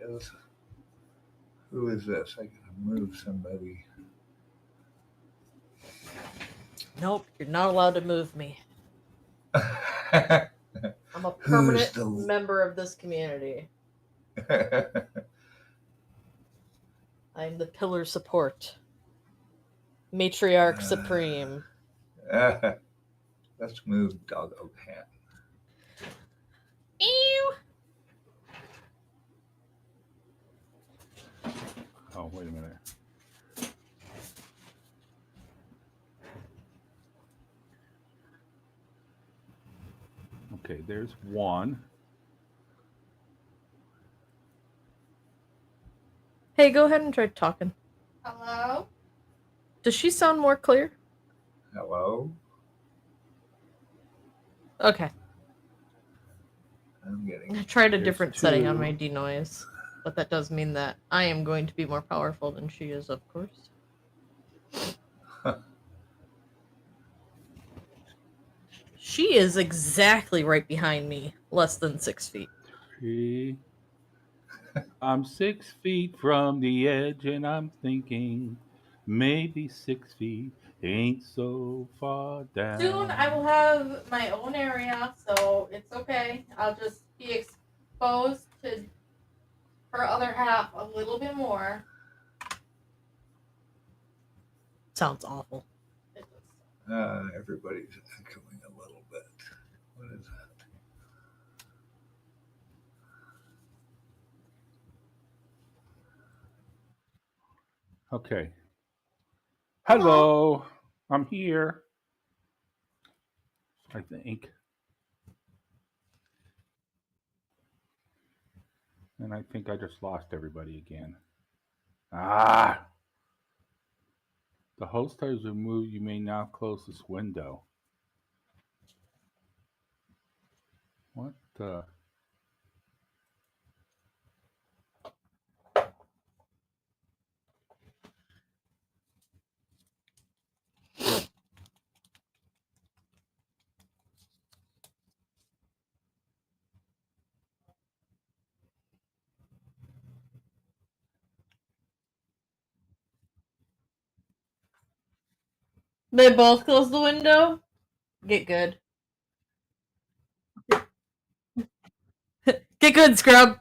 is. Who is this? I gotta move somebody. Nope, you're not allowed to move me. I'm a Who's permanent the? member of this community. I'm the pillar support. Matriarch supreme. Let's move Doggo Hat. Ew. Oh, wait a minute. Okay, there's one. Hey, go ahead and try talking. Hello? Does she sound more clear? Hello? Okay. I'm getting. I tried a There's different setting on two. my denoise, but that does mean that I am going to be more powerful than she is, of course. She is exactly right behind me, less than 6 feet. 3. I'm 6 feet from the edge, and I'm thinking maybe 6 feet ain't so far down. Soon I will have my own area, so it's okay. I'll just be exposed to her other half a little bit more. Sounds awful. It just- Everybody's echoing a little bit. What is that? Okay. Hello. I'm here. I think. And I think I just lost everybody again. Ah! The host has removed. You may now close this window. What the? They both close the window? Get good. Get good, scrub!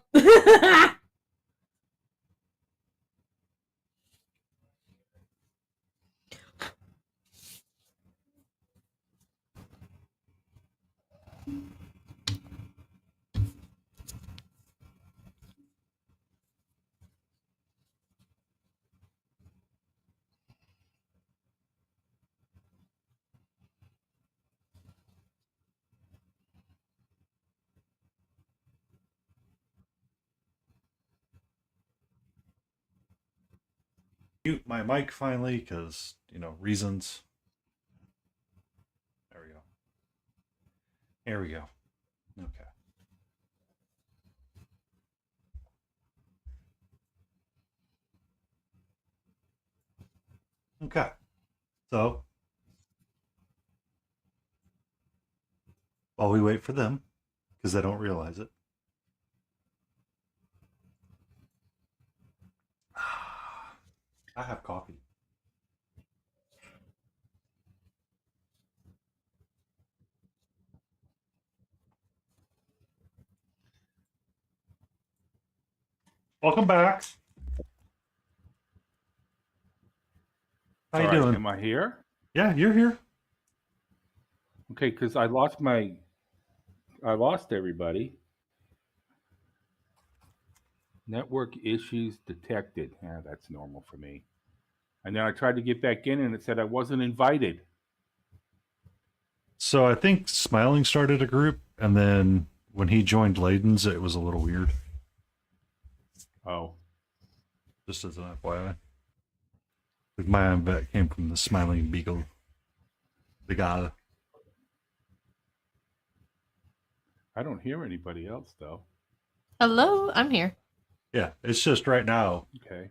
Mute my mic finally because, reasons. There we go. There we go. Okay. Okay. So, while we wait for them, because they don't realize it. I have coffee. Welcome back. How you doing? Am I here? Yeah, you're here. Okay, because I lost everybody. Network issues detected. Yeah, that's normal for me. And then I tried to get back in and it said I wasn't invited. So I think Smiling started a group, and then when he joined Layden's, it was a little weird. Oh. Just as an FYI. Like my invite came from the Smiling Beagle. The guy. I don't hear anybody else though. Hello, I'm here. Yeah, it's just right now. Okay.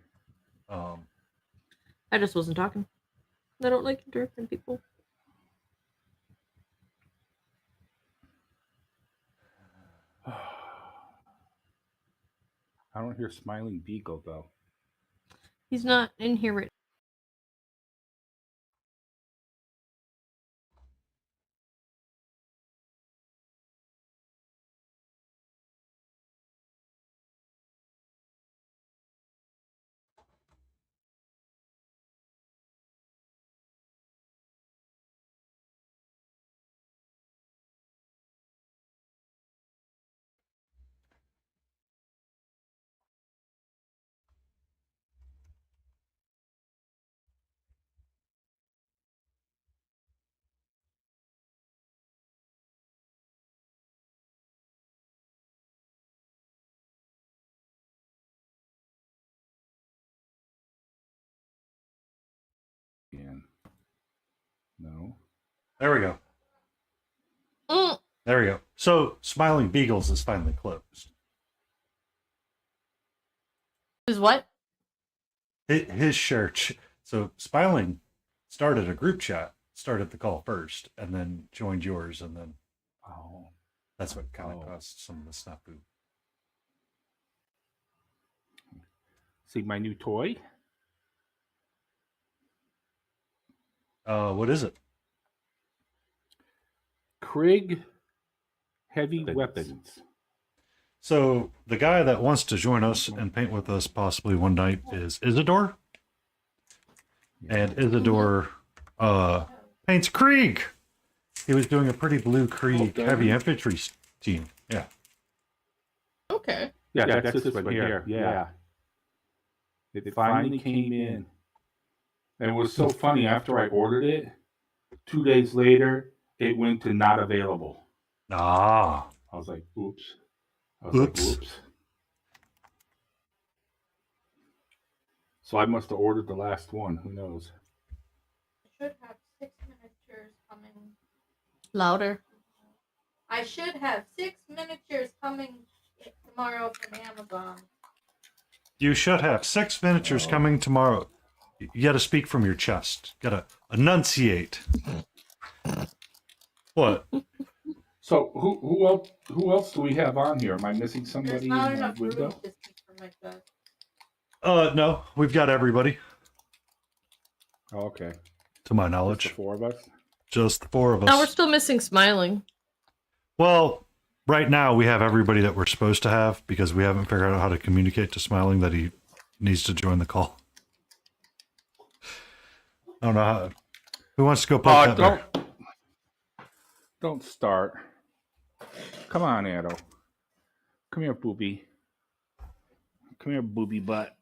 I just wasn't talking. I don't like interrupting people. I don't hear Smiling Beagle though. He's not in here right. Again. No. There we go. Mm. There we go. So Smiling Beagles is finally closed. Is what? His church. So Smiling started a group chat, started the call first, and then joined yours, and then Oh. that's what kind of Oh. caused some of the snafu. See my new toy? What is it? Krieg Heavy Weapons. So the guy that wants to join us and paint with us possibly one night is Isidore. And Isidore paints Krieg. He was doing a pretty blue Krieg heavy infantry team. Yeah. Okay. Yeah, that's this one here. Yeah. It finally came in. And it was so funny. After I ordered it, 2 days later, it went to not available. Ah. I was like, oops. Oops. So I must have ordered the last one. Who knows? I should have 6 miniatures coming. Louder. I should have 6 miniatures coming tomorrow from Amazon. You should have 6 miniatures coming tomorrow. You got to speak from your chest. Got to enunciate. What? So who else do we have on here? Am I missing There's somebody not in my enough room window? to speak for my chest. No, we've got everybody, Oh, okay. to my Just the knowledge. 4 of us? Just the 4 of us. Now we're still missing Smiling. Well, right now we have everybody that we're supposed to have because we haven't figured out how to communicate to Smiling that he needs to join the call. I don't know how. Who wants to go poke that bear? Don't start. Come on, Addo. Come here, booby. Come here, booby butt.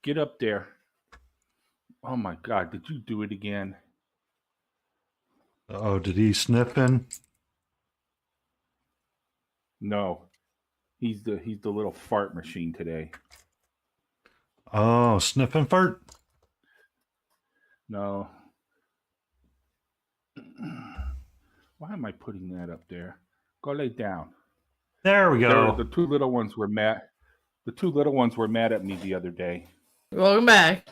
Get up there. Oh my God! Did you do it again? Oh, did he sniff in? No. He's the little fart machine today. Oh, sniff and fart. No. Why am I putting that up there? Go lay down. There we go. The 2 little ones were mad. The 2 little ones were mad at me the other day. Welcome back.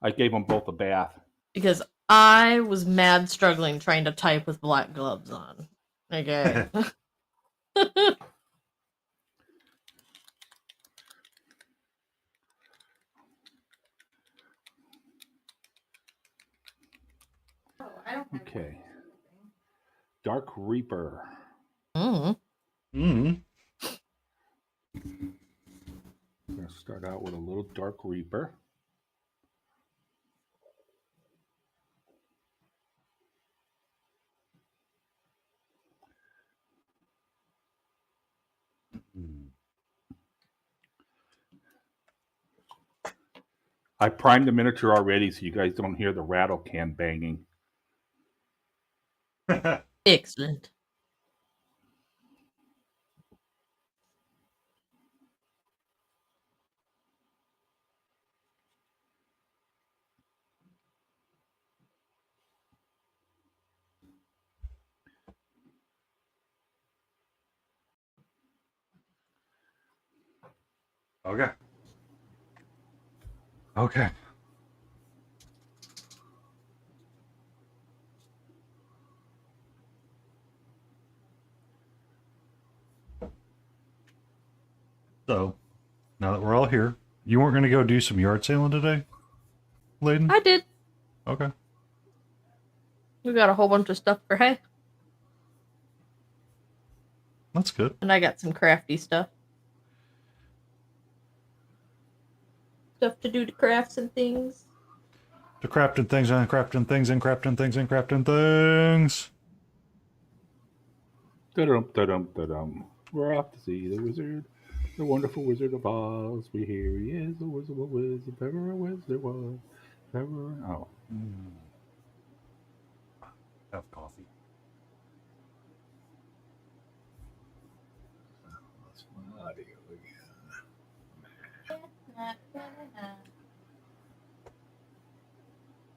I gave them both a bath. Because I was mad struggling trying to type with black gloves on. Okay. Oh, I don't have Okay. anything. Dark Reaper. Mm. Mm. I'm going to start out with a little Dark Reaper. I primed the miniature already so you guys don't hear the rattle can banging. Excellent. Okay. Okay. So, now that we're all here, you weren't going to go do some yard sailing today, Layden? I did. Okay. We got a whole bunch of stuff for hay, That's good. and I got some crafty stuff. Stuff to do to crafts and things. To crafting things and crafting things and crafting things and crafting things. Da-dum, da-dum, da-dum. We're off to see the wizard, the wonderful Wizard of Oz. We here he is, the wizard of Wiz, if ever a wizard was. If ever... Oh. Have coffee. That's my audio again.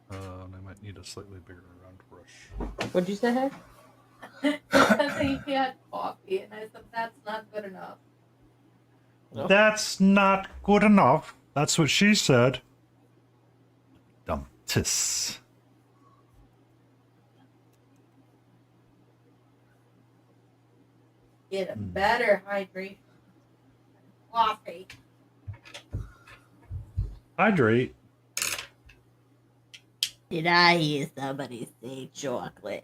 And I might need a slightly bigger round brush. What'd you say, hey? He had coffee, and I said that's not good enough. No. That's not good enough. That's what she said. Dumb tis. Get a better hydration. Coffee. Hydrate. Did I hear somebody say chocolate?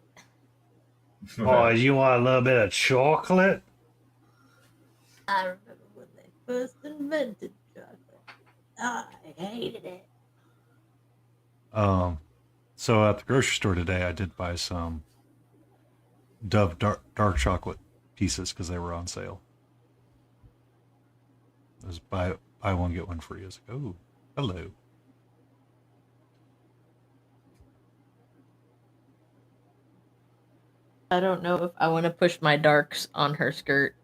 Oh, you want a little bit of chocolate? I remember when they first invented chocolate. I hated it. So at the grocery store today, I did buy some Dove dark chocolate pieces because they were on sale. It was buy one get one free. I was like, oh, hello. I don't know if I want to push my darks on her skirt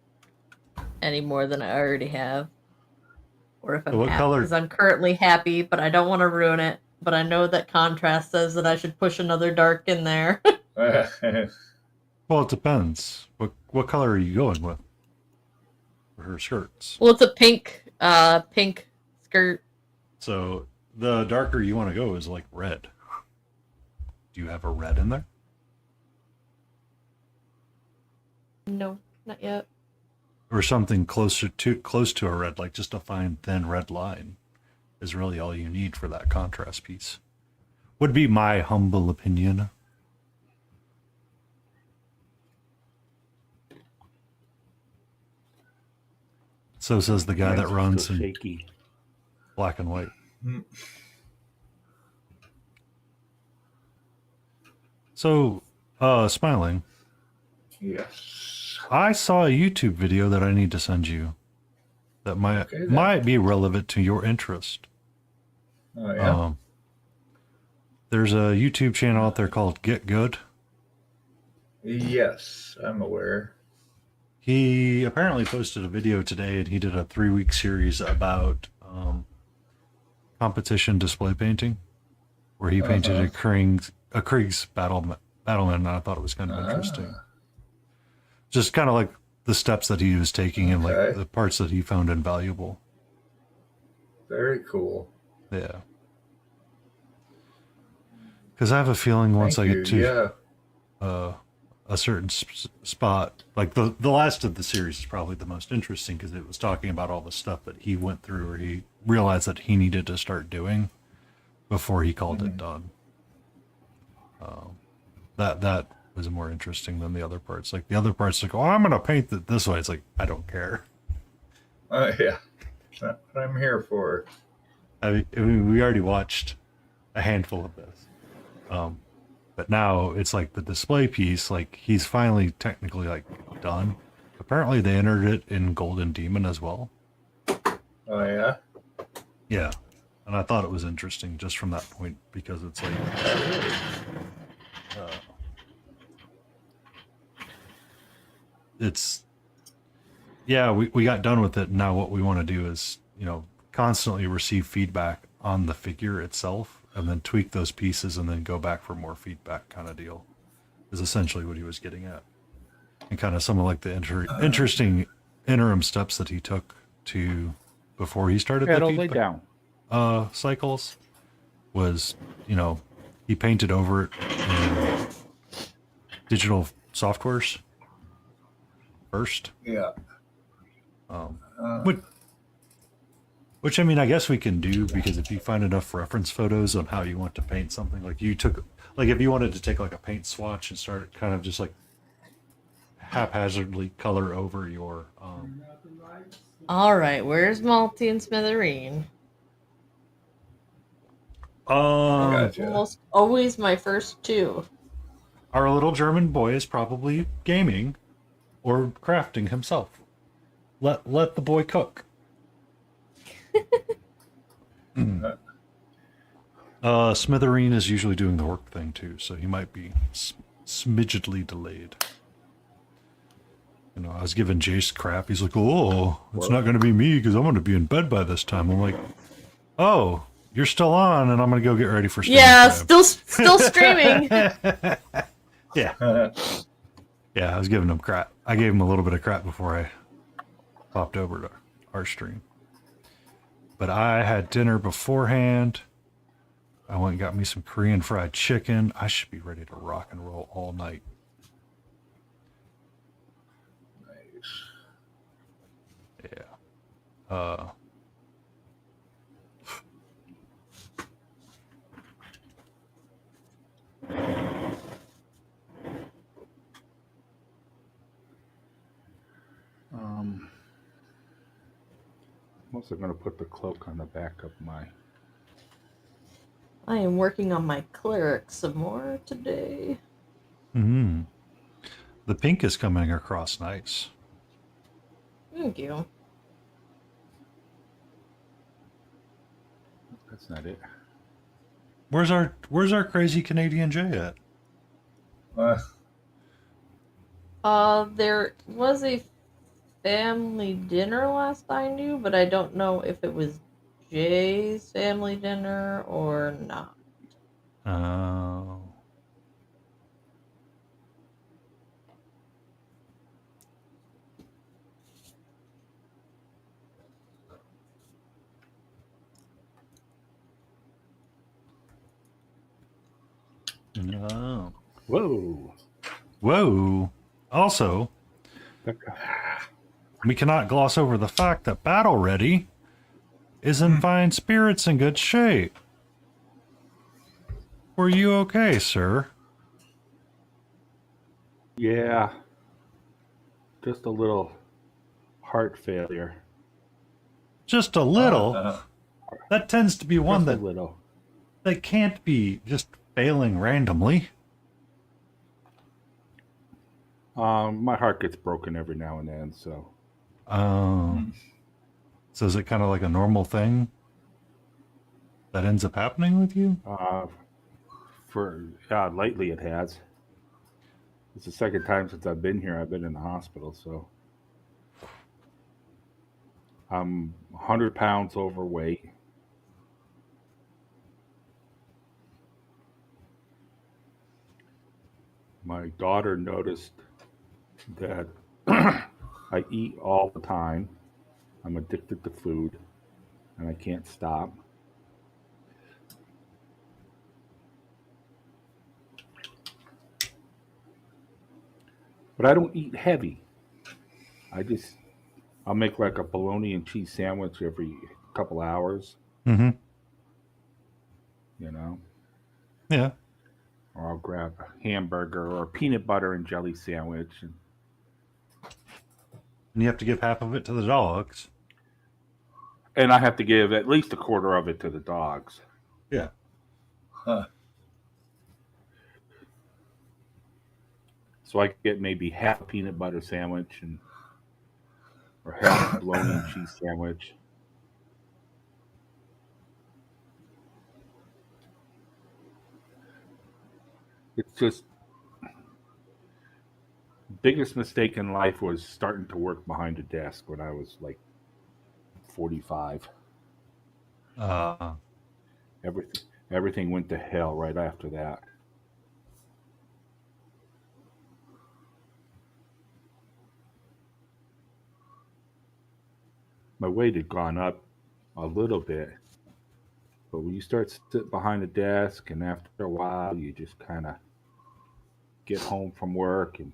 any more than I already have. Or if I'm What happy, color? because I'm currently happy, but I don't want to ruin it. But I know that contrast says that I should push another dark in there. Well, it depends. What color are you going with for her skirts? Well, it's a pink skirt. So the darker you want to go is like red. Do you have a red in there? No, not yet. Or something close to a red, like just a fine thin red line is really all you need for that contrast piece. Would be my humble opinion. So says the guy that Mine's runs still in shaky. black and white. So, Smiling, Yes. I saw a YouTube video that I need to send you that Okay, then. might be relevant to your interest. Oh, yeah. There's a YouTube channel out there called Get Good. Yes, I'm aware. He apparently posted a video today, and he did a 3-week series about competition display painting, where he painted a Krieg's battleman, and I thought it was kind of interesting. Just kind of like the steps that he was taking and like the parts that he found invaluable. Very cool. Yeah. Because I have a feeling once Thank I you. get to a certain spot, like the last of the series is probably the most interesting because it was talking about all the stuff that he went through or he realized that he needed to start doing before he called it done. That was more interesting than the other parts. Like the other parts, like, oh, I'm going to paint it this way. It's like, I don't care. Yeah. That's what I'm here for. I mean, we already watched a handful of this. But now it's like the display piece, like he's finally technically like done. Apparently they entered it in Golden Demon as well. Oh, yeah? Yeah. And I thought it was interesting just from that point because it's like it's yeah, we got done with it. Now what we want to do is, constantly receive feedback on the figure itself and then tweak those pieces and then go back for more feedback kind of deal is essentially what he was getting at. And kind of some of like the interesting interim steps that he took to before he started the Lay feedback down. cycles was, he painted over it in digital softwares first. Yeah. Which, I mean, I guess we can do, because if you find enough reference photos on how you want to paint something, like you took, like if you wanted to take like a paint swatch and start kind of just like haphazardly color over your, All right, where's Malty and Smithereen? Gotcha. Almost always my first two. our little German boy is probably gaming or crafting himself. Let the boy cook. Smithereen is usually doing the work thing too, so he might be smidgetly delayed. You know, I was giving Jace crap. He's like, "Oh, it's not going to be me because I'm going to be in bed by this time." I'm like, "Oh, you're still on, and I'm going to go get ready for stream Yeah, time." still streaming. Yeah, yeah. I was giving him crap. I gave him a little bit of crap before I popped over to our stream. But I had dinner beforehand. I went and got me some Korean fried chicken. I should be ready to rock and roll all night. Nice. Yeah. I'm also going to put the cloak on the back of my... I am working on my cleric some more today. Mm-hmm. The pink is coming across nice. Thank you. That's not it. Where's our crazy Canadian Jay at? There was a family dinner last I knew, but I don't know if it was Jay's family dinner or not. Oh. No. Whoa. Whoa. Also, we cannot gloss over the fact that Battle Ready is in fine spirits and good shape. Were you okay, sir? Yeah. Just a little heart failure. Just a little. That tends to be one Just a that little. that can't be just failing randomly. My heart gets broken every now and then, so... So is it kind of like a normal thing that ends up happening with you? Lately it has. It's the second time since I've been here. I've been in the hospital, so I'm 100 pounds overweight. My daughter noticed that I eat all the time. I'm addicted to food, and I can't stop. But I don't eat heavy. I'll make like a bologna and cheese sandwich every couple hours, Mm-hmm. you know, Yeah. or I'll grab a hamburger or a peanut butter and jelly sandwich. And you have to give half of it to the dogs. And I have to give at least a quarter of it to the dogs. Yeah. Huh. So I get maybe half a peanut butter sandwich or half a bologna and cheese sandwich. It's just biggest mistake in life was starting to work behind a desk when I was like 45. Everything went to hell right after that. My weight had gone up a little bit, but when you start sitting behind a desk and after a while you just kind of get home from work and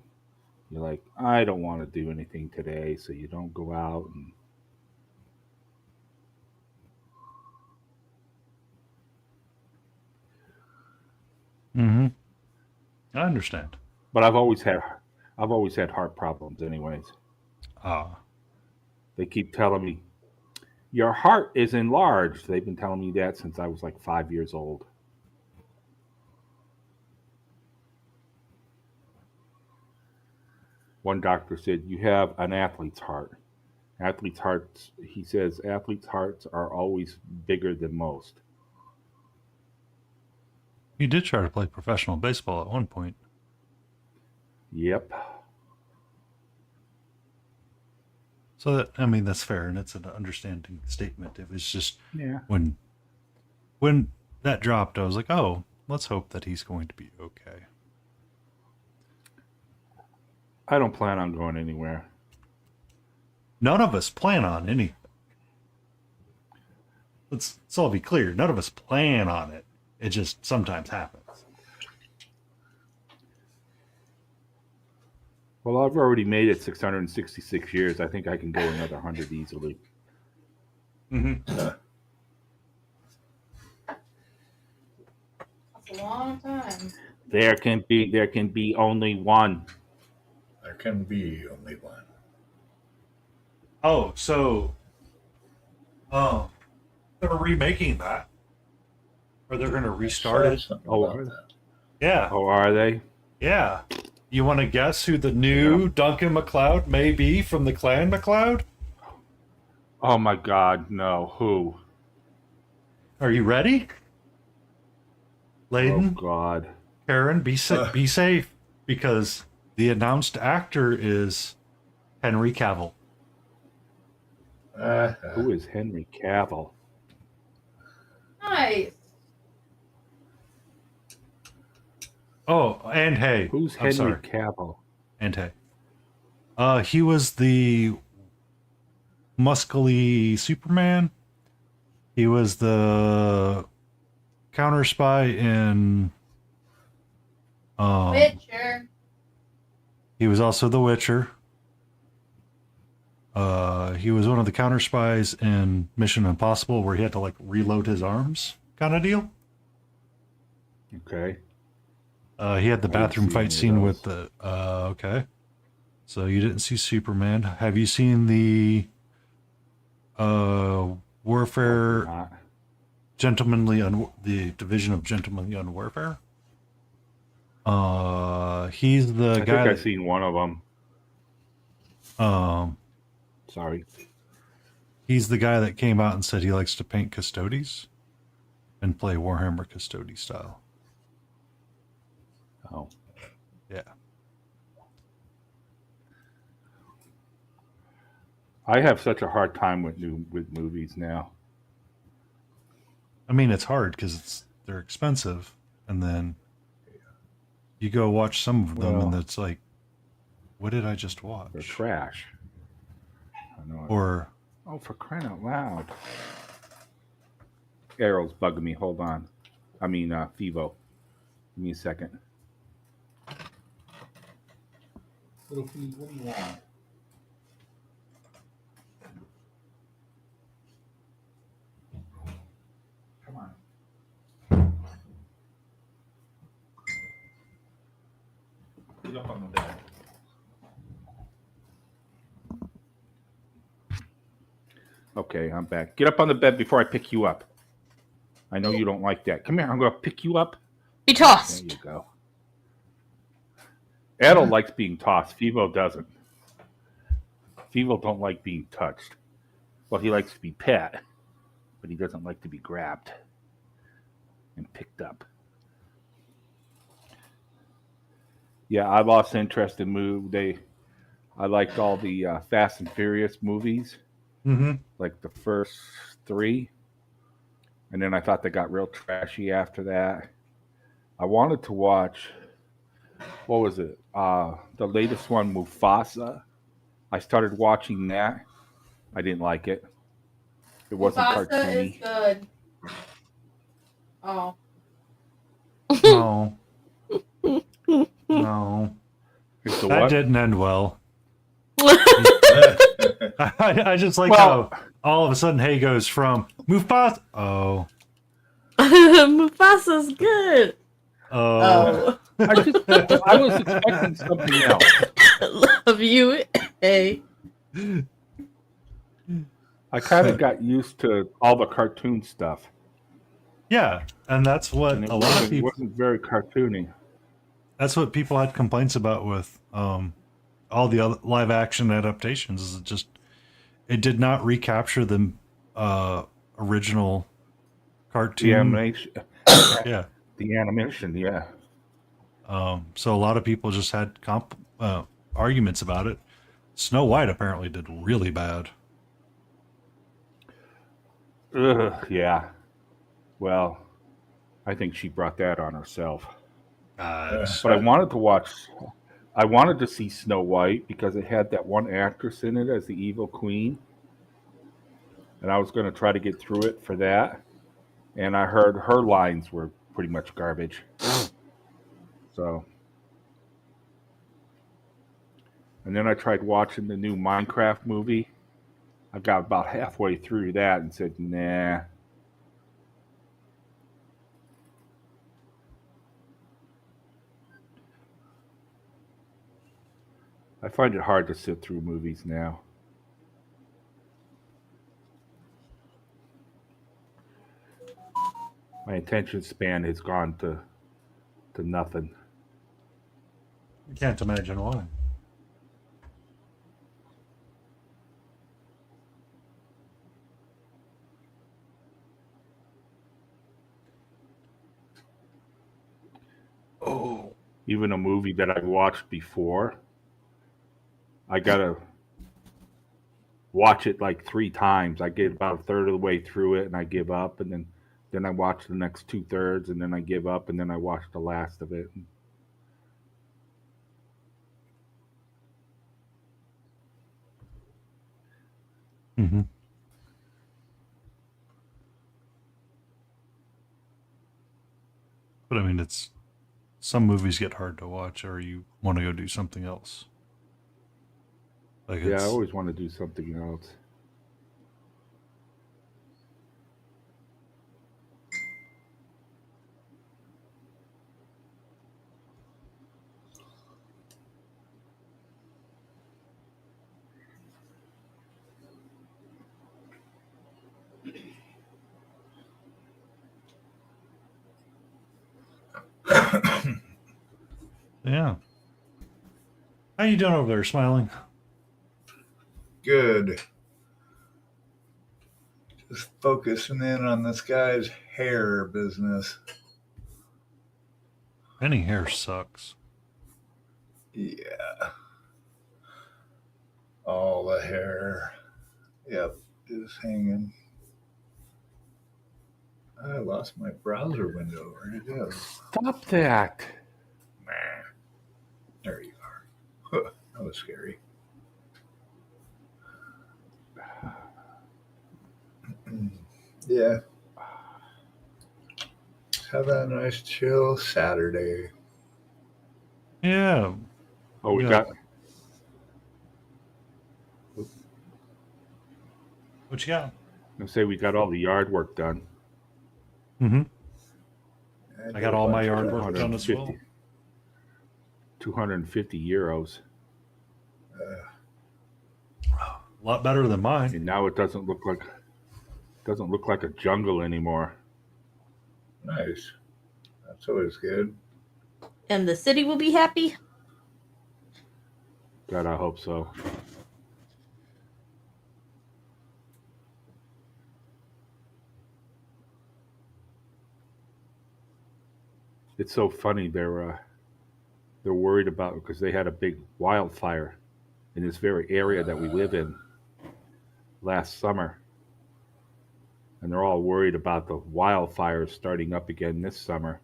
you're like, I don't want to do anything today, so you don't go out and Mm-hmm. I understand. But I've always had heart problems, anyways. Ah. They keep telling me your heart is enlarged. They've been telling me that since I was like 5 years old. One doctor said you have an athlete's heart. Athletes' hearts, he says, athletes' hearts are always bigger than most. You did try to play professional baseball at one point. Yep. So, that, I mean, that's fair, and it's an understanding statement. It was just Yeah. when that dropped, I was like, oh, let's hope that he's going to be okay. I don't plan on going anywhere. None of us plan on anything. Let's all be clear. None of us plan on it. It just sometimes happens. Well, I've already made it 666 years. I think I can go another 100 easily. Mm-hmm. That's a long time. There can be only one. There can be only one. Oh, so, they're remaking that, or they're going to restart it. Oh, About that. Yeah, Oh, are they? yeah. You want to guess who the new Duncan MacLeod may be from the Clan MacLeod? Oh my God, no. Who? Are you ready? Oh Layden, God. Karen, be safe, because the announced actor is Henry Cavill. Who is Henry Cavill? Nice. Oh, and hey, Who's I'm Henry sorry, Cavill? and hey. He was the muscly Superman. He was the counter spy in. Witcher. He was also the Witcher. He was one of the counter spies in Mission Impossible, where he had to like reload his arms, kind of deal. Okay. He had the I didn't bathroom see fight any of scene with those. the. Okay, so you didn't see Superman. Have you seen the Warfare Not. the Division of Gentlemanly Warfare? He's the I think guy. I've seen one of them. Sorry. He's the guy that came out and said he likes to paint Custodes and play Warhammer Custode style. Oh. Yeah. I have such a hard time with movies now. I mean, it's hard because they're expensive, and then you go watch some of them, and Well, it's like, what did I just they're watch? trash. I know. Or Oh, for crying out loud. Arrow's bugging me. Hold on. I mean, Fivo. Give me a second. Little Fee, what do you want? Come on. Get up on the bed. Okay, I'm back. Get up on the bed before I pick you up. I know you don't like that. Come here, I'm going to pick you up. Be There tossed. you go. Adel likes being tossed. Fivo doesn't. Fivo don't like being touched. Well, he likes to be pet, but he doesn't like to be grabbed and picked up. Yeah, I lost interest in I liked all the Fast and Furious movies, like the first 3. And then I thought they got real trashy after that. I wanted to watch, what was it? The latest one, Mufasa. I started watching that. I didn't like it. It wasn't Pasta is cartoony. good. Oh. no, no, It's the that what? didn't end well. Uh, I just like Well- how all of a sudden Hay goes from Mufasa. Oh, Mufasa's good. Oh, I was expecting something else. love you. Hey. I kind of got used to all the cartoon stuff, Yeah, and that's what and it a lot of people. wasn't very cartoony. That's what people had complaints about with all the other live action adaptations. Is it did not recapture the original cartoon. The animation, Yeah. the animation, yeah. So a lot of people just had arguments about it. Snow White apparently did really bad. Ugh, yeah. Well, I think she brought that on herself. But I wanted to watch. I wanted to see Snow White because it had that one actress in it as the evil queen, and I was going to try to get through it for that. And I heard her lines were pretty much garbage. So, and then I tried watching the new Minecraft movie. I got about halfway through that and said, nah. I find it hard to sit through movies now. My attention span has gone to nothing. I can't imagine why. Oh, Even a movie that I've watched before, I gotta watch it like 3 times. I get about a third of the way through it and I give up, and then I watch the next 2/3, and then I give up, and then I watch the last of it. mm-hmm. But I mean, it's some movies get hard to watch, or you want to go do something else. Like Yeah, I it's, always want to do something else. yeah. How you doing over there, Smiling? Good. Just focusing in on this guy's hair business. Any hair sucks. Yeah. All the hair. Yep, is hanging. I lost my browser window. Where'd it go? Stop that. Nah. There you are. That was scary. Yeah. Have a nice chill Saturday. Yeah. Oh, we Yeah. got. What you got? I say we got all the yard work done. Mm-hmm. And I got all my yard work 150. done as well. 250 euros, A lot better than mine. and now it doesn't look like a jungle anymore. Nice. That's always good. And the city will be happy. God, I hope so. It's so funny. They're worried about because they had a big wildfire in this very area that we live in last summer, and they're all worried about the wildfires starting up again this summer.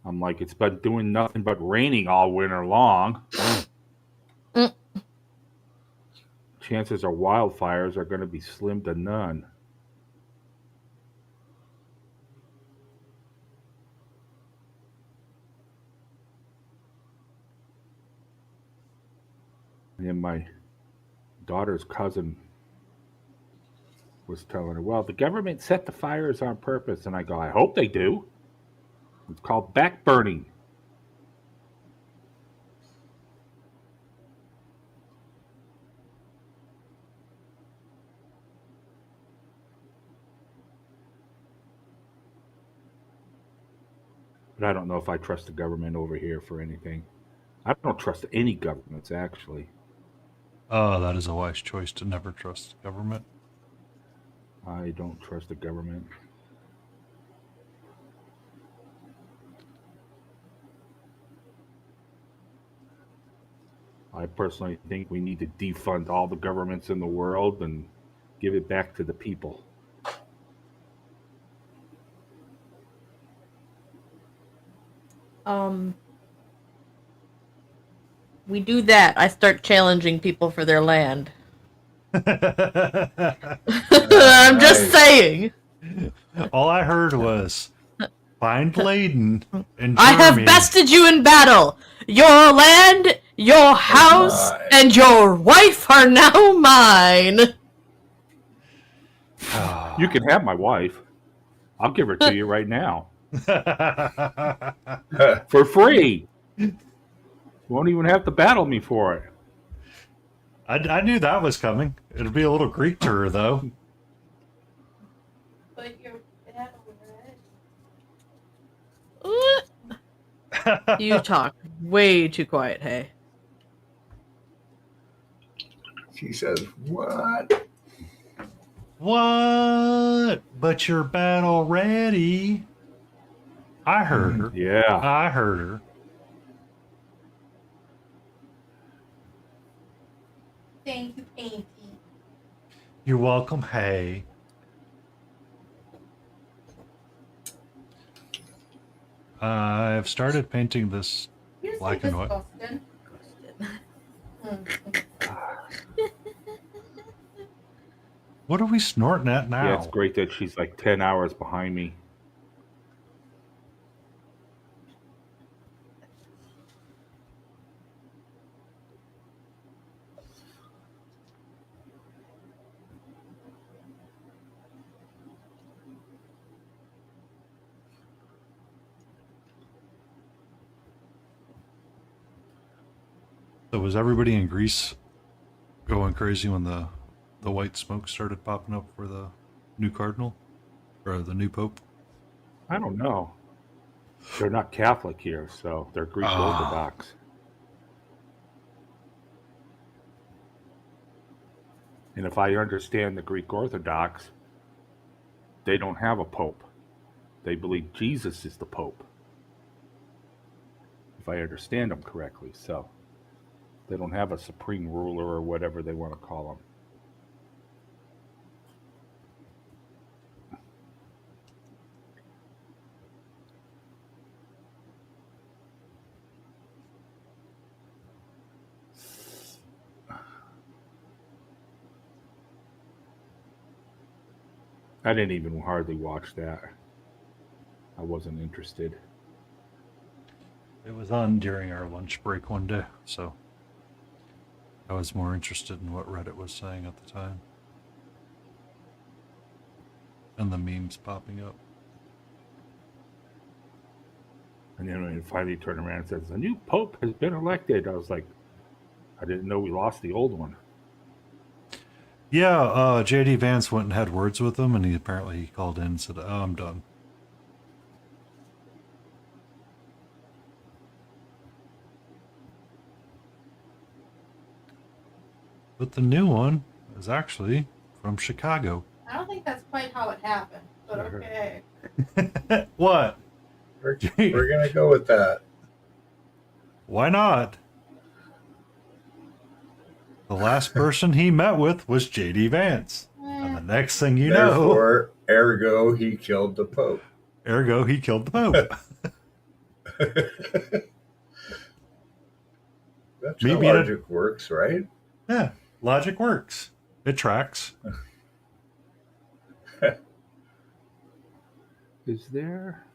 I'm like, it's been doing nothing but raining all winter long. Chances are wildfires are going to be slim to none. And my daughter's cousin was telling her, well, the government set the fires on purpose. And I go, I hope they do. It's called backburning. But I don't know if I trust the government over here for anything. I don't trust any governments, actually. Oh, that is a wise choice to never trust the government. I don't trust the government. I personally think we need to defund all the governments in the world and give it back to the people. We do that. I start challenging people for their land. I'm just saying. All I heard was, find Layden in Germany. I have bested you in battle. Your land, your house, mine. and your wife are now mine. You can have my wife. I'll give her to you right now. For free. You won't even have to battle me for it. I knew that was coming. It'll be a little Greek to her, though. But you're red. You talk way too quiet, hey. She says, what? What? But you're battle ready. I heard her. Yeah. I heard her. Thank you, Painty. You're welcome, hey. I've started painting this You're black so and white. disgusting. What are we snorting at now? Yeah, it's great that she's like 10 hours behind me. So was everybody in Greece going crazy when the white smoke started popping up for the new cardinal? Or the new pope? I don't know. They're not Catholic here, so they're Greek Orthodox. And if I understand the Greek Orthodox, they don't have a pope. They believe Jesus is the pope. If I understand them correctly, so they don't have a supreme ruler or whatever they want to call him. I didn't even hardly watch that. I wasn't interested. It was on during our lunch break one day, so I was more interested in what Reddit was saying at the time. And the memes popping up. And then when it finally turned around and says, the new pope has been elected, I was like, I didn't know we lost the old one. Yeah, JD Vance went and had words with him, and he apparently called in and said, oh, I'm done. But the new one is actually from Chicago. I don't think that's quite how it happened, but Sure. okay. What? We're going to go with that. Why not? The last person he met with was JD Vance. And the next thing you know, Therefore, ergo, he killed the Pope. ergo, he killed the Pope. That's Maybe how it- logic works, right? Yeah, logic works. It tracks. Is there?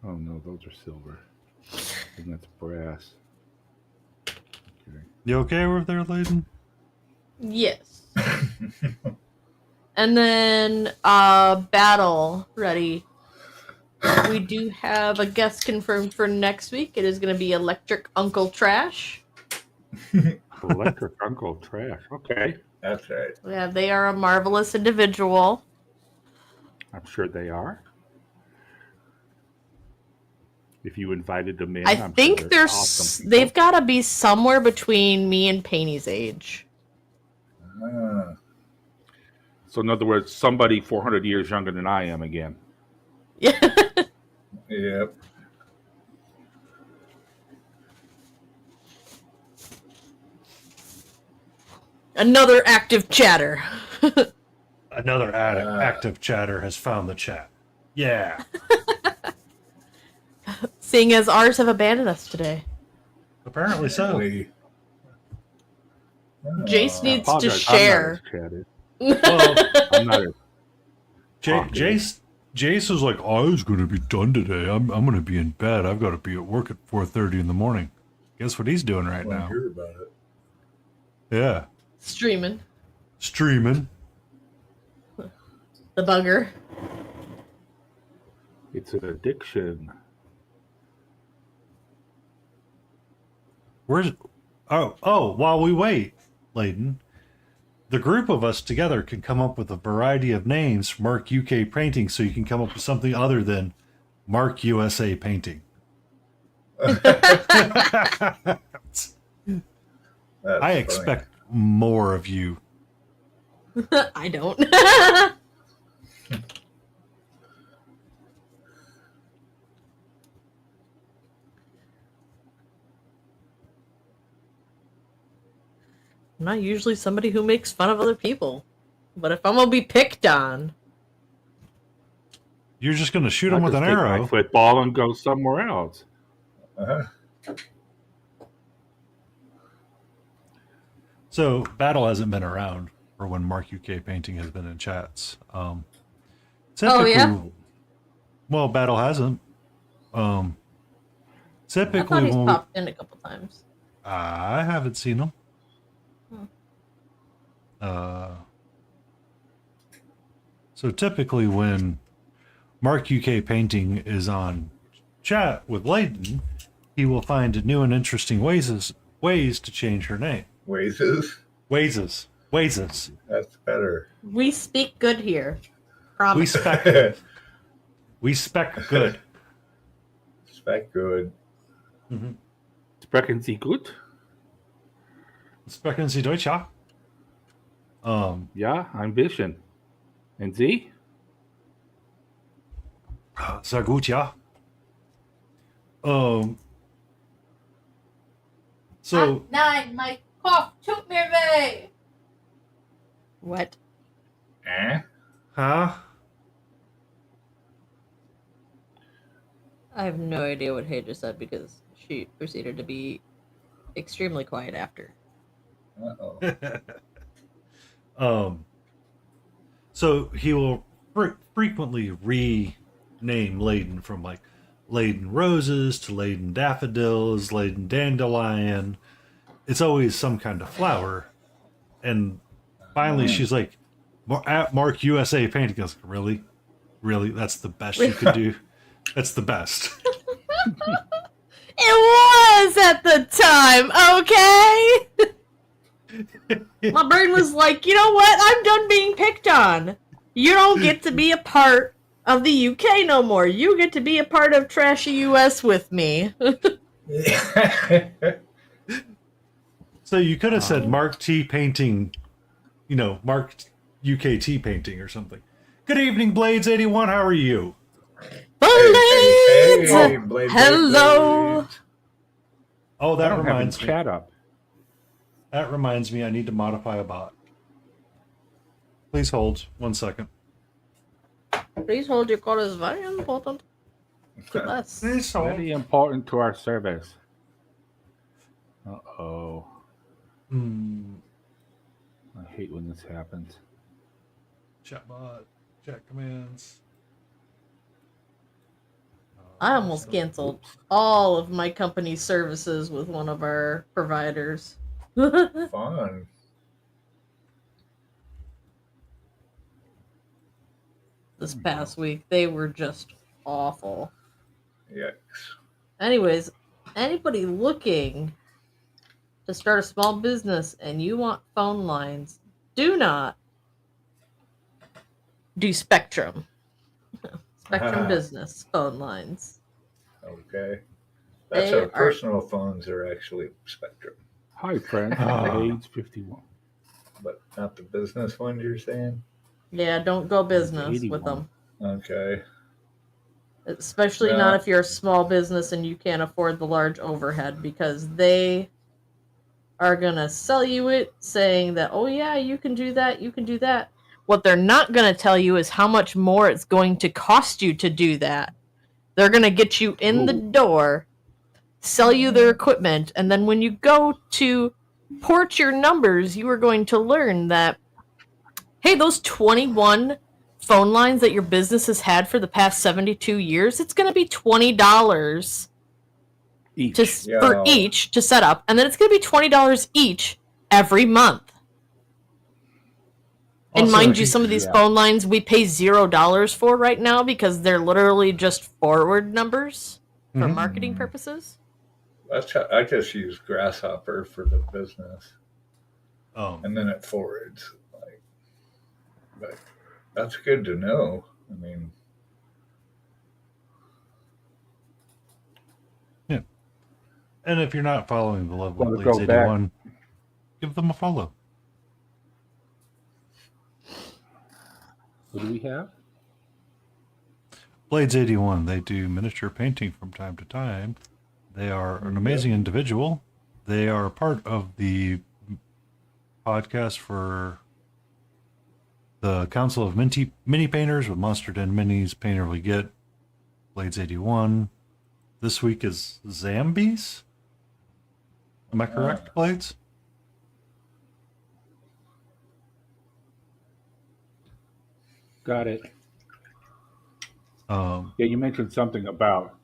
Oh no, those are silver. And that's brass. Okay. You okay over there, Layden? Yes. And then battle ready. We do have a guest confirmed for next week. It is going to be Electric Uncle Trash. Electric Uncle Trash. Okay. That's right. Yeah, they are a marvelous individual. I'm sure they are. If you invited them in, I I'm think sure they're awesome they've people. got to be somewhere between me and Paney's age. Ah, So in other words, somebody 400 years younger than I am again. Yeah. yep. Another active chatter. Another active chatter has found the chat. Yeah. Seeing as ours have abandoned us today. Apparently so. Really. Jace Ah, needs to Apologize, share. I'm not as chatty. Well, I'm not as Jace was like, I was going to be done today. I'm going to be in bed. I've got to be at work at 4:30 in the morning. Guess what he's doing right I now? hear about it. Yeah. Streaming. Streaming. The bugger. It's an addiction. Where's... Oh, while we wait, Layden, the group of us together can come up with a variety of names for Mark UK Painting, so you can come up with something other than Mark USA Painting. That's I funny. expect more of you. I don't. I'm not usually somebody who makes fun of other people. But if I'm going to be picked on... You're just going to shoot I'll him with just an take arrow. my football and go somewhere else. Uh-huh. So, Battle hasn't been around for when Mark UK Painting has been in chats. yeah? Well, Battle hasn't. I Typically, thought he's when popped in a couple times. I haven't seen him. Hmm. So typically when Mark UK Painting is on chat with Layden, he will find new and interesting ways to change her name. Waises. Waises. That's better. We speak good here. We Promise. spec. We spec good. Spec good. Sprechen Sie gut? Sprechen Sie Deutsch, ja? Ja, ein bisschen. And Sie? Sehr gut, ja. So Nein, my cough tut mir weh. What? huh? I have no idea what Hay just said because she proceeded to be extremely quiet after. Uh-oh. So he will frequently rename Layden from like Layden Roses to Layden Daffodils, Layden Dandelion. It's always some kind of flower. And finally she's like, at Mark USA Painting. I was like, really? Really? That's the best you could do? That's the best. It was at the time, okay? My brain was like, you know what? I'm done being picked on. You don't get to be a part of the UK no more. You get to be a part of Trashy US with me. So you could have said Mark T Painting, Mark UK T Painting or something. Good evening, Blades81. How are you? Blades! Hey, Blade, Hello! Blade. Oh, I that don't have reminds any me. chat up. That reminds me, I need to modify a bot. Please hold 1 second. Please hold, your call is very important to us. Very important to our service. Uh-oh. I hate when this happens. Chatbot, chat commands. I almost canceled all of my company's services with one of our providers. Fun. This past week, they were just awful. Yikes. Anyways, anybody looking to start a small business and you want phone lines, do not do Spectrum. Spectrum Business phone lines. Okay. That's They our are personal phones are actually Spectrum, Hi, friends. Ah. Page 51. but not the business ones you're saying? yeah, don't go business 81. with them. Okay. Especially not if you're a small business and you can't afford the large overhead, because they are going to sell you it saying that, oh yeah, you can do that, you can do that. What they're not going to tell you is how much more it's going to cost you to do that. They're going to get you in the door, sell you their equipment, and then when you go to port your numbers, you are going to learn that, hey, those 21 phone lines that your business has had for the past 72 years, it's going to be $20 Each. for each to set up, and then it's going to be $20 each every month. And Also, mind you, some of these yeah. phone lines we pay $0 for right now because they're literally just forward numbers for Mhm. marketing purposes. I just use Grasshopper for the business, Um, and then it forwards. But that's good to know. I mean, and if you're not following the Lovely Wanna Blades go back? 81, give them a follow. What do we have? Blades 81, they do miniature painting from time to time. They are an amazing individual. They are a part of the podcast for the Council of Mini Painters with Monster Den Minis, Painter We Get, Blades 81. This week is Zambies? Am I correct, Blades? Got it. Yeah, you mentioned something about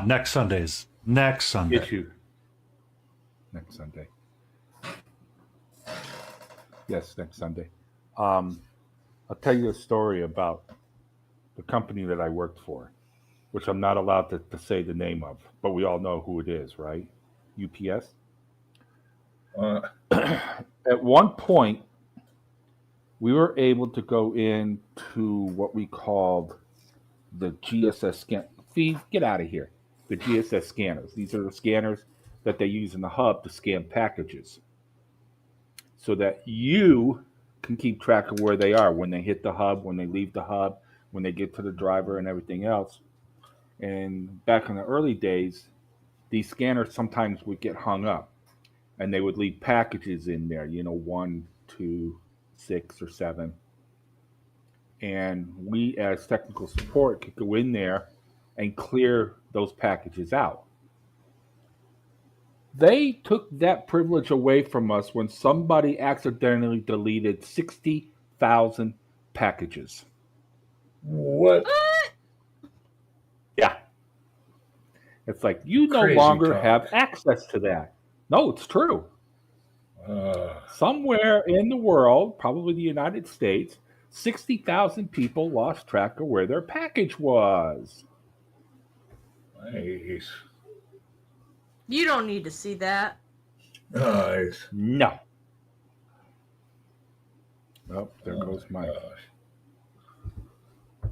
next Sundays. Next Sunday. issue. Next Sunday. Yes, next Sunday. I'll tell you a story about the company that I worked for, which I'm not allowed to say the name of, but we all know who it is, right? UPS. At one point, we were able to go into what we called the GSS scan. Steve, get out of here. The GSS scanners. These are the scanners that they use in the hub to scan packages so that you can keep track of where they are when they hit the hub, when they leave the hub, when they get to the driver and everything else. And back in the early days, these scanners sometimes would get hung up and they would leave packages in there, 1, 2, 6, or 7. And we as technical support could go in there and clear those packages out. They took that privilege away from us when somebody accidentally deleted 60,000 packages. what? Yeah. It's like, you no Crazy longer talk. have access to that. No, it's true. Somewhere in the world, probably the United States, 60,000 people lost track of where their package was. Nice. You don't need to see that. Nice. No. Oh, there goes my. Gosh.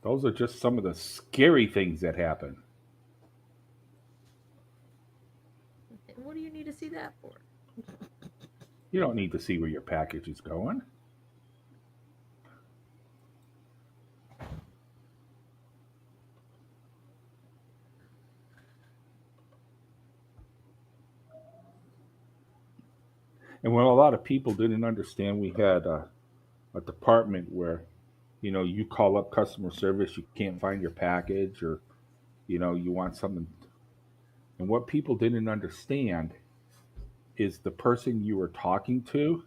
Those are just some of the scary things that happen. What do you need to see that for? You don't need to see where your package is going. And what a lot of people didn't understand, we had a department where, you call up customer service, you can't find your package, or, you want something. And what people didn't understand is the person you were talking to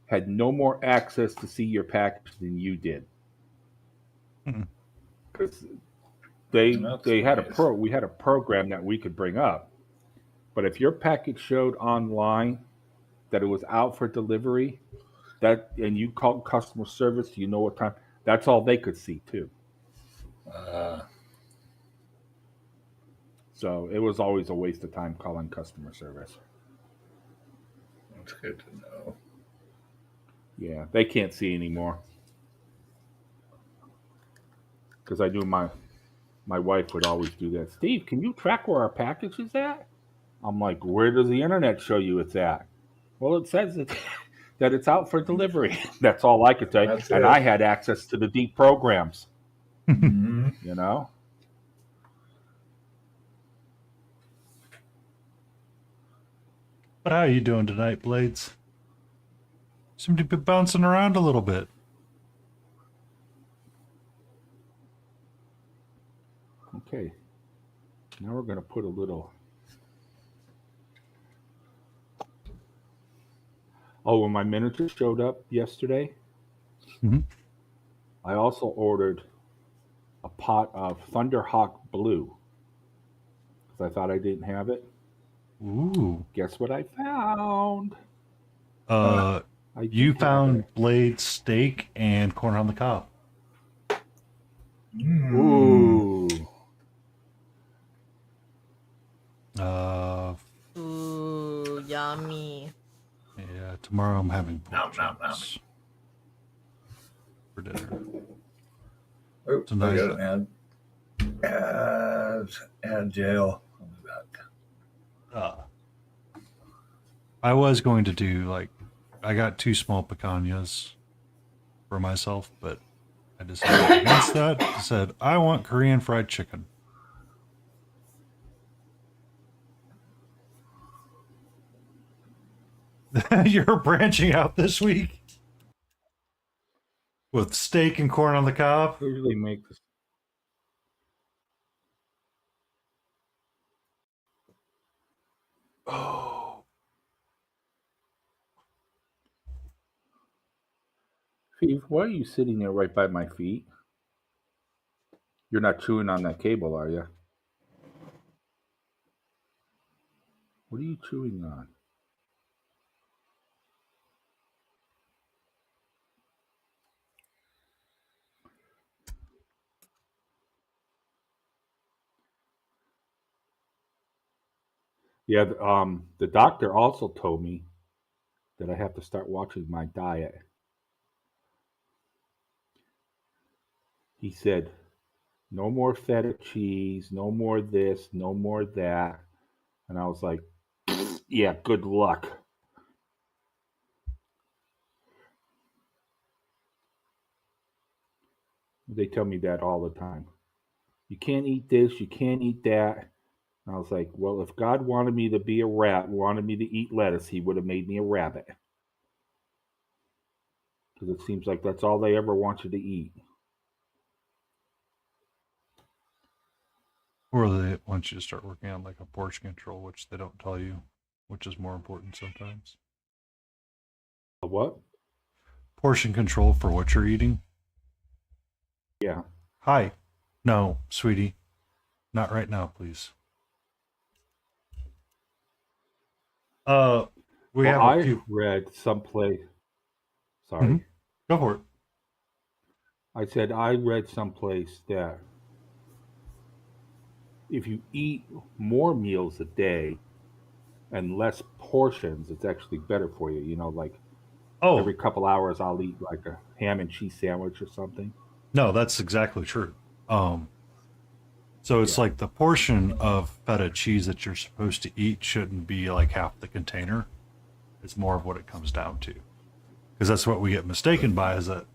had no more access to see your package than you did. Because they had we had a program that we could bring up. But if your package showed online that it was out for delivery, and you called customer service, what time, that's all they could see too. So it was always a waste of time calling customer service. That's good to know. Yeah, they can't see anymore. Because I knew my wife would always do that. Steve, can you track where our package is at? I'm like, where does the internet show you it's at? Well, it says that it's out for delivery. That's all I could say. That's And it. I had access to the deep programs, Mhm. you know? But how are you doing tonight, Blades? Seem to be bouncing around a little bit. Okay. Now we're going to put a little... Oh, when my miniature showed up yesterday, Mhm. I also ordered a pot of Thunderhawk Blue. Because I thought I didn't have it. Ooh. Guess what I found? Uh, I do you have it. found Blades steak and corn on the cob. Mm. Ooh. Ooh, yummy. Yeah, tomorrow I'm having pork Nom, nom, nom. chops for dinner. Oh, I Tonight. got an ad jail. What was that? I was going to do I got 2 small picanhas for myself, but I decided against that. I said I want Korean fried chicken. You're branching out this week with steak and corn on the cob. Who really make this? Oh, Steve, why are you sitting there right by my feet? You're not chewing on that cable, are you? What are you chewing on? Yeah, the doctor also told me that I have to start watching my diet. He said, no more feta cheese, no more this, no more that. And I was like, yeah, good luck. They tell me that all the time. You can't eat this, you can't eat that. And I was like, well, if God wanted me to be a rat, wanted me to eat lettuce, he would have made me a rabbit. Because it seems like that's all they ever want you to eat. or they want you to start working on a portion control, which they don't tell you, which is more important sometimes. What? Portion control for what you're eating. Yeah. Hi. No, sweetie. Not right now, please. We have a few. read someplace. Sorry. Mhm. Go for it. I said I read someplace that if you eat more meals a day and less portions, it's actually better for you. You know, like Oh, every couple hours I'll eat like a ham and cheese sandwich or something. no, that's exactly true. So it's Yeah. like the portion of feta cheese that you're supposed to eat shouldn't be like half the container. It's more of what it comes down to. Because that's what we get mistaken by, is that,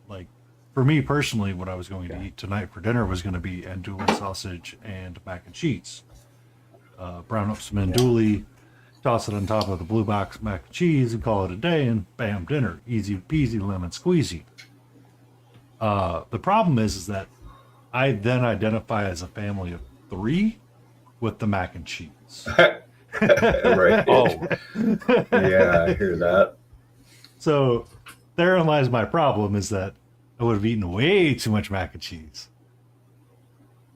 for me personally, what I was going to eat tonight for dinner was going to be andouille sausage and mac and cheese. Brown up some andouille, toss it on top of the blue box mac and cheese, and call it a day, and bam, dinner. Easy peasy, lemon squeezy. The problem is that I then identify as a family of 3 with the mac and cheese. Right. Oh, Yeah, I hear that. So therein lies my problem, is that I would have eaten way too much mac and cheese.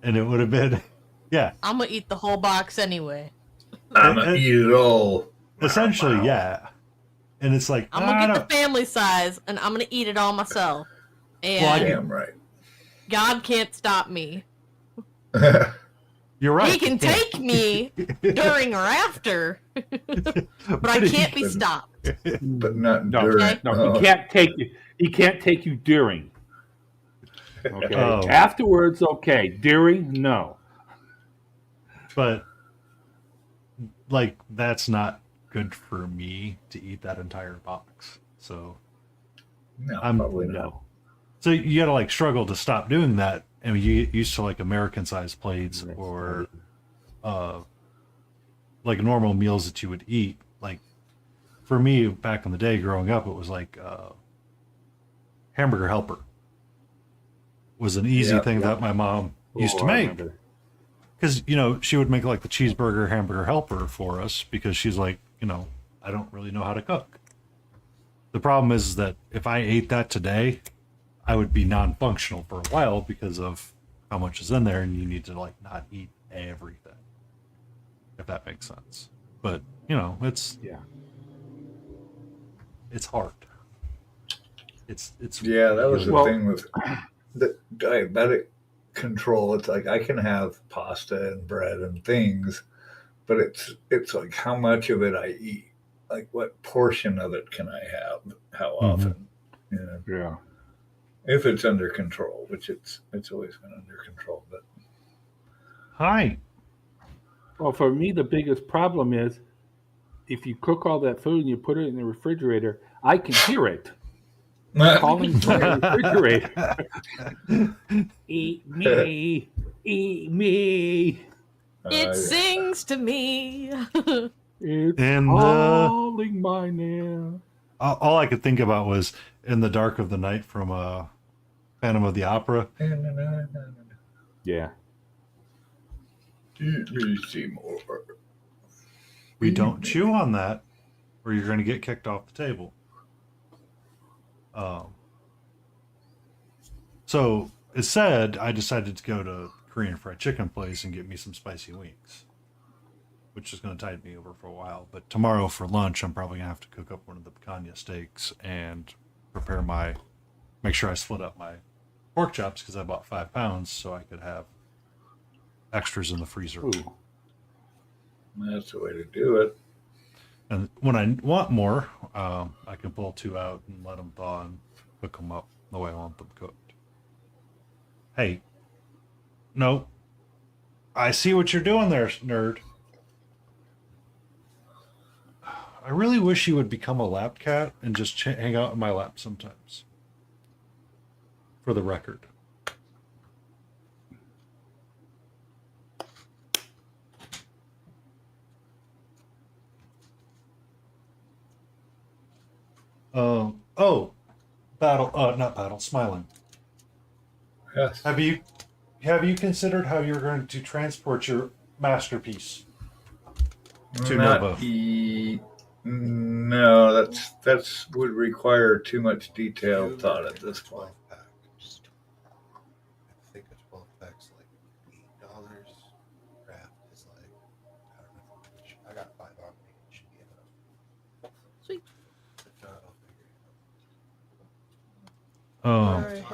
And it would have been, yeah. I'm gonna eat the whole box anyway. I'm gonna eat it all. Essentially, yeah. And it's like, I'm gonna get the family size, and I'm gonna eat it all myself. And Damn right. God can't stop me. You're right. He can take me during or after, but I can't be stopped. But not No, during. Okay. no, Oh. he can't take you. He can't take you during. Okay. Oh. Afterwards, okay. During, no. But like that's not good for me to eat that entire box. So No, I'm- probably not. No. so you gotta like struggle to stop doing that, and you get used to like American sized plates or like normal meals that you would eat. Like for me back in the day growing up, it was like hamburger helper was an easy Yep, thing yep. that my mom used to I make. remember. Because, she would make like the cheeseburger hamburger helper for us because she's like, I don't really know how to cook. The problem is that if I ate that today, I would be non-functional for a while because of how much is in there, and you need to like not eat everything, if that makes sense. But, it's Yeah. it's hard. It's Yeah, that was the Well- thing with the diabetic control. It's like I can have pasta and bread and things, but it's like how much of it I eat. Like what portion of it can I have? How often? Yeah. If it's under control, which it's always been under control. But Hi. Well, for me, the biggest problem is if you cook all that food and you put it in the refrigerator, I can hear it calling from the refrigerator. Eat me, eat me. It sings to me. It's And, calling my name. all I could think about was "In the Dark of the Night" from Phantom of the Opera. Yeah. Eat me, Seymour. We don't chew on that, or you're going to get kicked off the table. So it said I decided to go to Korean fried chicken place and get me some spicy wings, which is going to tide me over for a while. But tomorrow for lunch, I'm probably going to have to cook up one of the picanha steaks and make sure I split up my pork chops because I bought 5 pounds so I could have extras in the freezer. Ooh. That's the way to do it. And when I want more, I can pull 2 out and let them thaw and cook them up the way I want them cooked. Hey, no, I see what you're doing there, nerd. I really wish you would become a lap cat and just hang out in my lap sometimes. For the record. Smiling. Yes. Have you considered how you're going to transport your masterpiece to Nova? No, that's would require too much detailed thought at this point. I think a 12 pack's like $8. Craft is like, I don't know how much. I got 5 on me. It should be enough. Sweet. If not, I'll figure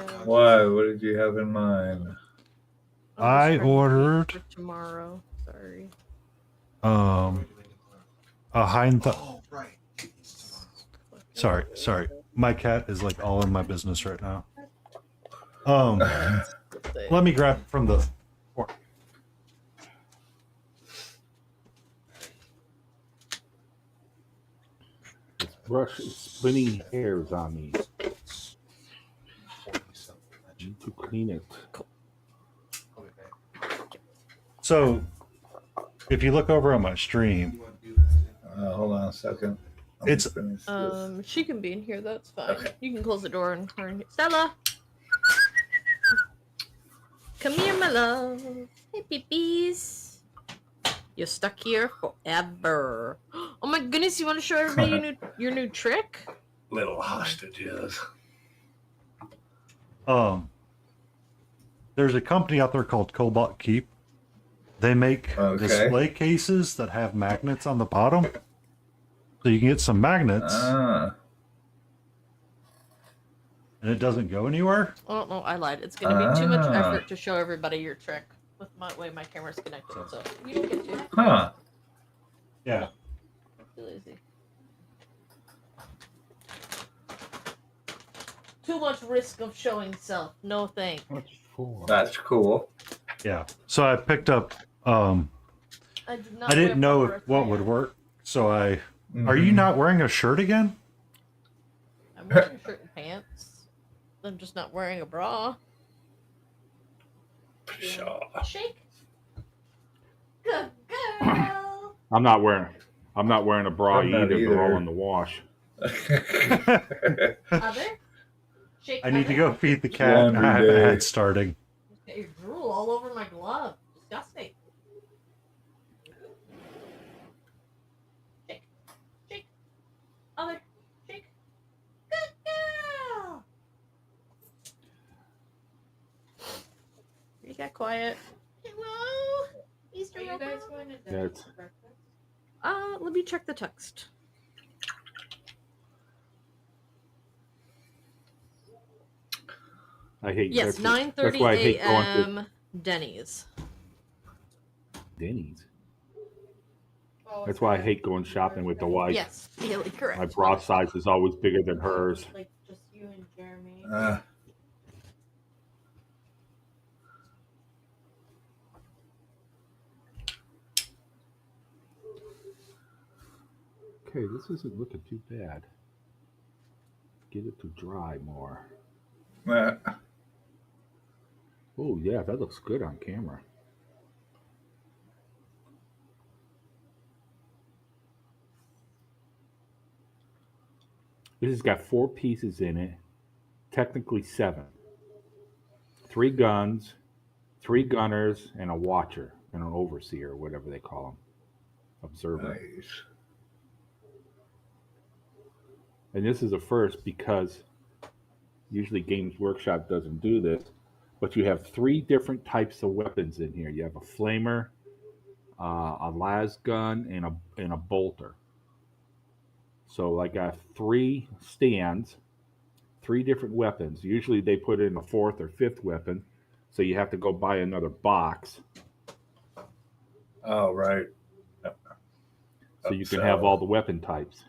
it out. Why? What did you have in mind? I ordered for tomorrow. Sorry. a Heinz. Oh, right. Sorry. My cat is like all in my business right now. Let me grab from the. This brush is splitting hairs on me. 40-something. I need to clean it. I'll be back. So, if you look over on my stream, You want to do this thing? Hold on a second. I'm It's- gonna finish this. She can be in here. That's fine. Okay. You can close the door and her in here. Stella, come here, my love. Hey, peepees. You're stuck here forever. Oh my goodness! You want to show everybody your new trick? Little hostages. there's a company out there called Cobalt Keep. They make Okay. display cases that have magnets on the bottom, so you can get some magnets, Ah. and it doesn't go anywhere. Oh no, I lied. It's gonna be too much Ah. effort to show everybody your trick. with my way my camera's connected, so you don't get to. Huh. Yeah. Too lazy. Too much risk of showing self. No thanks. What's for? That's cool. Yeah. So I picked up. I didn't know what would work, so I. Are you not wearing a shirt again? I'm wearing a shirt and pants. I'm just not wearing a bra. Pshaw. Shake. Good girl. I'm not wearing a bra I'm not either. They're all either. in the wash. Other. Shake. I need to other. go feed the cat. Laundry I have a day. head starting. Get your drool all over my glove. Disgusting. Shake. Shake. Other. Shake. Good girl. You got quiet. Hello. Easter Are you you guys guys going to That's- breakfast? Let me check the text. I hate. Yes, that's 9:30 why I hate going to a.m. Denny's. Denny's. Oh, That's why I hate going shopping with the wife. Yes, Haley, correct. My bra size is always bigger than hers. Like just you and Jeremy. Okay, this isn't looking too bad. Get it to dry more. Oh yeah, that looks good on camera. This has got 4 pieces in it, technically 7. 3 guns, 3 gunners, and a watcher, and an overseer, whatever they call them. Observer. Nice. And this is a first because usually Games Workshop doesn't do this, but you have 3 different types of weapons in here. You have a flamer, a las gun, and a bolter. So I got 3 stands, 3 different weapons. Usually they put in a 4th or 5th weapon, so you have to go buy another box Oh, right. so you can have all the weapon types.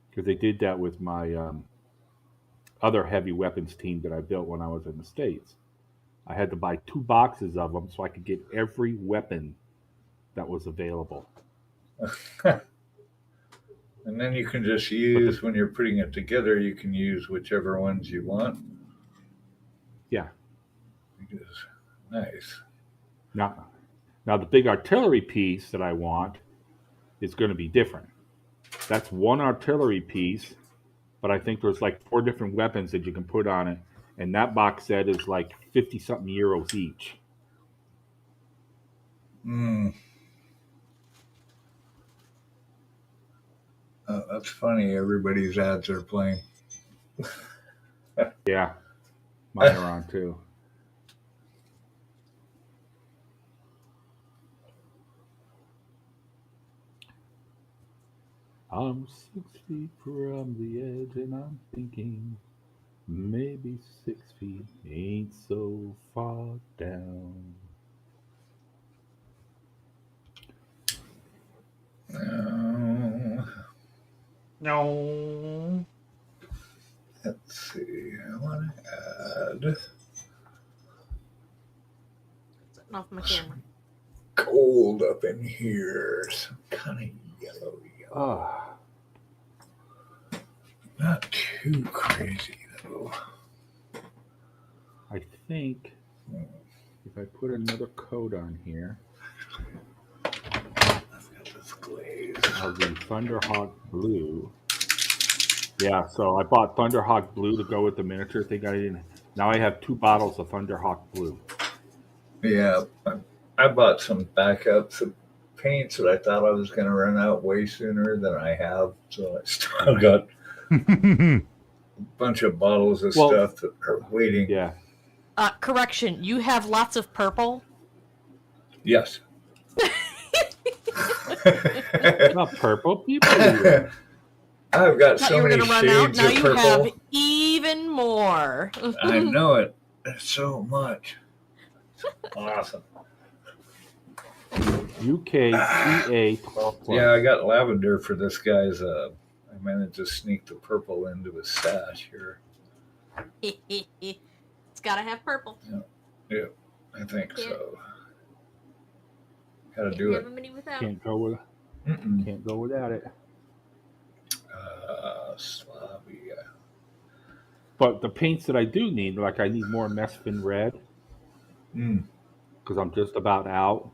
Because they did that with my other heavy weapons team that I built when I was in the States. I had to buy 2 boxes of them so I could get every weapon that was available. And then you can just use, when you're putting it together, you can use whichever ones you want. Yeah. Nice. Now the big artillery piece that I want is going to be different. That's 1 artillery piece, but I think there's like 4 different weapons that you can put on it, and that box set is like 50-something euros each. Oh, that's funny. Everybody's ads are playing. Yeah, mine are on too. I'm 6 feet from the edge and I'm thinking maybe 6 feet ain't so far down. No. Let's see. I want to add Setting off my camera. gold up in here. Some kind of yellow. Not too crazy, though. I think if I put another coat on here I've got this glaze. of the Thunderhawk Blue. Yeah, so I bought Thunderhawk Blue to go with the miniature thing. Now I have 2 bottles of Thunderhawk Blue. Yeah, I bought some backups of paints that I thought I was going to run out way sooner than I have. So I still got a bunch of bottles of stuff that are waiting. Yeah. Correction, you have lots of purple? Yes. Not purple. People do. I've got Thought so you were many gonna run out. shades Now of you purple. have even more. I know it. There's so much. Awesome. UKCA 12 plus. Yeah, I got lavender for this guy's. I managed to sneak the purple into his stash here. It's gotta have purple. Yeah, I think so. Gotta Can't do have it. a mini without. Can't go without it. Slavia. But the paints that I do need, like I need more Mesphin red because I'm just about out,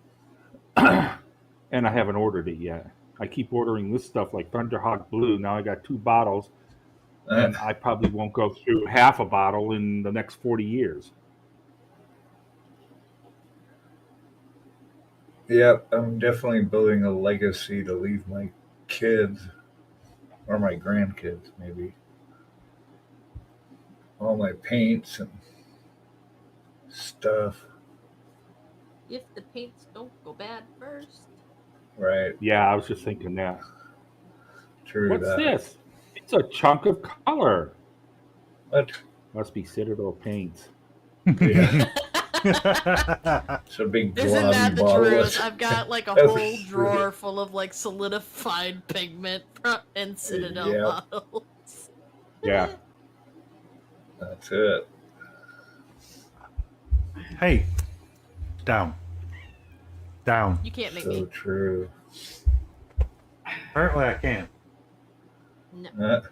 and I haven't ordered it yet. I keep ordering this stuff like Thunderhawk Blue. Now I got 2 bottles, and I probably won't go through half a bottle in the next 40 years. Yep, I'm definitely building a legacy to leave my kids or my grandkids, maybe. All my paints and stuff. If the paints don't go bad first. Right. Yeah, I was just thinking that. True. What's that. this? It's a chunk of color. What? Must be Citadel paints. Yeah. It's a big Isn't blobby that the bottle. truth? I've got like a whole drawer full of like solidified pigment and Citadel Yep. bottles. Yeah. That's it. Hey, down. You can't make So me. true. Apparently I can. No.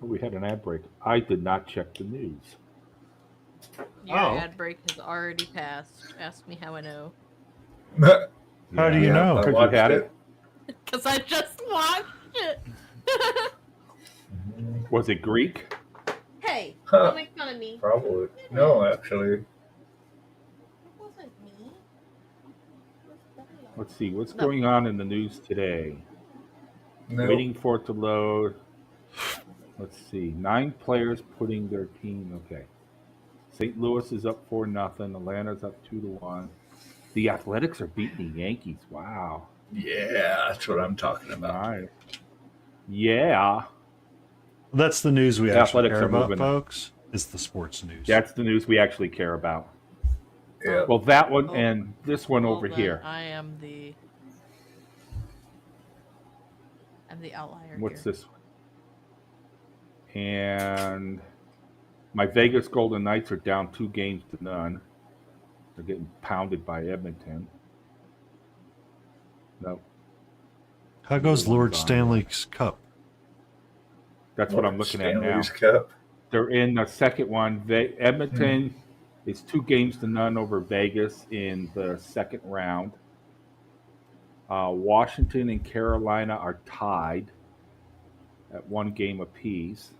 We had an ad break. I did not check the news. Your Oh. ad break has already passed. Ask me how I know. How do you know? I Because you watched had it? Because I just watched it. Was it Greek? Hey, Huh. don't make fun of me. Probably. No, actually. It wasn't me. It was Daniel. Let's see. What's No. going on in the news today? No. Waiting for it to load. Let's see. 9 players putting their team. Okay. St. Louis is up 4-0. Atlanta's up 2-1. The Athletics are beating the Yankees. Wow. Yeah, that's what I'm talking about. Nice. Yeah. That's the news we The actually Athletics care are about, moving. folks. Is the sports news. That's the news we actually care about. Yeah. Well, that one Oh. and this one Well, over then here. I'm the outlier What's here. this one? And my Vegas Golden Knights are down 2-0. They're getting pounded by Edmonton. No, How goes Lord Stanley's Cup? that's what I'm looking at now. Stanley's Cup. They're in the second one. Edmonton is 2-0 over Vegas in the second round. Washington and Carolina are tied at 1 game apiece.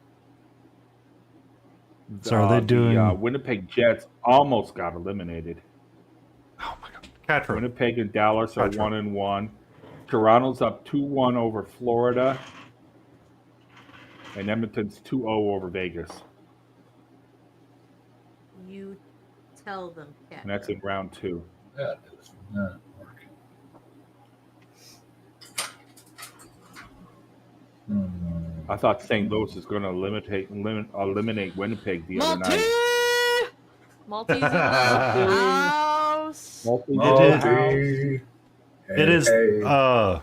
So are they doing- The Winnipeg Jets almost got eliminated. Oh my God. Catro. Winnipeg and Dallas are Gotcha. 1-1. Toronto's up 2-1 over Florida. And Edmonton's 2-0 over Vegas. You tell them, Cat. And that's in round 2. That is not working. I thought St. Louis is going to eliminate Winnipeg the other Multi! night. Multi's in the house. Multi It did is. the house. Hey, It is. hey.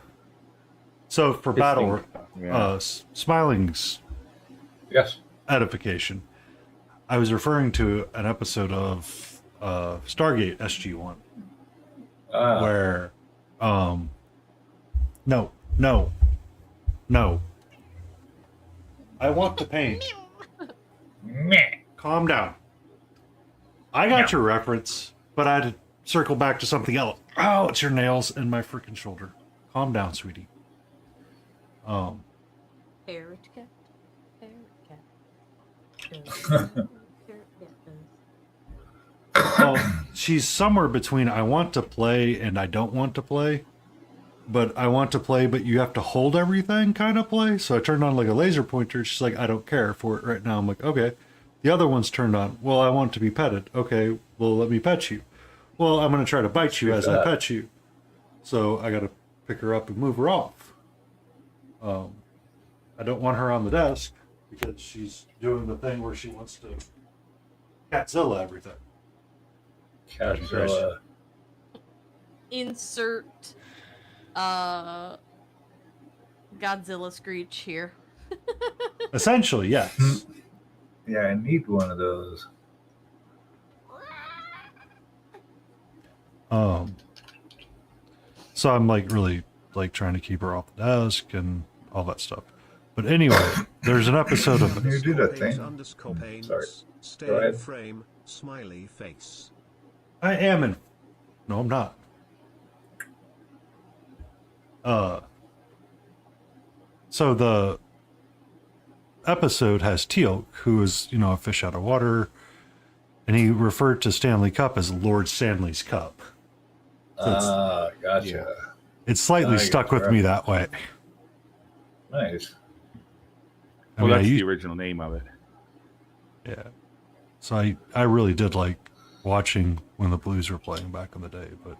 So for His battle, thing- yeah. Smiling's Yes. edification, I was referring to an episode of Stargate SG-1 where, no. I want to paint. Meh. Calm down. I got your reference, but I had to circle back to something else. Oh, it's your nails and my freaking shoulder. Calm down, sweetie. Parrot cat. Parrot cat. Well, she's somewhere between I want to play and I don't want to play. But I want to play, but you have to hold everything kind of play. So I turned on like a laser pointer. She's like, I don't care for it right now. I'm like, okay. The other one's turned on. Well, I want to be petted. Okay, well, let me pet you. Well, I'm going to try to bite you as I pet you. So I got to pick her up and move her off. I don't want her on the desk because she's doing the thing where she wants to Catzilla everything. Catzilla. Insert Godzilla screech here. Essentially, yes. Yeah, I need one of those. So I'm like really like trying to keep her off the desk and all that stuff. But anyway, there's an episode of You did a thing. Sorry. Stay Go in ahead. frame, smiley face. I am in. No, I'm not. So the episode has Teal'c, who is, you know, a fish out of water, and he referred to Stanley Cup as Lord Stanley's Cup. So Gotcha. Yeah. it's slightly stuck with me that way. Nice. I Well, mean, that's the original name of it. yeah. So I really did like watching when the Blues were playing back in the day, but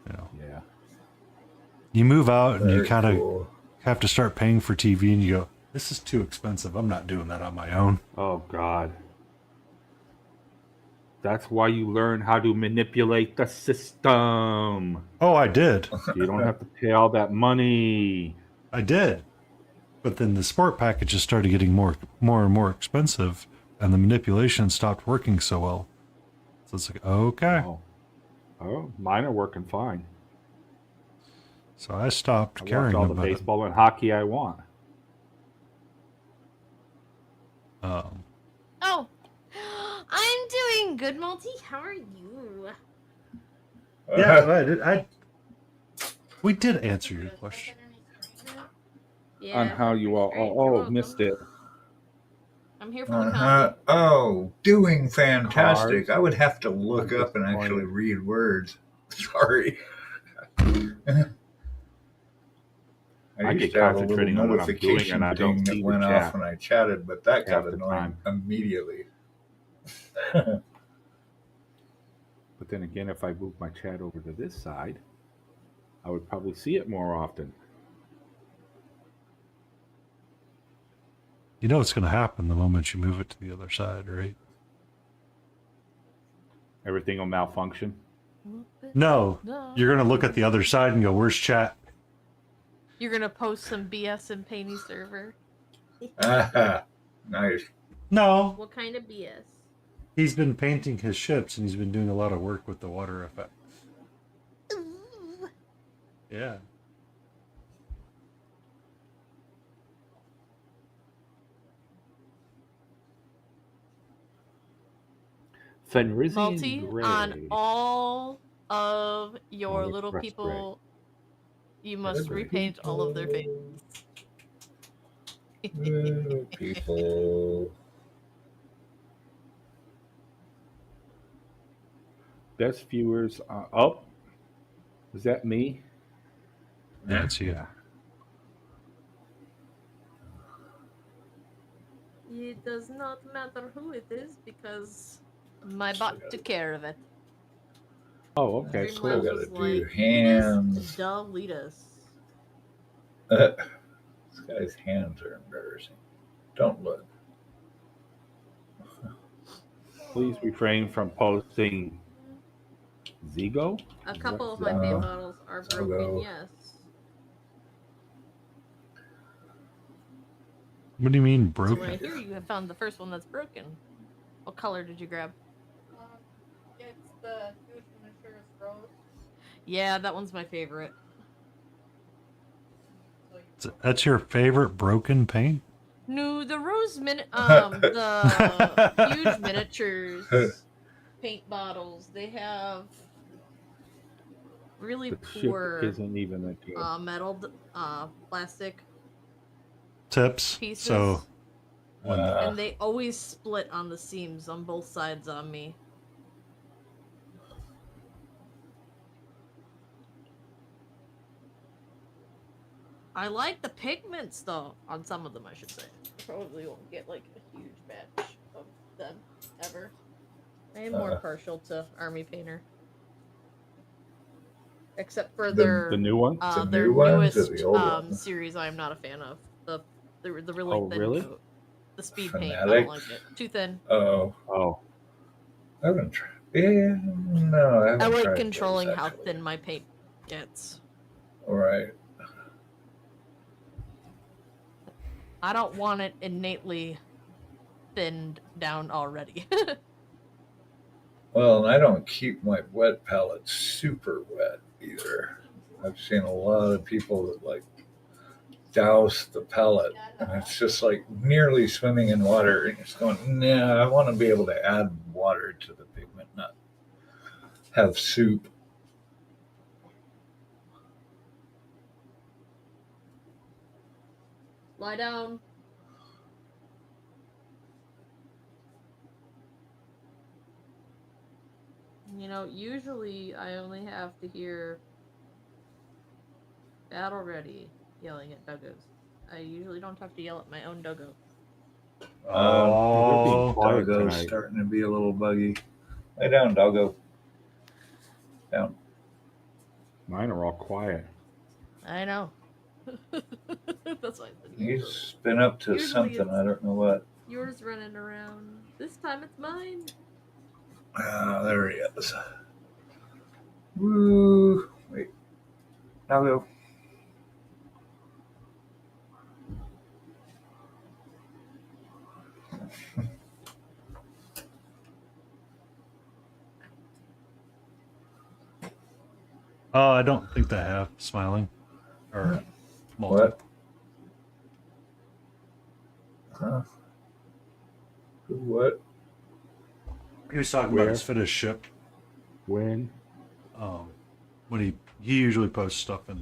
you know, Yeah. you move out and you Very kind of cool. have to start paying for TV, and you go, "This is too expensive. I'm not doing that on my own." Oh, God. That's why you learn how to manipulate the system. Oh, I did. You don't have to pay all that money. I did. But then the sport packages started getting more and more expensive, and the manipulation stopped working so well. So it's like, okay. Oh, mine are working fine. So I stopped I watch caring all the about baseball and hockey I want. it. Oh, I'm doing good, Malty. How are you? Yeah, we did answer your question. Yeah. On how you all... Great, you're Oh, welcome. missed it. I'm here for the Uh-huh. comment. Oh, doing fantastic. Cards. I would have to look I'm up and disappointed. actually read words. Sorry. I used get to have a little concentrating on what I'm doing notification and I don't ding see that the went chat off when I chatted, but that got half the annoying time. immediately. But then again, if I move my chat over to this side, I would probably see it more often. You know what's going to happen the moment you move it to the other side, right? Everything will malfunction. No, you're going to look at the other side and go, "Where's chat?" You're gonna post some BS in Painty server. Nice. No, What kind of BS? he's been painting his ships and he's been doing a lot of work with the water effects. Ooh. Yeah. Fenrisian Multi Gray. on all of your Oh, little that's people. You must Little repaint all of their faces. Little people. Best viewers. Oh, is that me? Yeah, it's you. Yeah. It does not matter who it is because my bot took care of it. Oh, okay, Still cool. gotta was do like, hands. delete us. This guy's hands are embarrassing. Don't look. Please refrain from posting Zigo. A couple of my Uh, paint bottles are broken, hello. yes. What do you mean So when I broken? hear you have found the first one that's broken, what color did you grab? It's the huge miniatures rose. Yeah, that one's my favorite. So you That's your favorite broken paint? No, the the huge miniatures paint bottles, they have really The poor ship isn't even that good. metal plastic Tips. pieces, So when and they always split on the seams on both sides on me. I like the pigments though on some of them, I should say. I probably won't get like a huge batch of them ever. I am more partial to Army Painter. Except for their The new one? The their new ones or newest the old ones? series I'm not a fan of. The really Oh, thin really? coat. The speed paint. I Fanatics? don't like it. Too thin. Oh, Oh, I haven't tried. Yeah, no, I haven't I like tried controlling those, how actually. thin my paint gets. All right. I don't want it innately thinned down already. Well, and I don't keep my wet palettes super wet either. I've seen a lot of people that like douse the palette, and it's just like nearly swimming in water. And it's going, nah, I want to be able to add water to the pigment, not have soup. Lie down. You know, usually I only have to hear battle ready yelling at doggos. I usually don't have to yell at my own doggo. they're being Oh, quiet Doggo's tonight. starting to be a little buggy. Lay down, doggo. Down. Mine are all quiet. I know. That's why I said He's been up to Usually something. it's- I don't know what. yours running around. This time it's mine. Ah, there he is. Woo. Wait. Doggo. Oh, I don't think they have smiling or multi. What? Huh? What? He was talking Where? about his finished ship. When? When he usually posts stuff in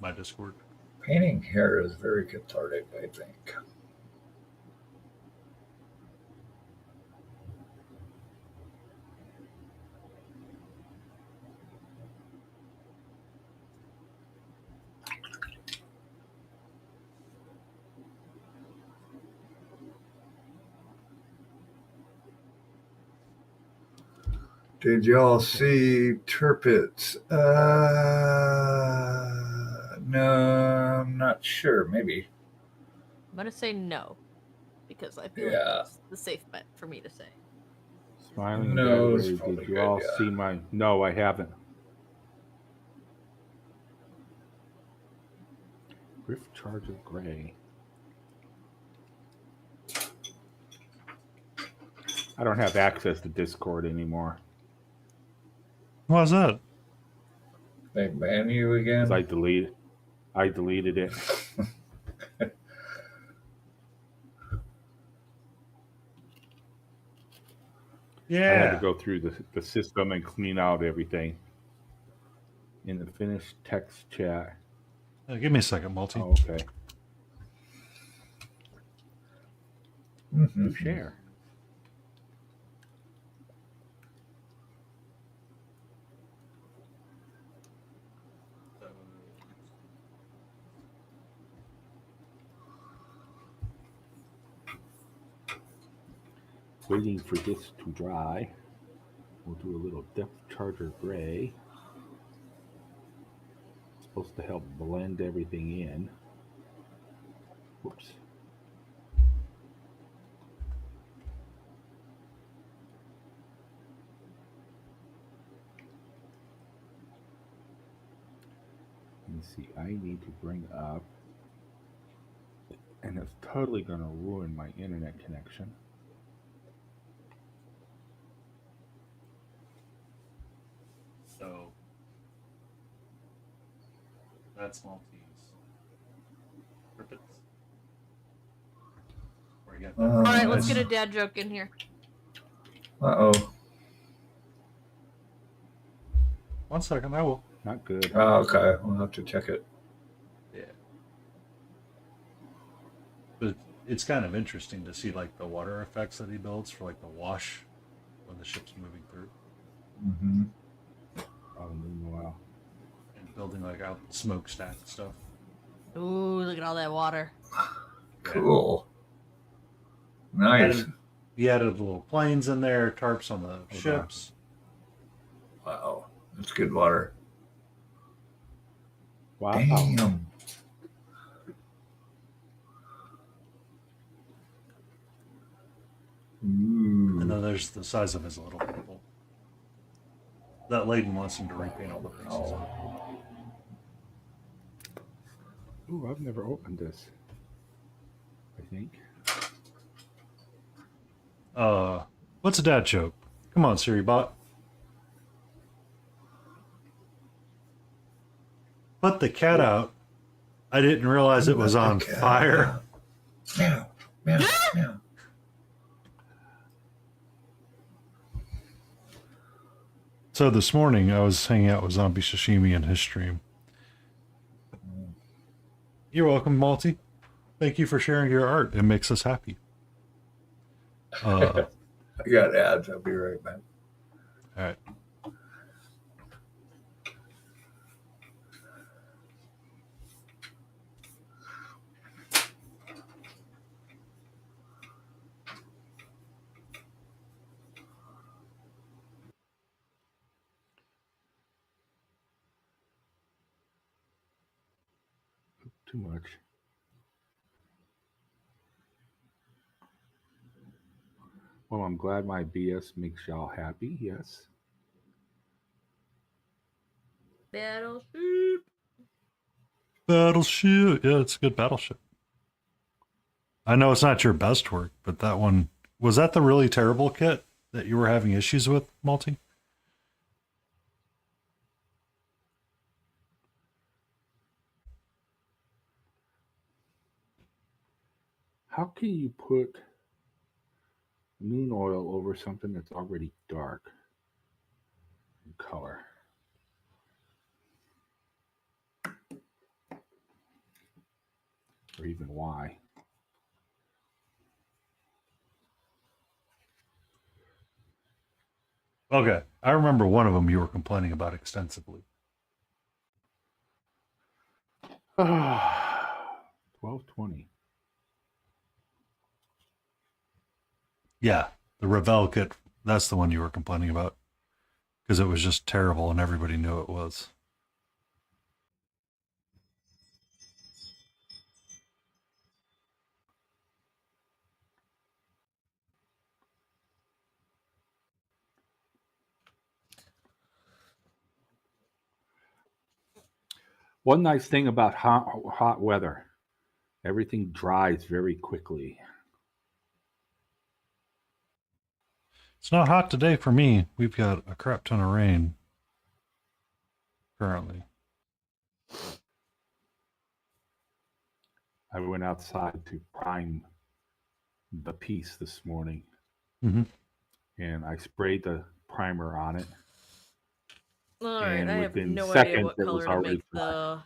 my Discord. Painting hair is very cathartic, I think. Did y'all see Turpits? No, I'm not sure. Maybe. I'm gonna say no. Because I feel like Yeah. that's the safe bet for me to say. Smiling No, and it's battery. probably Did you good, all yeah. see my? No, I haven't. Rift Charger Gray. I don't have access to Discord anymore Why is that? They ban you again? because I deleted it. I had to Yeah. go through the system and clean out everything. In the finished text chat. Give me a second, multi. Oh, okay. Mhm. You share. Waiting for this to dry. We'll do a little depth charger gray. It's supposed to help blend everything in. Whoops. Let me see. I need to bring up, and it's totally going to ruin my internet connection. So that's multis. Turpits. Where you got that? All right, let's nice. get a dad joke in here. Uh-oh. 1 second, I will. Not good. Oh, okay. We'll have to check it. Yeah. But it's kind of interesting to see like the water effects that he builds for like the wash when the ship's moving through Mm-hmm. Oh, wow. and building like out smokestack and stuff. Ooh, look at all that water. Cool. Nice. He added little planes in there, tarps on the wow. ships. Wow, that's good water. Wow. Damn. And Ooh. then there's the size of his little people. That Layden wants him to repaint all the pieces of. Ooh, I've never opened this. I think. What's a dad joke? Come on, Siribot. Put the cat out. I didn't realize it was on fire. Meow, meow, meow. So this morning I was hanging out with Zombie Sashimi in his stream. You're welcome, Malty. Thank you for sharing your art. It makes us happy. I got ads. I'll be right back. All right. Too much. Well, I'm glad my BS makes y'all happy. Yes. Battleship. Battleship. Yeah, it's a good battleship. I know it's not your best work, but that one, was that the really terrible kit that you were having issues with, Malty? How can you put moon oil over something that's already dark in color? Or even why? Okay. I remember one of them you were complaining about extensively. 1220. Yeah, the Revel kit, that's the one you were complaining about. Because it was just terrible and everybody knew it was. One nice thing about hot weather, everything dries very quickly. It's not hot today for me. We've got a crap ton of rain currently. I went outside to prime the piece this morning, Mm-hmm. and I sprayed the primer on it. All right, And I have within no idea seconds, what it color was to already make dry. the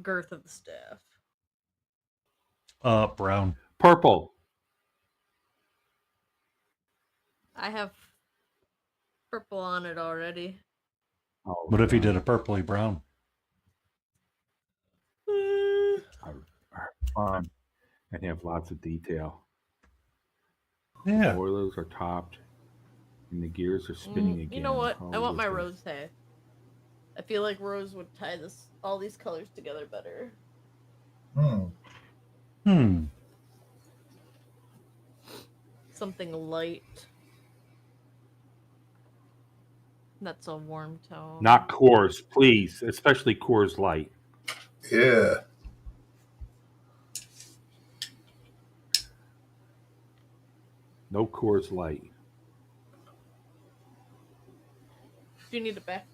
girth of the staff. Brown. Purple. I have purple on it already. Oh, What if you God. did a purpley brown? Are fun and have lots of detail. Yeah. Boilers are topped, and the gears are spinning again. You know what? I want my with rose tie. I feel like rose would tie all these colors together better. Something light. That's a warm tone. Not Coors, please, especially Coors Light. Yeah. No Coors Light. Do you need it back?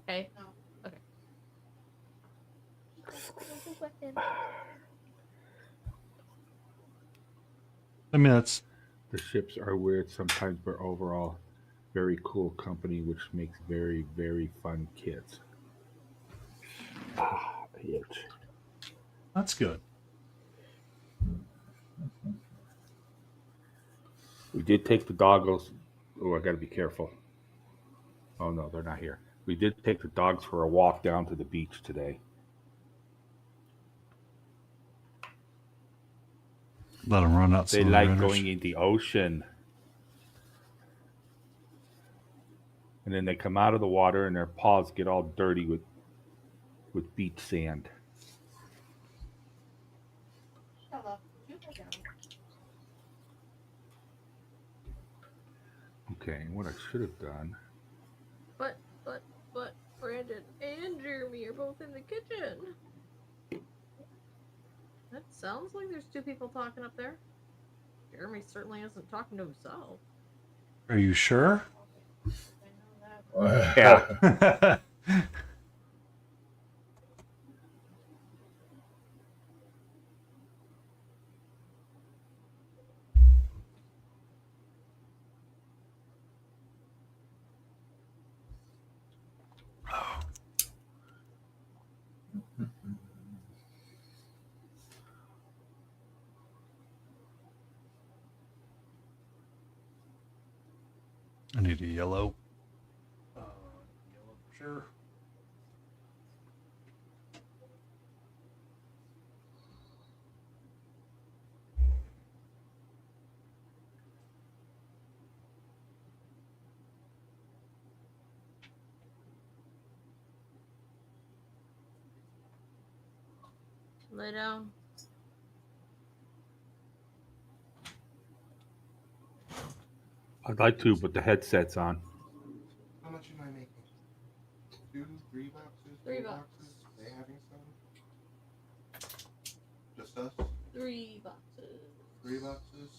Okay. No. Okay. I mean, that's... The ships are weird sometimes, but overall, very cool company, which makes very, very fun kits. Itch. That's good. We did take the doggos. Oh, I got to be careful. Oh, no, they're not here. We did take the dogs for a walk down to the beach today. Let them run out. They some like critters. going in the ocean. And then they come out of the water and their paws get all dirty with beach sand. Stella, would you lay down? Okay, what I should have done. But Brandon and Jeremy are both in the kitchen. That sounds like there's two people talking up there. Jeremy certainly isn't talking to himself. Are you sure? I know that. Yeah. I need a yellow. Yellow for sure. Lay down. I'd like to, but the headset's on. How much am I making? 2, 3 boxes? 3 4 boxes. They having some? Just us? 3 boxes. 3 boxes?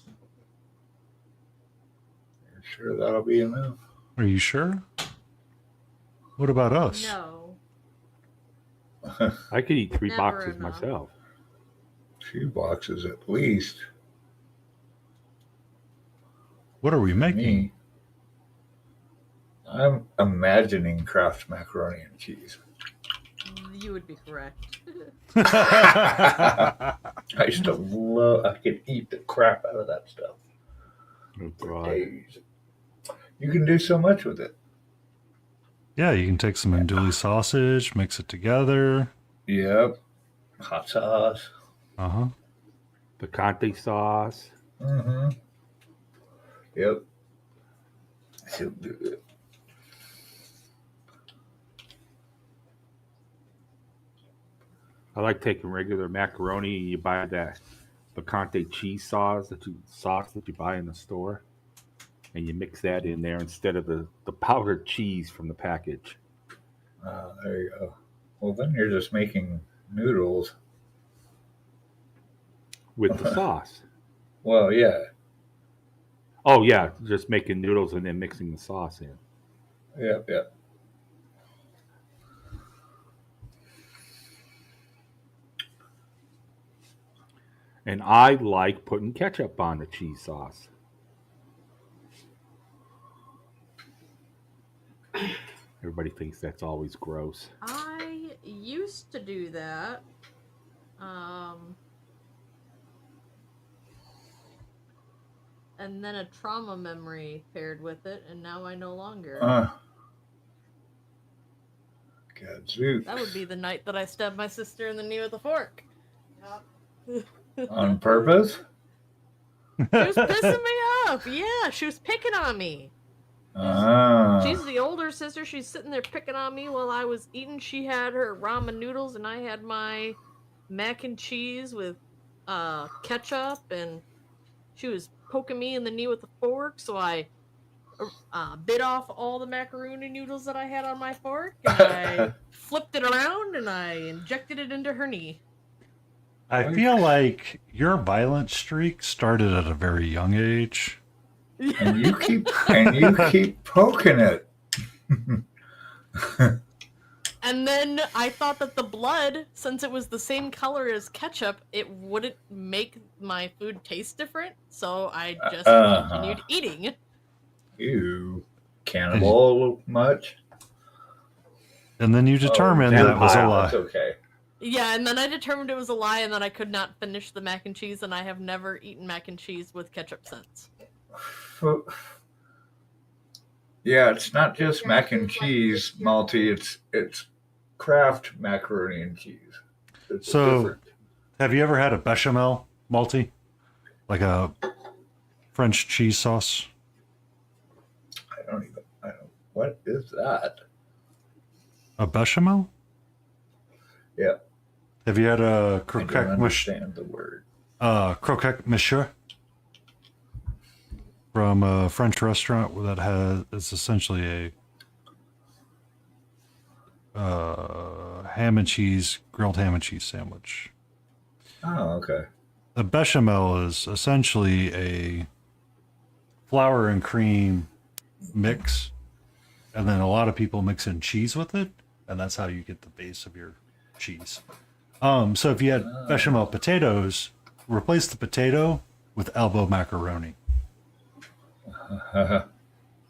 You're sure that'll be enough? Are you sure? What about us? No. I could eat 3 Never boxes enough. myself. 2 boxes at least. What are we making? Me. I'm imagining Kraft macaroni and cheese. You would be correct. I used to love. I could eat the crap out of that stuff Oh, for God. days. You can do so much with it. Yeah, you can take some andouille sausage, mix it together. Yep. Hot sauce. Uh-huh. Picante sauce. Mm-hmm. Yep. He'll do it. I like taking regular macaroni and you buy that picante cheese sauce that you buy in the store, and you mix that in there instead of the powdered cheese from the package. There you go. Well, then you're just making noodles. With the sauce. Well, yeah. Oh yeah, just making noodles and then mixing the sauce in. Yep, yep. And I like putting ketchup on the cheese sauce. Everybody thinks that's always gross. I used to do that. And then a trauma memory paired with it, and now I no longer. Gadzooks. That would be the night that I stabbed my sister in the knee with a fork. Yep. On purpose? She was pissing me off. Yeah, she was picking on me. Ah. She's the older sister. She's sitting there picking on me while I was eating. She had her ramen noodles, and I had my mac and cheese with ketchup, and she was poking me in the knee with a fork, so I bit off all the macaroni noodles that I had on my fork, and I flipped it around, and I injected it into her knee. I feel like your violent streak started at a very young age. And you keep poking it. And then I thought that the blood, since it was the same color as ketchup, it wouldn't make my food taste different, so I just continued eating. You cannibal much? And then you determined that was a lie. That's okay. Yeah, and then I determined it was a lie, and then I could not finish the mac and cheese, and I have never eaten mac and cheese with ketchup since. Yeah, it's not just mac and cheese, Malty. It's Kraft macaroni and cheese. It's So, different. have you ever had a bechamel, Malty? like a French cheese sauce. I don't, what is that? A bechamel? Yeah. Have you had a I don't croquette understand the word. croquette monsieur from a French restaurant that has it's essentially a grilled ham and cheese sandwich. Oh, okay. The bechamel is essentially a flour and cream mix, and then a lot of people mix in cheese with it, and that's how you get the base of your cheese. So if you had bechamel potatoes, replace the potato with elbow macaroni.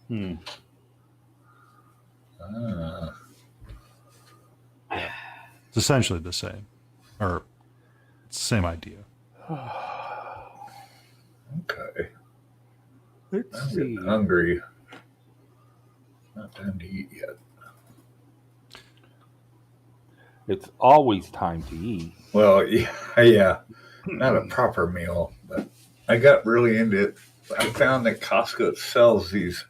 Hmm. It's essentially the same, or it's the same idea. Okay. Let's I'm see. getting hungry. Not time to eat yet. It's always time to eat. Well, yeah. Not a proper meal, but I got really into it. I found that Costco sells these.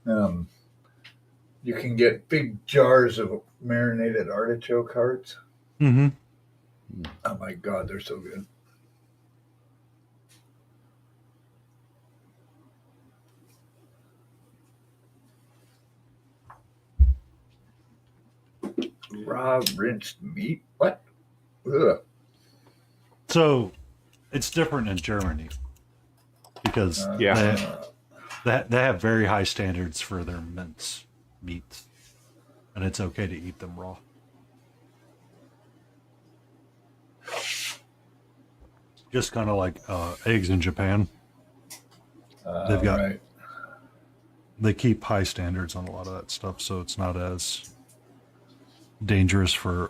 You can get big jars of marinated artichoke hearts. Mm-hmm. Oh my God, they're so good. Raw rinsed meat? What? Ugh. So it's different in Germany because Yeah. they have very high standards for their mince meats, and it's okay to eat them raw. Just kind of like eggs in Japan. They've got right. They keep high standards on a lot of that stuff, so it's not as dangerous for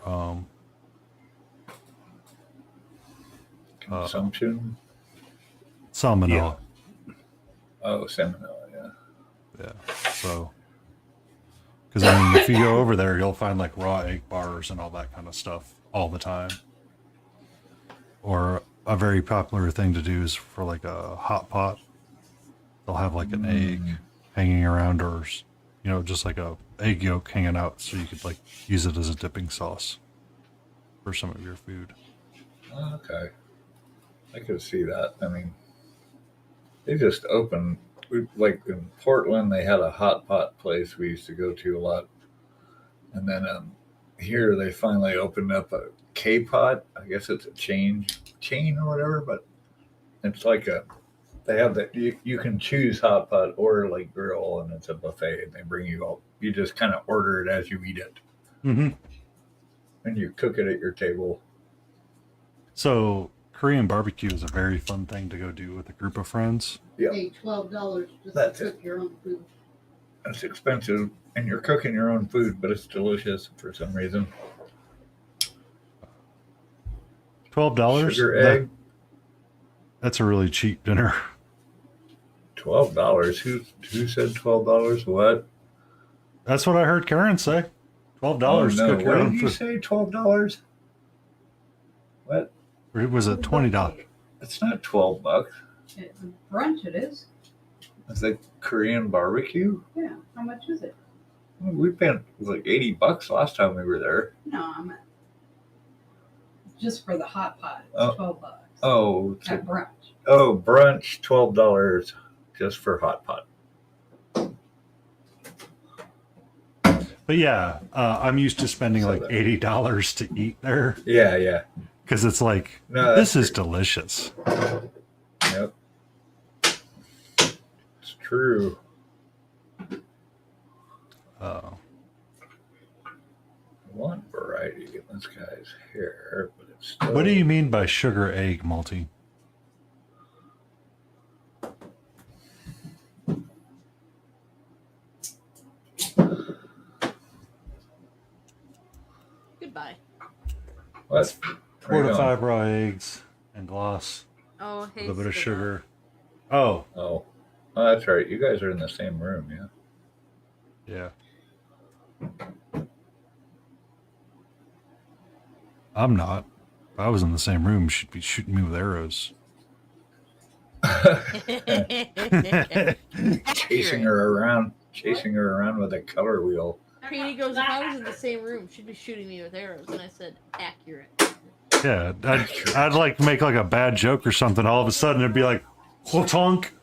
Consumption. salmonella. Oh, salmonella. Yeah. Yeah. So, because I mean, if you go over there, you'll find like raw egg bars and all that kind of stuff all the time. Or a very popular thing to do is for like a hot pot. They'll have like an egg hanging around, or just like a egg yolk hanging out, so you could like use it as a dipping sauce for some of your food. Oh, okay. I could see that. I mean, they just opened, like in Portland, they had a hot pot place we used to go to a lot. And then here they finally opened up a K-pot. I guess it's a chain or whatever, but it's like they have that, you can choose hot pot or like grill, and it's a buffet, and they bring you all, you just kind of order it as you eat it. Mm-hmm. And you cook it at your table. So Korean barbecue is a very fun thing to go do with a group of friends. Yeah. Pay $12 just That's to cook your own food. It's expensive, and you're cooking your own food, but it's delicious for some reason. $12? Sugar egg, That's a really cheap dinner. $12. Who said $12? What? That's what I heard Karen say. $12 Oh, to no. cook your What own did you food. say? $12? What? Or was it $20? It's not $12. Brunch it is. It's like Korean barbecue. Yeah. How much is it? We paid like $80 last time we were there. No, I'm just for the hot pot. It's Oh. $12. Oh, At brunch. brunch, $12 just for hot pot. But yeah, I'm used to spending like $80 to eat there Yeah. because it's like, No, this that's is delicious. Yep. It's true. One variety in this guy's hair, but it's still... What do you mean by sugar egg, Multi? Goodbye. What? 4 to 5 raw eggs and gloss, Oh, a hey. little bit of Skipper. sugar. Oh, Oh, that's right. You guys are in the same room, yeah? yeah. I'm not. If I was in the same room, she'd be shooting me with arrows. chasing her around with a color wheel. Petey goes, if I was in the same room, she'd be shooting me with arrows. And I said, accurate. Yeah, I'd like make like a bad joke or something. All of a sudden, it'd be like, "Tonk."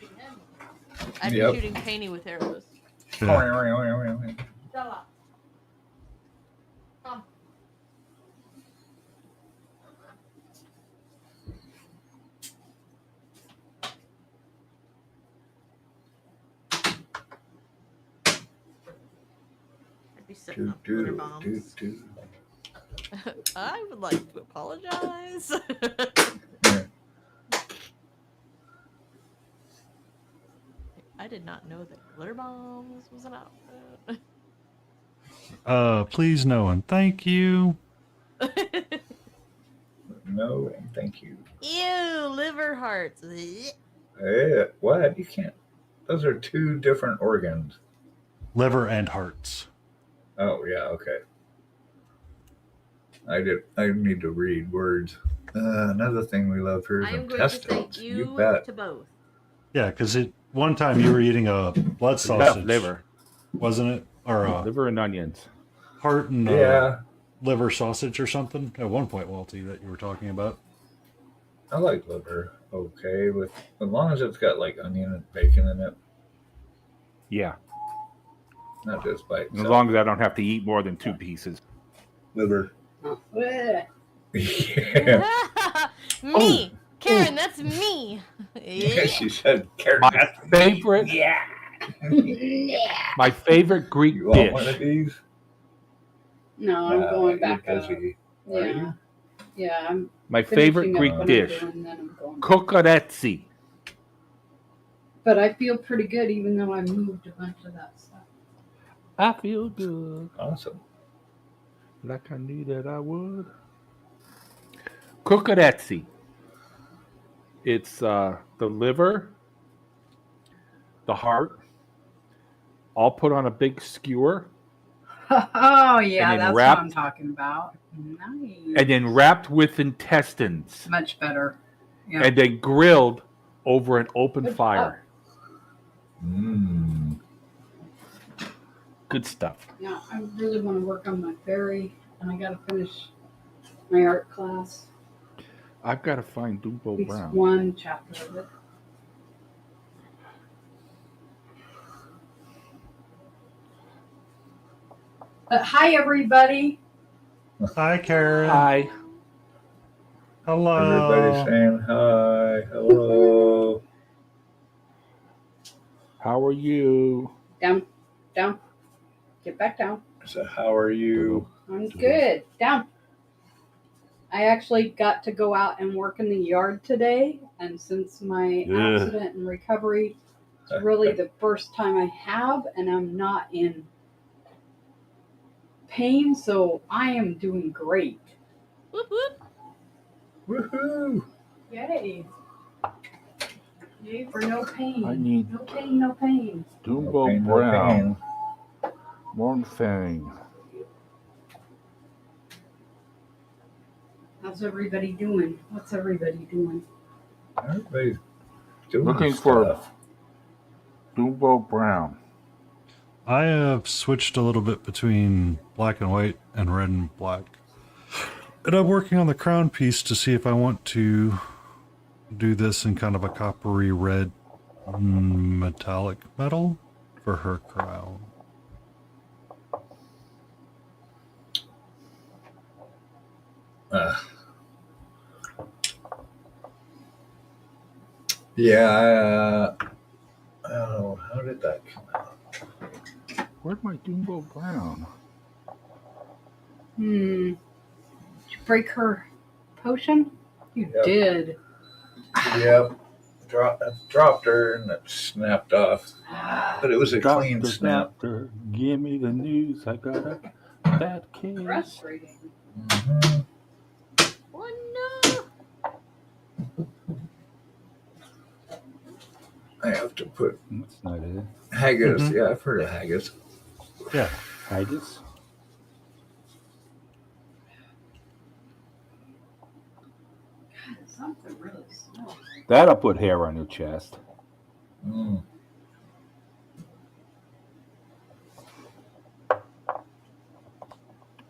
I'd be Yep. shooting Penny with arrows. Yeah. Shut up. Come. I'd be setting up glitter Do, bombs. do. I would like to apologize. Yeah. I did not know that glitter bombs was an outfit. Please no and thank you. No, and thank you. Ew, liver hearts. What? You can't. Those are two different organs. Liver and hearts. Oh yeah, okay. I need to read words. Another thing we love here is I'm going to say intestines. you You bet. to both. Yeah, because one time you were eating a blood sausage, liver, wasn't it? Or a liver and onions. heart and Yeah, liver sausage or something at one point, Walty, that you were talking about. I like liver. Okay, with as long as it's got like onion and bacon in it, Yeah, not just by as itself. long as I don't have to eat more than 2 pieces. Liver. Bleh. Yeah. Me, Karen, that's me. She said, "Carrot." My favorite, Yeah. my favorite Greek You want one of dish. these? No, I'm going back you're up. busy. Are Yeah. you? Yeah, I'm My favorite finishing up Greek what I'm dish, doing, then I'm going. kokoretsi. But I feel pretty good even though I moved a bunch of that stuff. I feel good, Awesome. like I knew that I would. Kokoretsi. It's the liver, the heart, all put on a big skewer, Oh yeah, then that's wrapped- what I'm talking about. Nice. and then wrapped with intestines, Much better. Yeah. and then grilled over an open Good fire. Mmm. Good stuff. Yeah, I really want to work on my fairy, and I got to finish my art class. I've got to find At Dumbo least Brown. one chapter of it. But hi, everybody. Hi, Karen. Hi. Hello. Everybody's saying hi. Hello. How are you? Down, down. Get back down. So how are you? I'm good. Down. I actually got to go out and work in the yard today, and since my Ugh. accident and recovery, it's really the first time I have, and I'm not in pain, so I am doing great. Whoop, whoop. Woohoo! Yay. Yay for no pain. I need No pain, no pain. Dumbo No pain, no Brown. pain. One thing. How's everybody doing? What's everybody doing? Everybody's doing Looking for stuff. Dumbo Brown. I have switched a little bit between black and white and red and black. And I'm working on the crown piece to see if I want to do this in kind of a coppery red metallic metal for her crown. Yeah, I don't know. How did that come out? Where'd my Dumbo Brown? Did you break her potion? You Yep. did. Yep. Dropped her and it snapped off. But it was a clean Doctor, snap. doctor, give me the news. I got a bad case. Frustrating. Mhm. Oh no! I have to put That's not it. haggis. Mhm. Yeah, I've heard of haggis. Yeah. Haggis? God, something really smells like That'll put hair on your chest. Mm.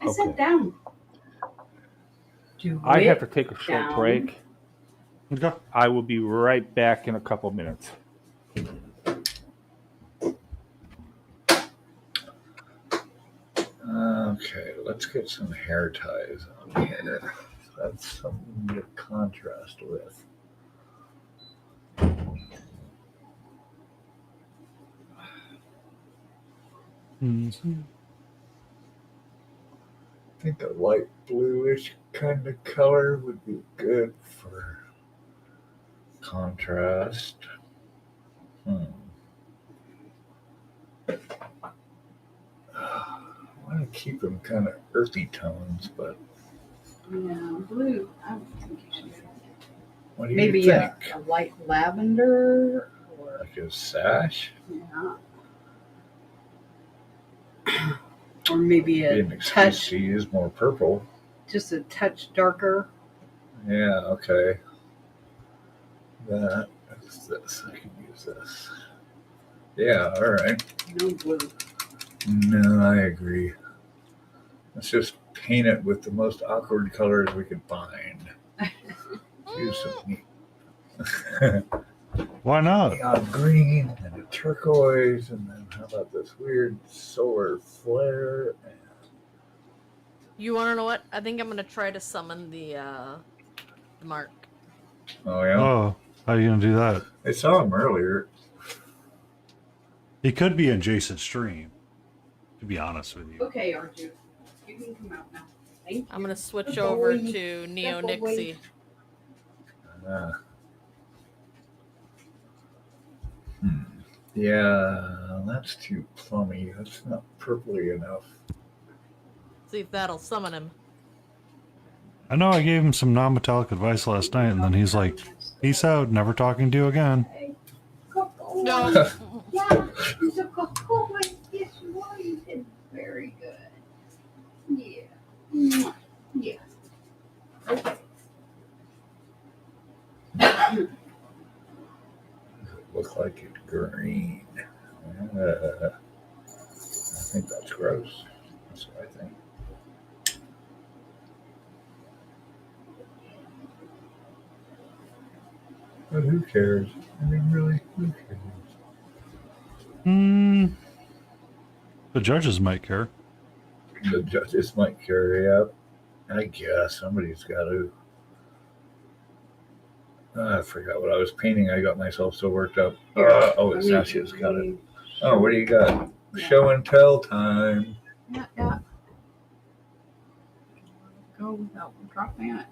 I said down. Do I it have to take a short down. break. Okay. I will be right back in a couple minutes. Okay, let's get some hair ties on here. That's something to contrast with. Mhm. I think a light bluish kind of color would be good for contrast. I want to keep them kind of earthy tones, but Yeah, blue. I don't think you should. what do Maybe you think? a light lavender or Like a sash? yeah. Or maybe Be a an excuse touch, to use more purple. just a touch darker. Yeah, okay. That is this. I can use this. Yeah, all right. No blue. No, I agree. Let's just paint it with the most awkward colors we could find. Use some neat Why not? neon green and a turquoise, and then how about this weird solar flare? You want to know what? I think I'm gonna try to summon the mark. Oh yeah, Oh, how are you gonna do that? I saw him earlier. He could be in Jason's stream. To be honest with you. Okay, Arju, you can come out now. Thank you. I'm gonna switch Good over boy. to Neo Good boy. Nixie. Yeah, that's too plummy. That's not purpley enough. See if that'll summon him. I know I gave him some non-metallic advice last night, and then he's like, "Peace out, never talking to you again." Good boy. No. Yeah, he's a good boy. Yes, you are. You did very good. Yeah. Mwah. Yeah. Okay. Look like it's green. I think that's gross. That's what I think. But who cares? I mean, really, who cares? The judges might care. The judges might carry up. I guess somebody's got to. I forgot what I was painting. I got myself so worked up. It's Sasha's got it. Oh, what do you got? Yeah. Show and tell time. Yeah. Go without dropping it.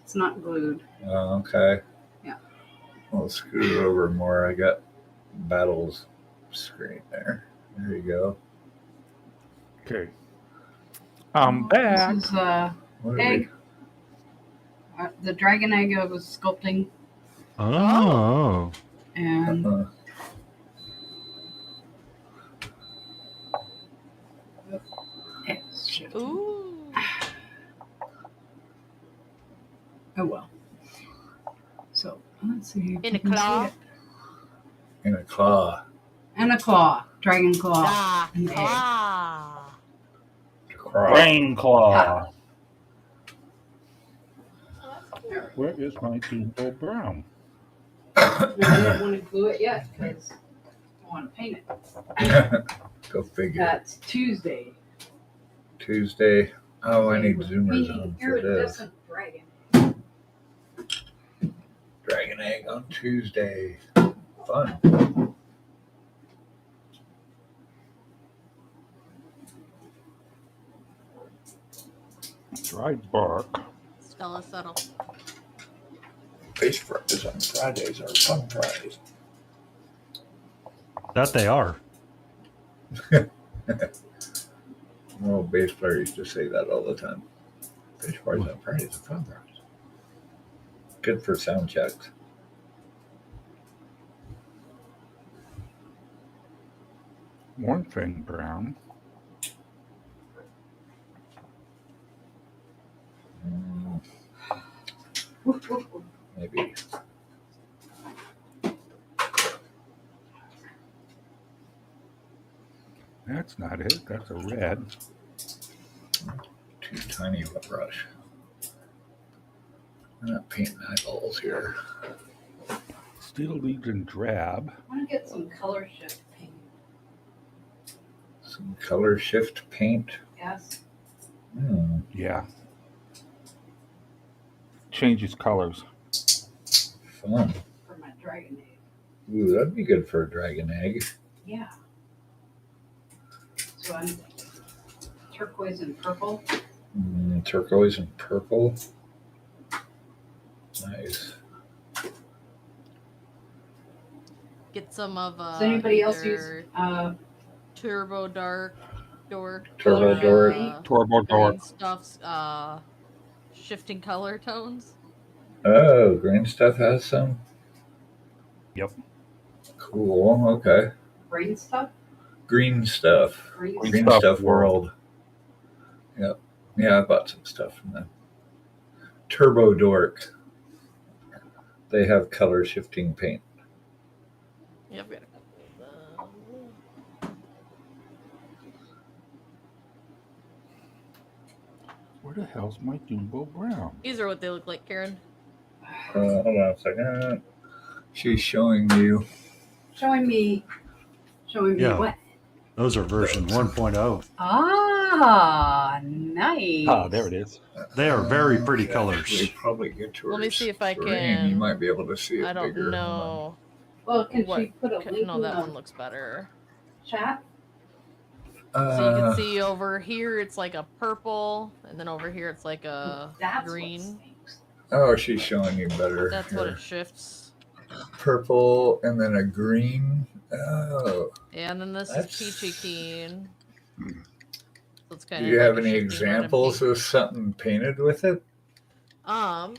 It's not glued. Oh, okay. Yeah. I'll scoot it over more. I got Battle's screen there. There you go. Okay. I'm back. This is What are egg. The dragon egg I was sculpting, Oh. we? and shit. Ooh. Oh well. So let's see. if In you a can see claw? it. In a claw. And a claw, dragon claw. Ah, An egg. ah. Claw. Brain claw. Oh, that's cute. Where is my Beanbo Brown? I didn't want to glue it yet because I want to paint it. Go figure. That's Tuesday. Tuesday. Oh, I need zoomers Painting on for this. iridescent dragon. Dragon egg on Tuesday. Fun. Dried bark. Stella Settle. Fish fries on Fridays are fun fries. That they are. Oh, bass player used to say that all the time. Fish fries on Fridays are fun fries. Good for sound checks. One thing brown. Maybe That's not it. That's a red. Too tiny of a brush. I'm not painting eyeballs here. Steel Legion drab. I want to get some color shift paint. Some color shift paint. Yes. Yeah. Changes colors. Fun. For my dragon egg. Ooh, that'd be good for a dragon egg. Yeah. So I'm turquoise and purple. Turquoise and purple. Nice. Get some of Does anybody else use Turbo Dark Dork. Turbo Dork. Turbo Dork. Green stuff's shifting color tones. Oh, green stuff has some? Yep. Cool. Okay. green stuff? Green stuff. Green stuff world. Yep. Yeah, I bought some stuff from them. Turbo Dork. They have color shifting paint. Yeah, I've got a couple of them. Where the hell's my Jumbo Brown? These are what they look like, Karen. Hold on a second. She's showing you. Showing me Yeah. what? Those are version 1.0. Ah, nice. Ah, there it is. They are very pretty We colors. probably get to her Let me see if I screen. can- You might be able to see it I don't bigger. know. Well, can What? she put a link No, in that the one looks better. chat? So you can see over here it's like a purple, and then over here it's like a That's green. what stinks. Oh, she's showing you better. That's what here. it shifts. Purple and then a green. Oh. And then this That's- is peachy keen. So it's kind Do of you like have a any shifting red and examples pink. of something painted with it? I'm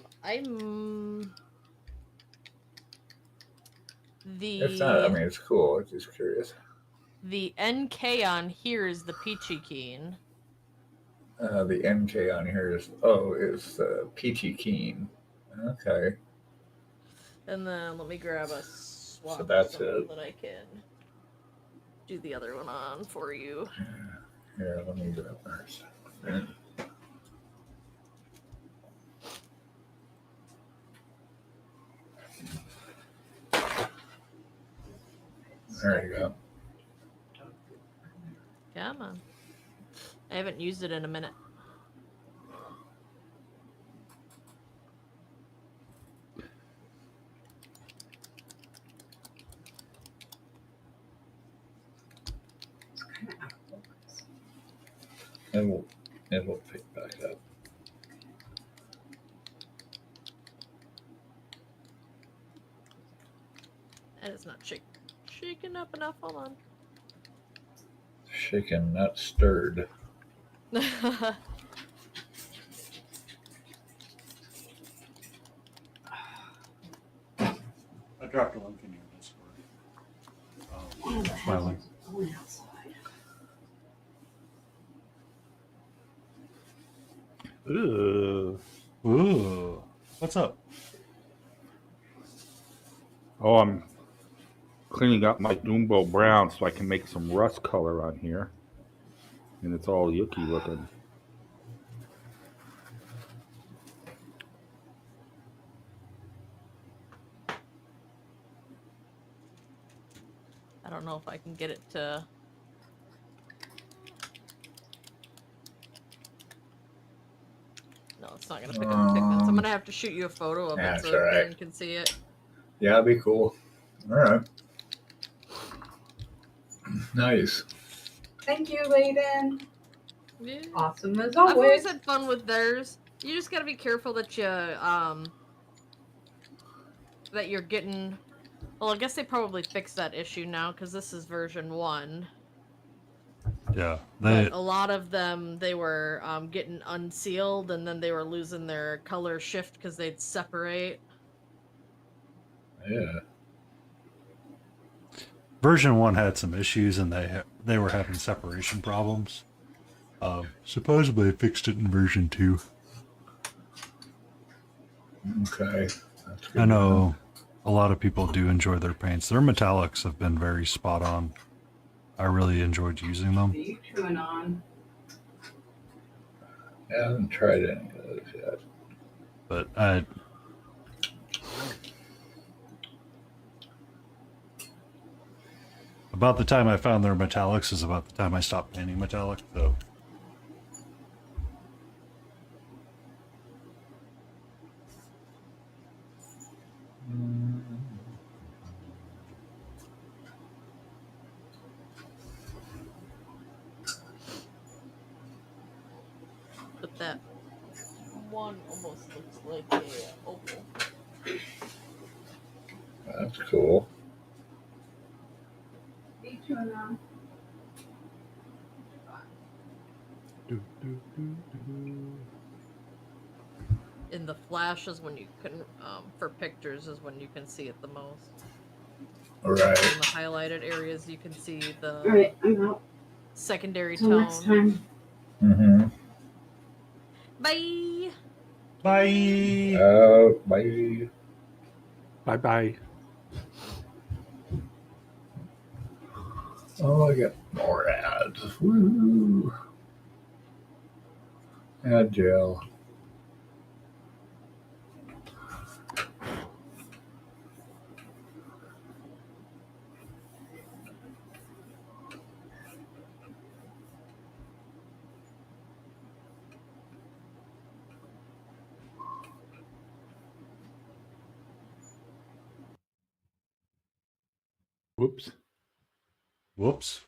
If not, I mean, it's cool. I'm just curious. the NK on here is the peachy keen. The NK on here is Peachy Keen. Okay. And then let me grab a swap So that's so it. that I can do the other one on for you. Here, let me grab ours. There you go. Come on. I haven't used it in a minute. It's kind of out of focus. It will pick back up. And it's not shaking up enough. Hold on. Shaken, not stirred. I dropped a link in your Discord. What the My hell link. is going outside? Ooh. Ooh. What's up? Oh, I'm cleaning up my Jumbo Brown so I can make some rust color on here. And it's all yucky looking. I don't know if I can get it to. No, it's not gonna pick up the pigments. I'm gonna have to shoot you a photo of Yeah, it so it's all right. Karen can see it. Yeah, it'd be cool. All right. Nice. Thank you, Layden. Yeah. Awesome as I've always always. had fun with theirs. You just gotta be careful that you're getting. Well, I guess they probably fixed that issue now because this is version 1. Yeah. But a lot of them, they were getting unsealed, and then they were losing their color shift because they'd separate. Yeah. Version 1 had some issues, and they were having separation problems. Supposedly they fixed it in version 2. Okay. That's good I know a lot of people do enjoy their paints. Their metallics have been very spot on. I really enjoyed using them. Are you chewing on? I haven't tried any of those yet. But about the time I found their metallics is about the time I stopped painting metallic. So But that one almost looks like a opal. That's cool. Are you chewing on? In the flash is when you can, for pictures is when you can see it the most. All right. In the highlighted areas, you can see the All right, I'm out. secondary Till next tone. time. Mm-hmm. Bye. bye. Bye. Bye-bye. Oh, I got more ads. Woo! Ad gel. Whoops. Whoops.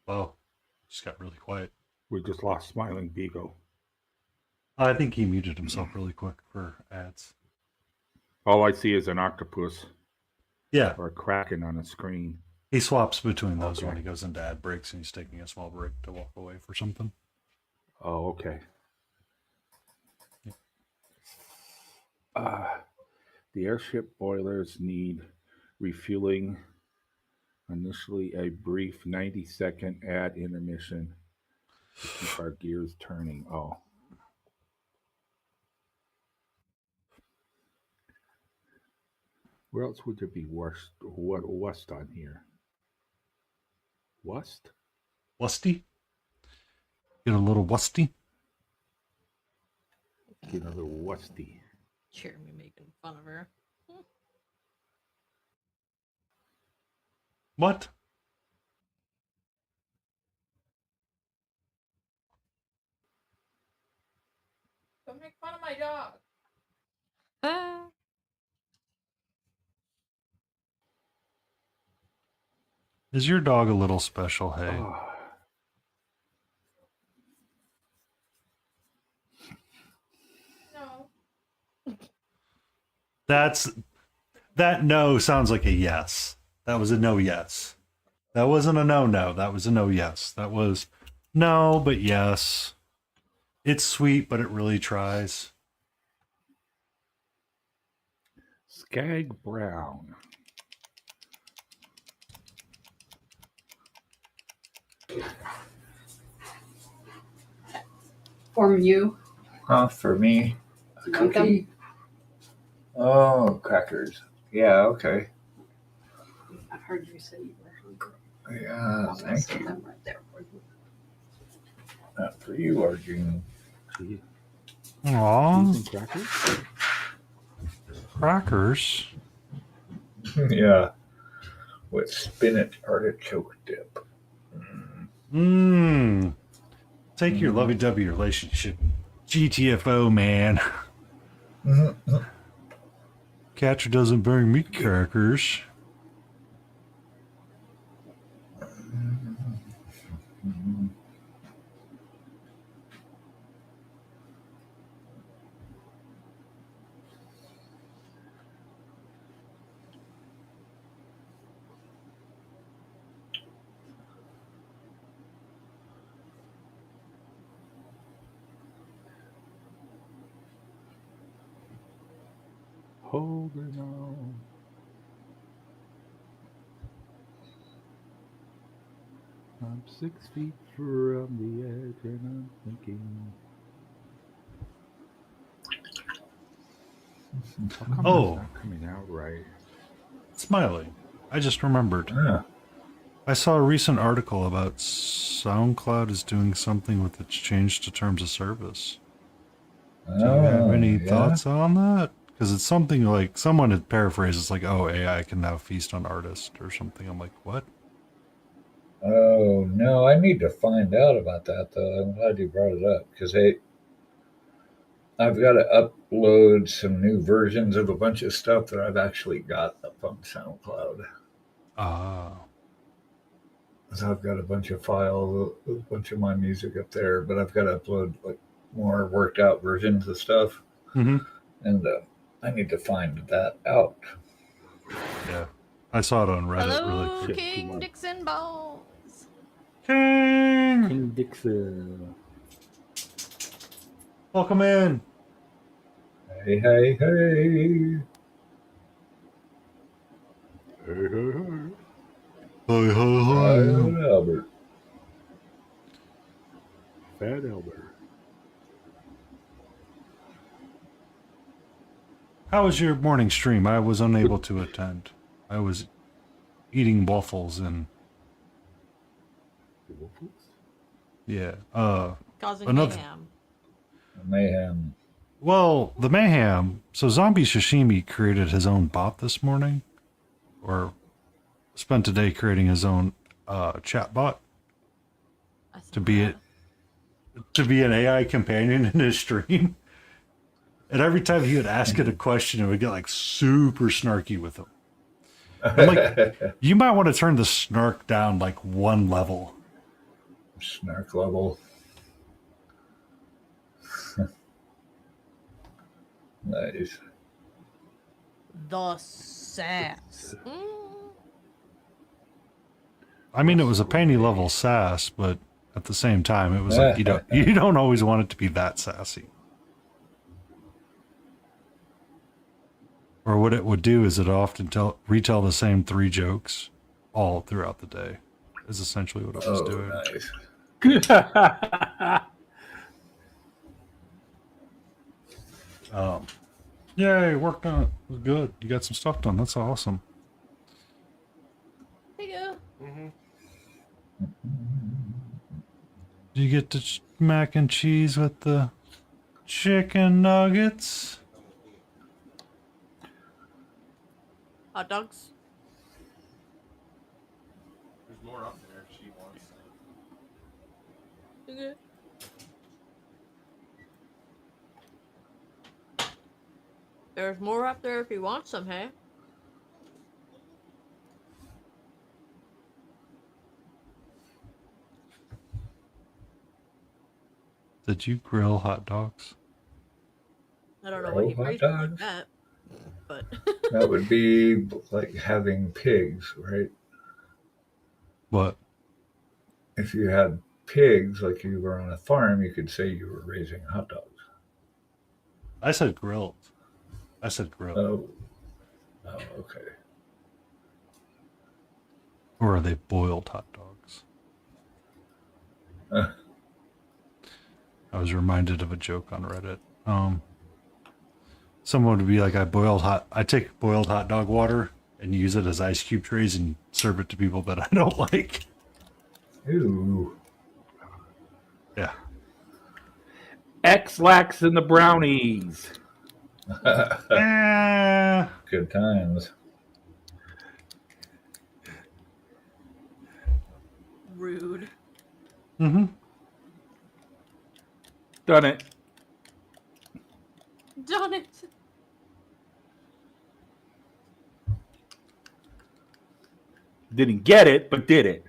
Wow. Just got really quiet. We just lost Smiling Beagle. I think he muted himself really quick for ads. All I see is an octopus Yeah. or a kraken on the screen. He swaps between those Okay. when he goes into ad breaks and he's taking a small break to walk away for something. Oh, okay. The airship boilers need refueling. Initially, a brief 90-second ad intermission to keep our gears turning. Oh. Where else would there be wust on here? Wust? Wusty? Get a little wusty? Get a little wusty. Jeremy making fun of her. What? Don't make fun of my dog. Is your dog a little special, hey? Oh. No. That no sounds like a yes. That was a no yes. That wasn't a no. That was a no yes. That was no, but yes. It's sweet, but it really tries. Skag Brown. From you. Huh? For me? A Want them? cookie? Oh, crackers. Yeah, okay. I heard you say you were hungry. Yeah, I'll thank set you. them right there for you. Not for you, Arjun. See, Aww, these and crackers? crackers. Yeah. With spinach artichoke dip. Mmm. Take your lovey-dovey relationship. GTFO, man. Catcher doesn't bring me crackers. Holding on. I'm 6 feet from the edge and I'm thinking. How come Oh. that's not coming out right? Smiley. I just remembered. Yeah. I saw a recent article about SoundCloud is doing something with its change to terms of service. Do you have any thoughts on that? Because it's something like someone had paraphrased. It's like, oh, AI can now feast on artists or something. I'm like, what? Oh no, I need to find out about that though. I'm glad you brought it up because I've got to upload some new versions of a bunch of stuff that I've actually got up on SoundCloud. Ah. So I've got a bunch of files, a bunch of my music up there, but I've got to upload like more worked out versions of stuff, Mm-hmm. and I need to find that out. Yeah. I saw it on Reddit Hello, really quick. King Dixon Balls. King! Dixon. Welcome in. Hey, hey, hey! Hey, hey, hey. Hi, hi, hi. Albert. Fat Albert. How was your morning stream? I was unable to attend. I was eating waffles and yeah. Causing Another- mayhem. Mayhem. The mayhem. So Zombie Sashimi created his own bot this morning, or spent a day creating his own chat bot to be an AI companion in his stream. And every time he would ask it a question, it would get like super snarky with him. I'm like, you might want to turn the snark down like one level. Snark level. Nice. The sass. I mean, it was a panty level sass, but at the same time, it was like you don't always want it to be that sassy. Or what it would do is it often retell the same 3 jokes all throughout the day. Is essentially what it was doing. Nice. Yay, worked on it. It was good. You got some stuff done. That's awesome. There you go. Did you get the mac and cheese with the chicken nuggets? Hot dogs. There's more up there if she wants. Okay. There's more up there if you want some, hey? Did you grill hot dogs? I don't know what he Hot phrased it like dogs? that, but That would be like having pigs, right? What? If you had pigs, like you were on a farm, you could say you were raising hot dogs. I said grilled. I said grilled. Oh, okay. Or are they boiled hot dogs? I was reminded of a joke on Reddit. Someone would be like, I take boiled hot dog water and use it as ice cube trays and serve it to people that I don't like. Ooh. Yeah. X-Lax and the brownies. Good times. rude. Mm-hmm. Done it. Done it. Didn't get it, but did it.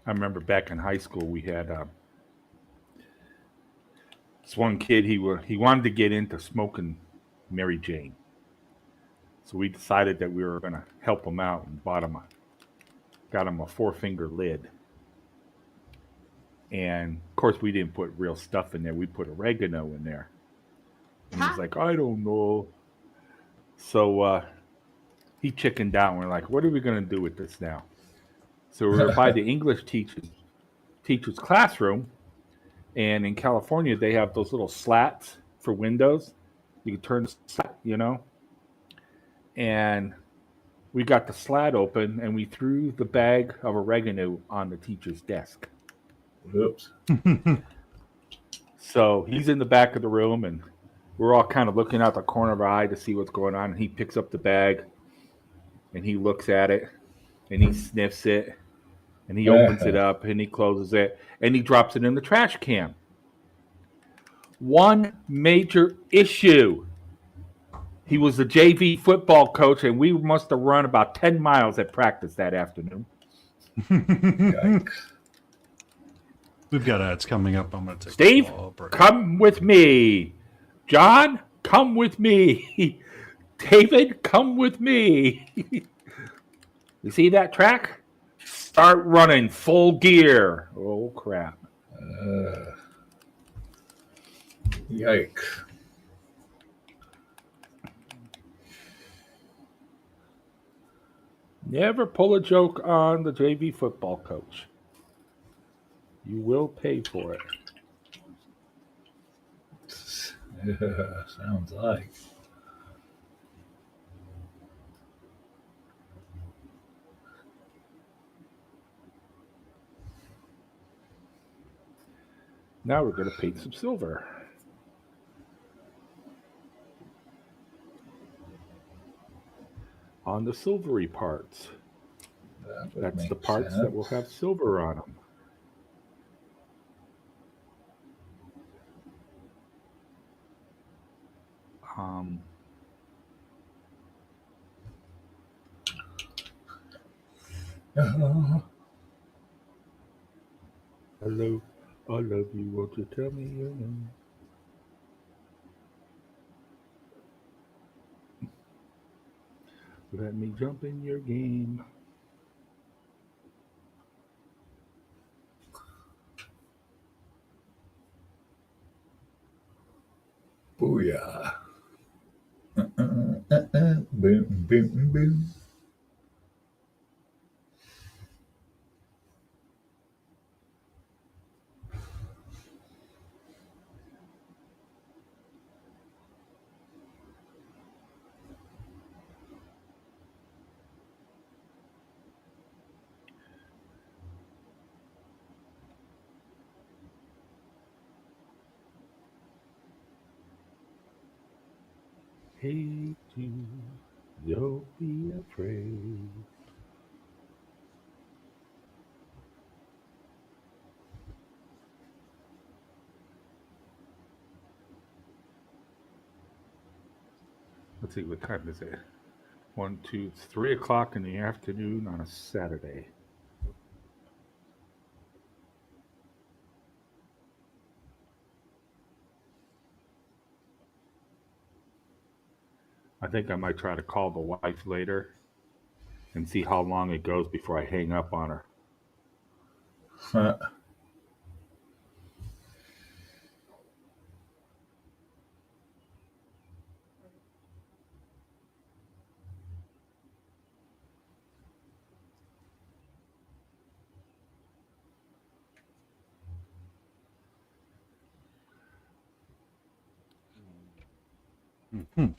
I remember back in high school, we had this one kid. He wanted to get into smoking Mary Jane, so we decided that we were going to help him out and got him a 4-finger lid. And of course, we didn't put real stuff in there. We put oregano in there. And he's like, I don't know. So he chickened out. We're like, what are we going to do with this now? So we were by the English teacher's classroom, and in California they have those little slats for windows. You can turn the slat, and we got the slat open, and we threw the bag of oregano on the teacher's desk. Oops. So he's in the back of the room, and we're all kind of looking out the corner of our eye to see what's going on. And he picks up the bag, and he looks at it, and he sniffs it, and he opens it up, and he closes it, and he drops it in the trash can. One major issue. He was a JV football coach, and we must have run about 10 miles at practice that afternoon. Yikes. We've got ads coming up. I'm going to take Steve, a small break. come with me. John, come with me. David, come with me. You see that track? Start running full gear. Oh, crap. Yikes. Never pull a joke on the JV football coach. You will pay for it. Yeah, sounds like. Now we're going to paint some silver. On the silvery parts. That's the parts that will have silver on them. Hello, I love you. Won't you tell me your name? Let me jump in your game. Booyah. Boom, boom, boom. Hey, you, don't be afraid. Let's see, what time is it? 1, 2, 3 o'clock in the afternoon on a Saturday. I think I might try to call the wife later and see how long it goes before I hang up on her. Huh. Mhm.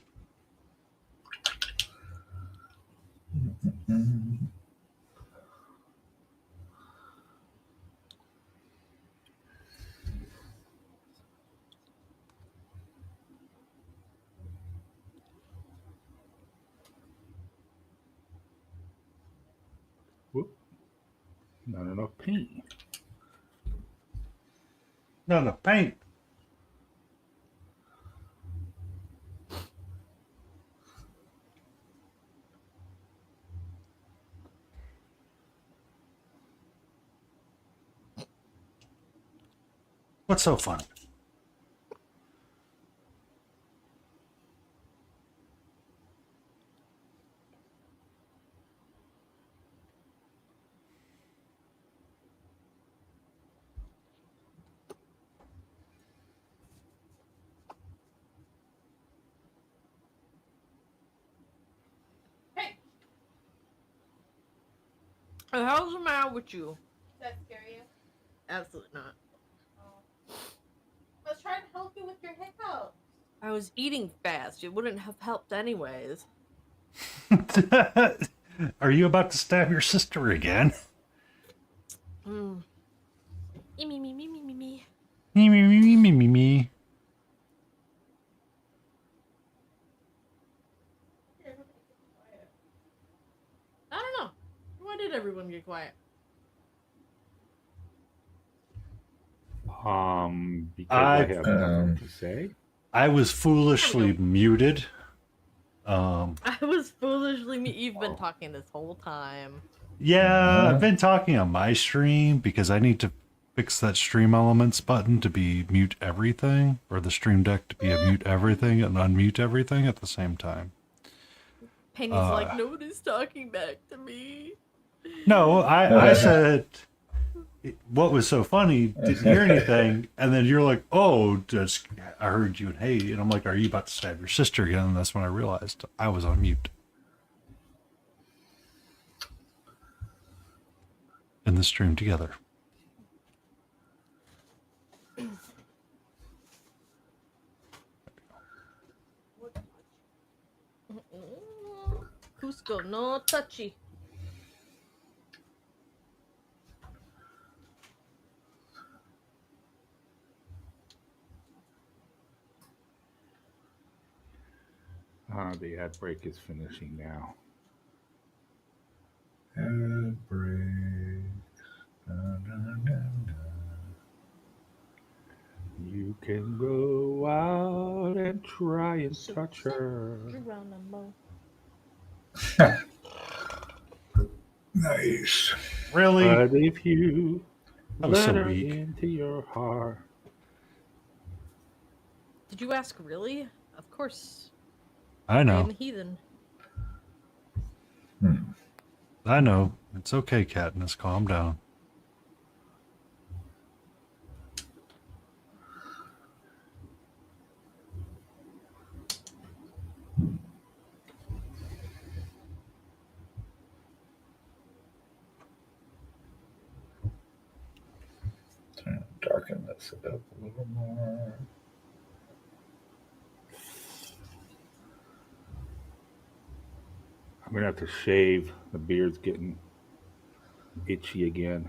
Whoop. Not enough paint. Not enough paint. What's so fun? How's the matter with you? Does that scare you? Absolutely not. Oh. I was trying to help you with your hiccups. I was eating fast. It wouldn't have helped anyways. Are you about to stab your sister again? Mm. Me, me, me, me, me, me, me. Me, me, me, me, me, me, me. I don't know. Why did everyone get quiet? Because I have nothing to say. I was foolishly muted. I was foolishly You've been talking this whole time. Yeah, I've been talking on my stream because I need to fix that stream elements button to be mute everything, or the stream deck to be a mute everything and unmute everything at the same time. Penny's like, nobody's talking back to me. No, I said what was so funny, didn't hear anything, and then you're like, oh, just I heard you and hey, and I'm like, are you about to stab your sister again? And that's when I realized I was on mute. In the stream together. Cusco, no touchy. The ad break is finishing now. Ad break. Dun, dun, dun, dun. You can go out and try and touch her. Nice. Really? But if you That was so let her weak. into your heart. Did you ask really? Of course. I I know. am a heathen. I know. It's okay, Katniss. Calm down. Trying to darken this up a little more. I'm gonna have to shave. The beard's getting itchy again.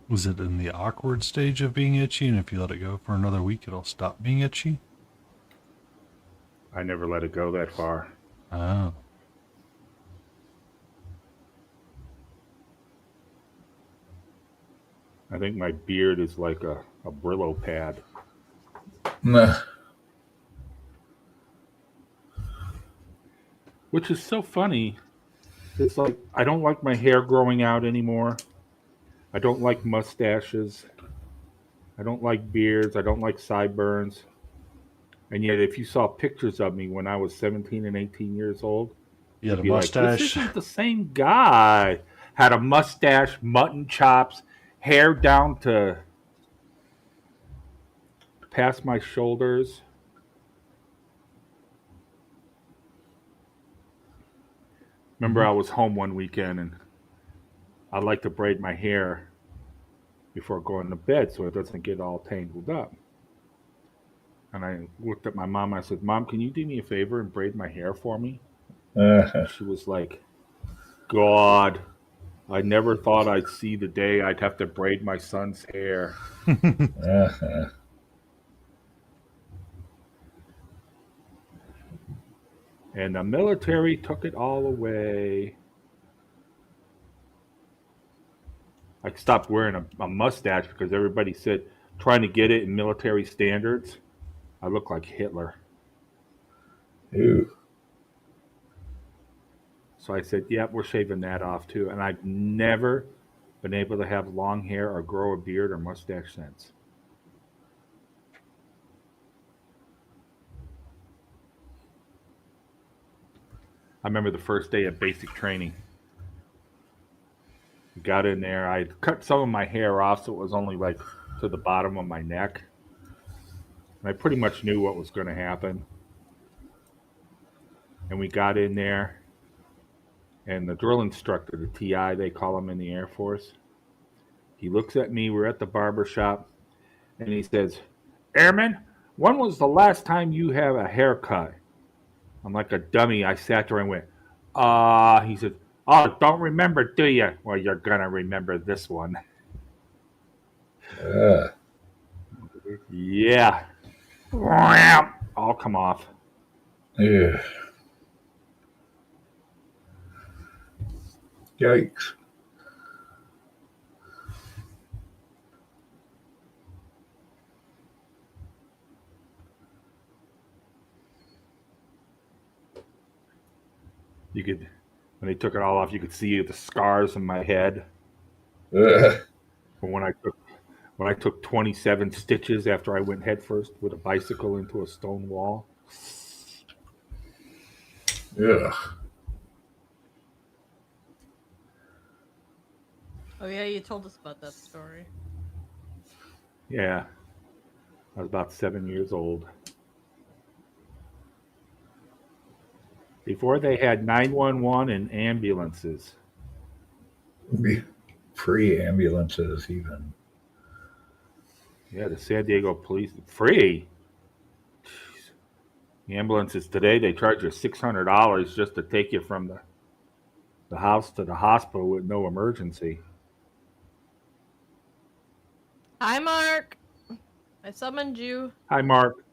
Was it in the awkward stage of being itchy, and if you let it go for another week, it'll stop being itchy? I never let it go that far. Oh. I think my beard is like a Brillo pad. Nah. Which is so funny. It's like I don't like my hair growing out anymore. I don't like mustaches. I don't like beards. I don't like sideburns. And yet, if you saw pictures of me when I was 17 and 18 years old, You had you'd a be like, mustache. this isn't the same guy. Had a mustache, mutton chops, hair down to past my shoulders. Remember, I was home one weekend and I like to braid my hair before going to bed so it doesn't get all tangled up. And I looked at my mom and I said, Mom, can you do me a favor and braid my hair for me? And she was like, God, I never thought I'd see the day I'd have to braid my son's hair. And the military took it all away. I stopped wearing a mustache because everybody said trying to get it in military standards, I look like Hitler. Ew. So I said, yeah, we're shaving that off too. And I've never been able to have long hair or grow a beard or mustache since. I remember the first day of basic training. Got in there. I cut some of my hair off so it was only like to the bottom of my neck. I pretty much knew what was going to happen. And we got in there, and the drill instructor, the TI, they call him in the Air Force, he looks at me. We're at the barber shop, and he says, "Airman, when was the last time you had a haircut?" I'm like a dummy. I sat there and went, he said, "Oh, don't remember, do you?" Well, you're going to remember this one. Yeah. All come off. Yeah. Yikes. You could, when they took it all off, you could see the scars in my head. Ugh. From when I took 27 stitches after I went headfirst with a bicycle into a stone wall. Ugh. Oh yeah, you told us about that story. Yeah. I was about 7 years old. Before they had 911 and ambulances. Pre-ambulances even. Yeah, the San Diego police, free. Jeez. The ambulances today, they charge you $600 just to take you from the house to the hospital with no emergency. Hi, Mark. I summoned you. Hi, Mark.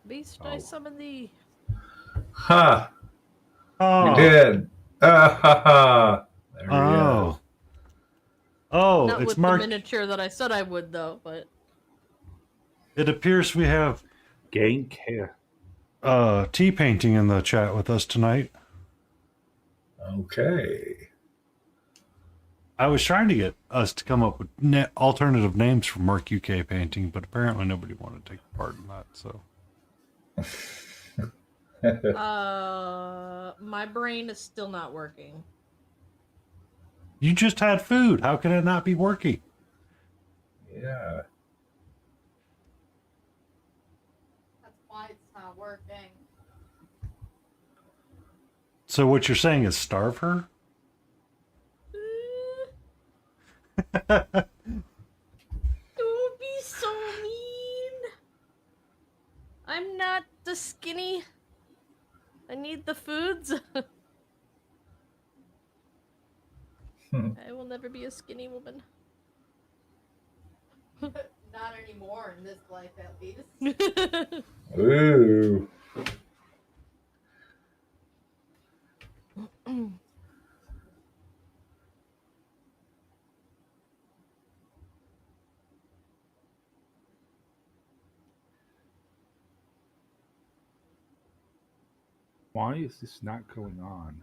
Beast, I summoned thee. Ha! Oh. You did. Ha ha. There he is. Oh, Not it's with Mark. the miniature that I said I would, though. But It appears we have Gain care. tea painting in the chat with us tonight. Okay. I was trying to get us to come up with alternative names for Mark UK painting, but apparently nobody wanted to take part in that. So, my brain is still not working. you just had food. How can it not be working? Yeah. That's why it's not working. So what you're saying is starve her? Don't be so mean. I'm not the skinny. I need the foods. I will never be a skinny woman. Not anymore in this life, at least. Ooh. Why is this not going on?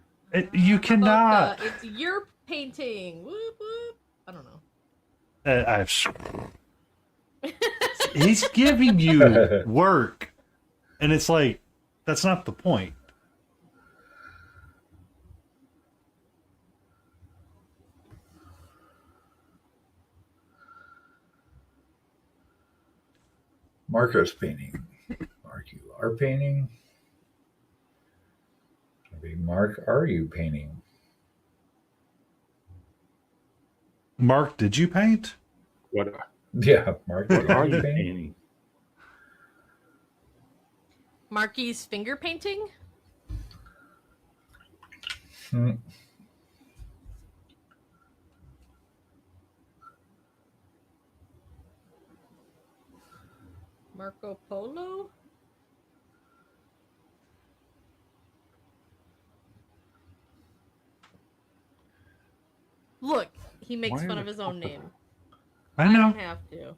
You How cannot. about, it's your painting. Whoop whoop. I don't know. He's giving you work, and it's like that's not the point. Marcos painting. Mark, you are painting. Maybe Mark, are you painting? Mark, did you paint? What Yeah, Mark, what are you painting? painting? Marky's finger painting? Hmm. Marco Polo? Look, he makes fun of his own name. I I know. don't have to.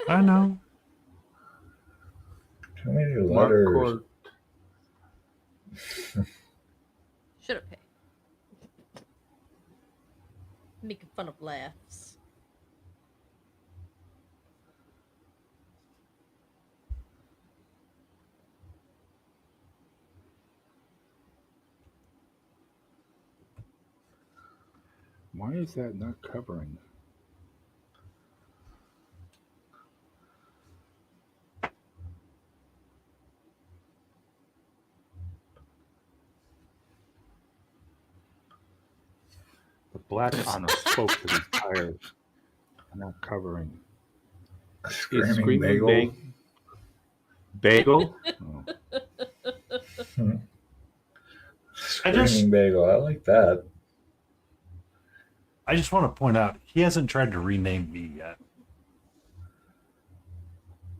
I know. Too many letters. Should have paid. Making fun of laughs. Why is that not covering? black on a spoke to these tires. Not covering. Is Screaming bagel. Bagel? Oh. Screaming bagel. I like that. I just want to point out he hasn't tried to rename me yet.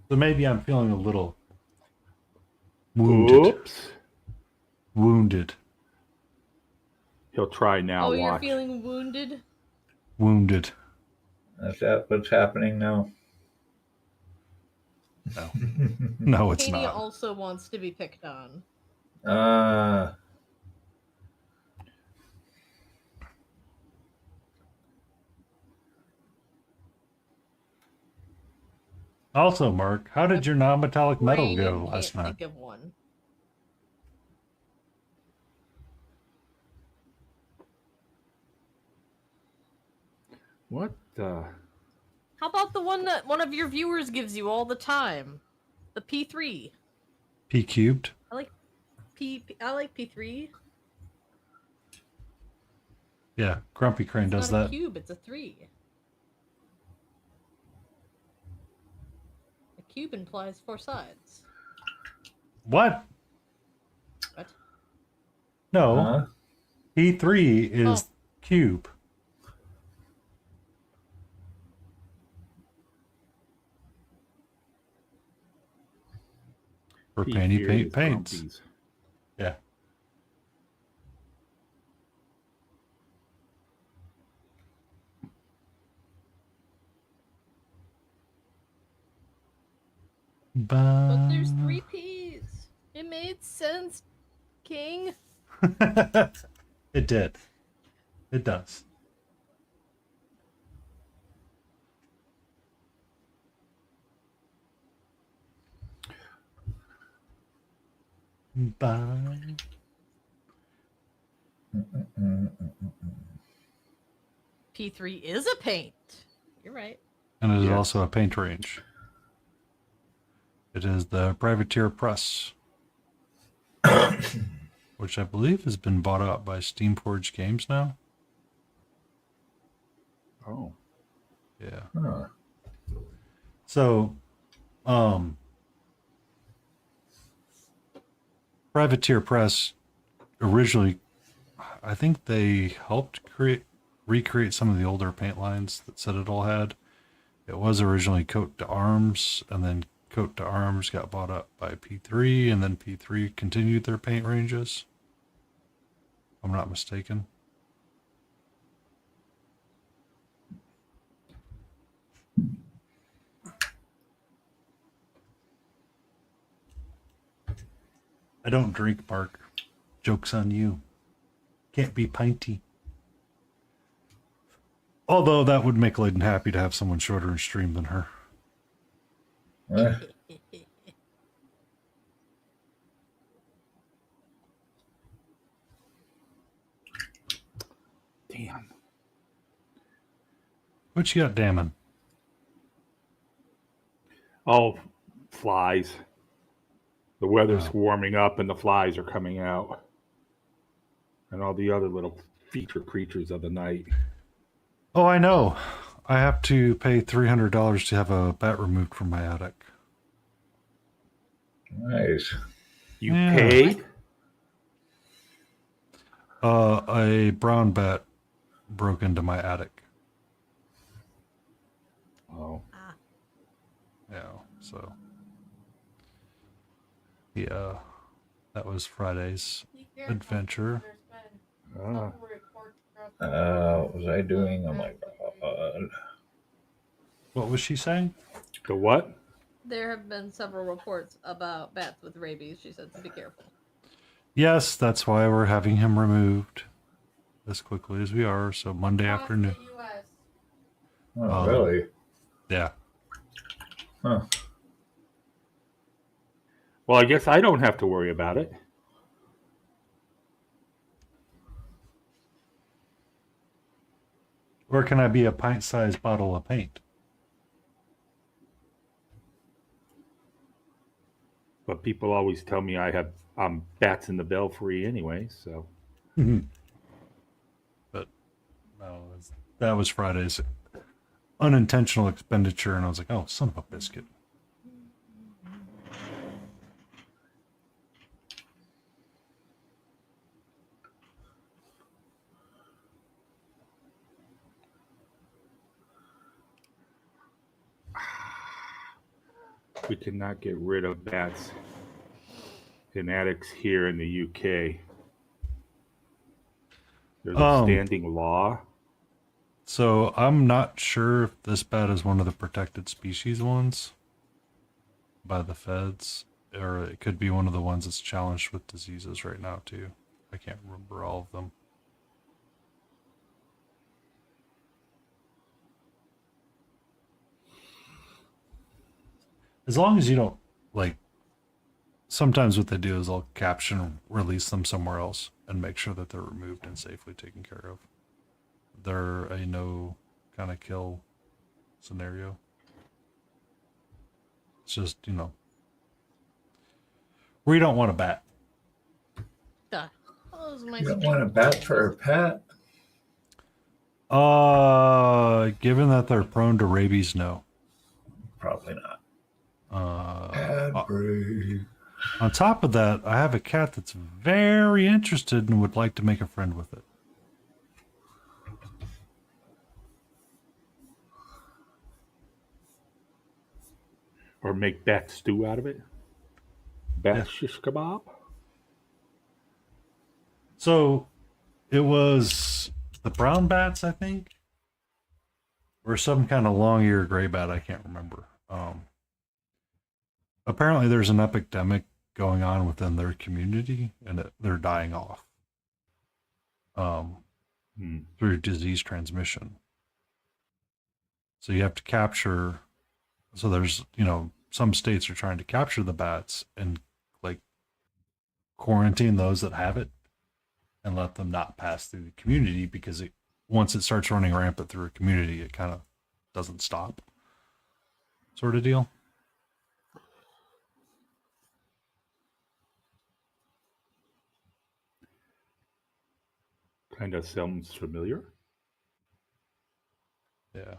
So maybe I'm feeling a little wounded. Oops. Wounded. He'll try now. Oh, Watch. you're feeling wounded? Wounded. Is that what's happening now? No. No, it's Katie not. also wants to be picked on. Also, Mark, how did your non-metallic metal go Brandon last can't night? think of one. What the? How about the one that one of your viewers gives you all the time? The P3. P cubed? I like P3. Yeah, Grumpy Crane It's does not a that. cube, it's a 3. A cube implies 4 sides. What? What? No. Huh? P3 is cube. For Panty Paint Paints. Grumpies. Yeah. But there's 3 P's. It made sense, King. It did. It does. Bye. P3 is a paint. You're right. And it is Yes. also a paint range. It is the Privateer Press, which I believe has been bought out by Steamforged Games now. Oh. Yeah. Huh. So, Privateer Press originally, I think they helped recreate some of the older paint lines that Citadel had. It was originally Coat d'Arms, and then Coat d'Arms got bought up by P3, and then P3 continued their paint ranges. If I'm not mistaken. I don't drink, Mark. Joke's on you. Can't be pinty. Although that would make Layden happy to have someone shorter in stream than her. Eh, Damn. What you got, damning? Oh, flies. The weather's Oh. warming up and the flies are coming out. And all the other little feature creatures of the night. Oh, I know. I have to pay $300 to have a bat removed from my attic. nice. You Yeah. paid? A brown bat broke into my attic. Oh. Yeah, so. Yeah, that was Friday's Be careful. adventure. There's been Ah. several reports throughout What was I doing? Oh my god. What was she saying? The what? There have been several reports about bats with rabies. She said to be careful. Yes, that's why we're having him removed as quickly as we are. So Monday across afternoon. the US. Oh, really? Yeah. Huh. Well, I guess I don't have to worry about it. Or can I be a pint-sized bottle of paint? But people always tell me I'm bats in the belfry anyway, so. But no, that was Friday's unintentional expenditure, and I was like, oh, son of a biscuit. We cannot get rid of bats in attics here in the UK. There's a standing law. So I'm not sure if this bat is one of the protected species ones by the feds, or it could be one of the ones that's challenged with diseases right now too. I can't remember all of them. As long as you don't, like, sometimes what they do is they'll capture and release them somewhere else and make sure that they're removed and safely taken care of. They're a no kind of kill scenario. It's just, you know, where you don't want a bat. You don't want a bat for a pet? Given that they're prone to rabies, no. Probably not. On Break. top of that, I have a cat that's very interested and would like to make a friend with it. Or make bat stew out of it. Bat shish kebab. So it was the brown bats, I think, or some kind of long-eared gray bat. I can't remember. Apparently, there's an epidemic going on within their community, and they're dying off through disease transmission. So you have to capture. So there's, you know, some states are trying to capture the bats and like quarantine those that have it and let them not pass through the community, because once it starts running rampant through a community, it kind of doesn't stop, sort of deal. Kind of sounds familiar. Yeah.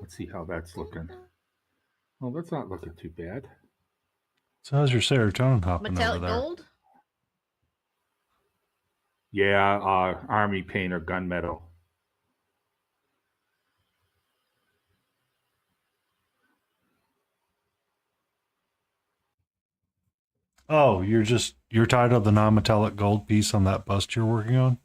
Let's see how that's looking. Well, that's not looking too bad. So how's your serotonin hopping Metallic over there? gold? Yeah, army paint or gunmetal. Oh, you're tied of the non-metallic gold piece on that bust you're working on?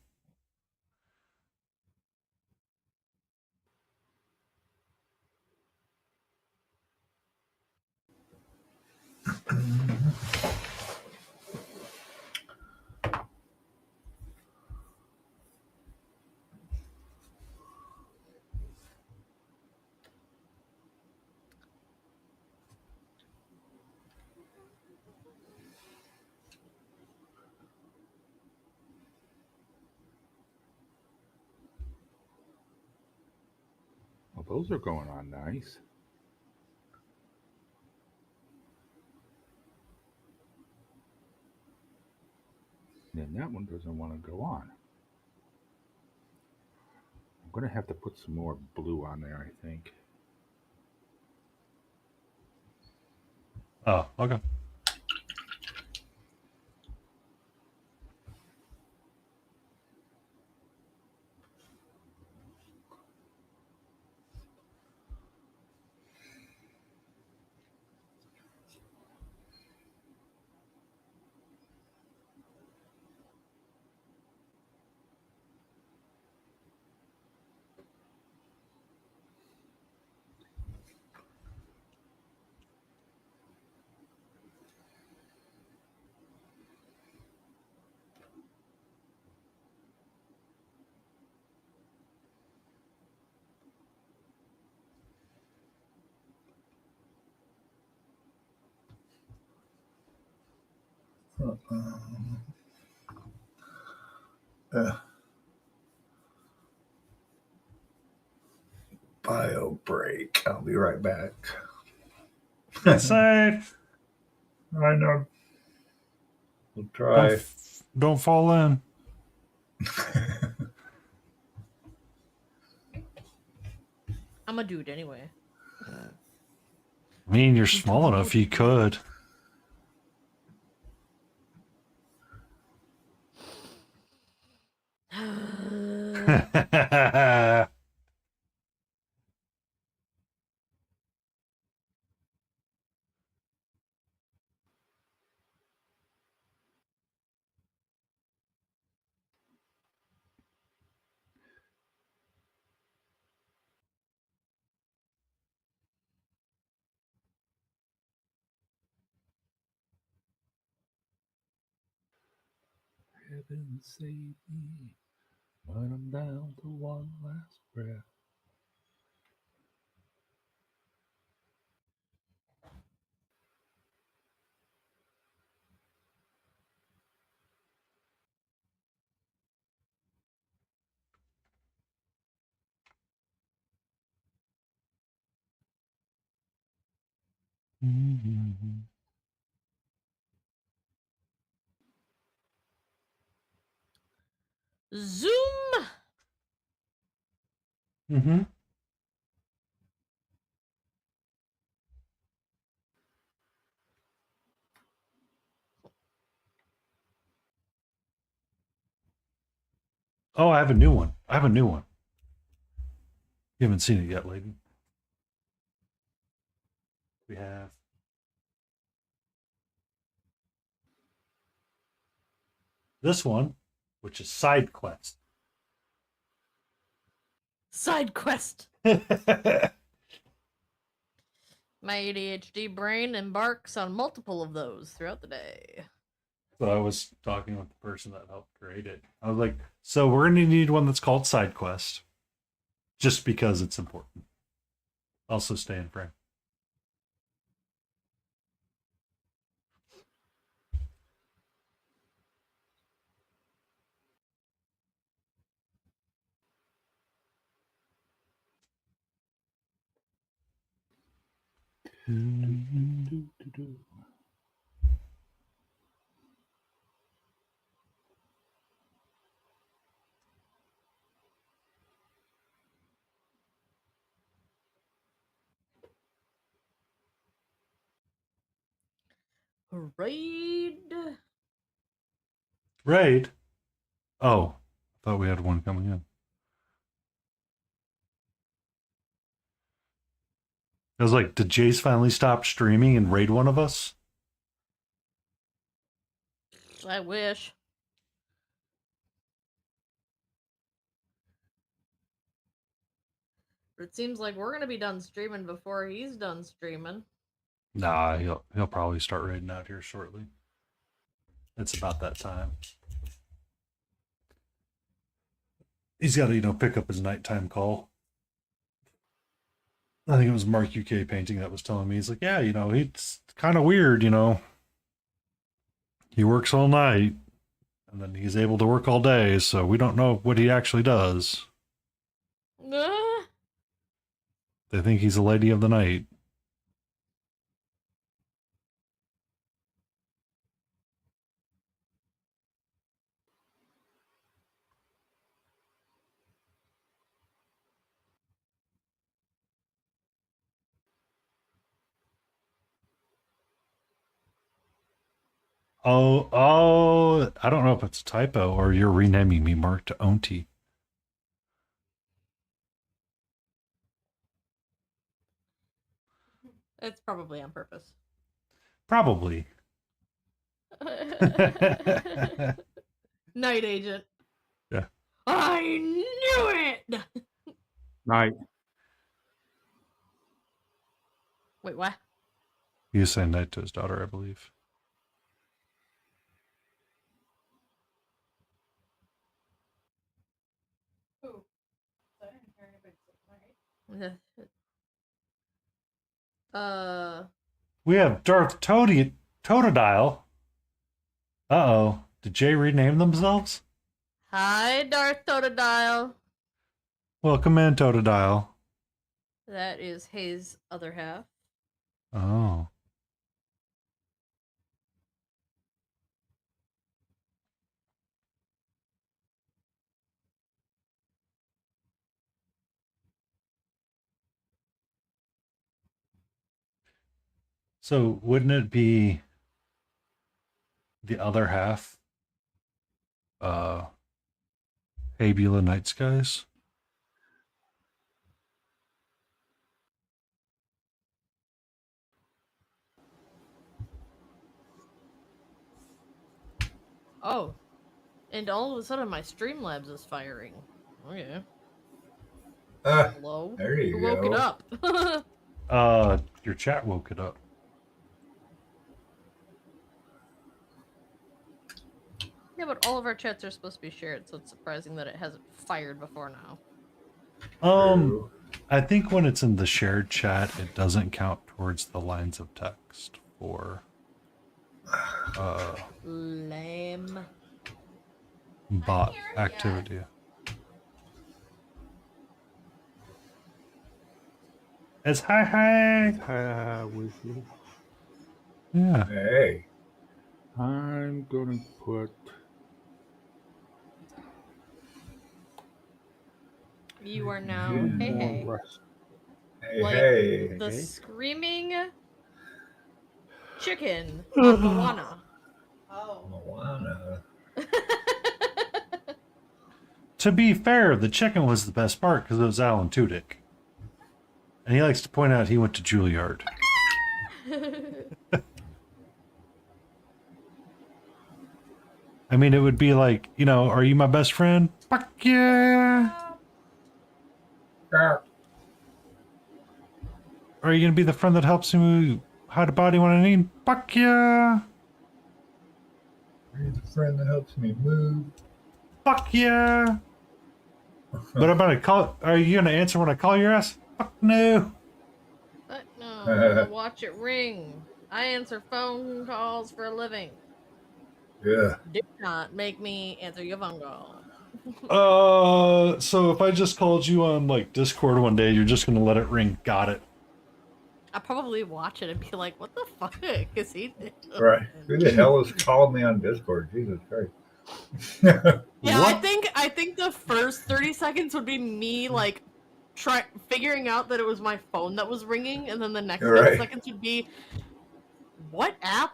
Well, those are going on nice. And that one doesn't want to go on. I'm going to have to put some more blue on there, I think. Oh, okay. Bio break. I'll be right back. Get safe. I know. We'll Don't, try. don't fall in. I'm a dude anyway. I mean, you're small enough, you could. Heaven save me when I'm down to one last breath. Zoom. Mm-hmm. Oh, I have a new one. You haven't seen it yet, lady. We have this one, which is Side Quest. Side quest. My ADHD brain embarks on multiple of those throughout the day. So I was talking with the person that helped create it. I was like, so we're going to need one that's called Side Quest, just because it's important. Also stay in frame. Raid. Raid? Oh, I thought we had one coming in. I was like, did Jace finally stop streaming and raid one of us? I wish. But it seems like we're gonna be done streaming before he's done streaming. Nah, he'll probably start raiding out here shortly. It's about that time. He's got to, pick up his nighttime call. I think it was Mark UK Painting that was telling me. He's like, yeah, he's kind of weird, He works all night, and then he's able to work all day, so we don't know what he actually does. They think he's a lady of the night. Oh, I don't know if it's a typo or you're renaming me Mark to Onti. It's probably on purpose. Probably. Night agent. Yeah. I knew it. Night. Wait, what? He was saying night to his daughter, I believe. Ooh. So I didn't hear anybody say night. We have Darth Totodile. Uh-oh. Did Jay rename themselves? Hi, Darth Totodile. Welcome in, Totodile. That is Hayes' other half. Oh. So wouldn't it be the other half? Hey Beulah Night Skies? Oh. And all of a sudden my Streamlabs is firing. Okay. Hello? there you Who woke it go. up? Your chat woke it up. Yeah, but all of our chats are supposed to be shared, so it's surprising that it hasn't fired before now. True. I think when it's in the shared chat, it doesn't count towards the lines of text for Lame. bot hearing activity. It's hi. Wesley. Yeah. Hey. I'm gonna put. You are now Yeah. hey hey. Hey, Like hey. the Hey. screaming chicken on Moana. Oh. Moana. To be fair, the chicken was the best part because it was Alan Tudyk. And he likes to point out he went to Juilliard. I mean, it would be like, are you my best friend? Fuck yeah! Ah, Are you going to be the friend that helps me hide a body when I need? Fuck yeah! You're the friend that helps me move. Fuck yeah! But I'm going to call. Are you going to answer when I call your ass? Fuck no! But no, I'm gonna watch it ring. I answer phone calls for a living. Yeah. Do not make me answer your phone call. So if I just called you on like Discord one day, you're just going to let it ring. Got it. I'll probably watch it and be like, what the fuck is he doing? Right. Who the hell has called me on Discord? Jesus Christ. Yeah, What? I think the first 30 seconds would be me like figuring out that it was my phone that was ringing, and then the next 10 Right. seconds would be, what app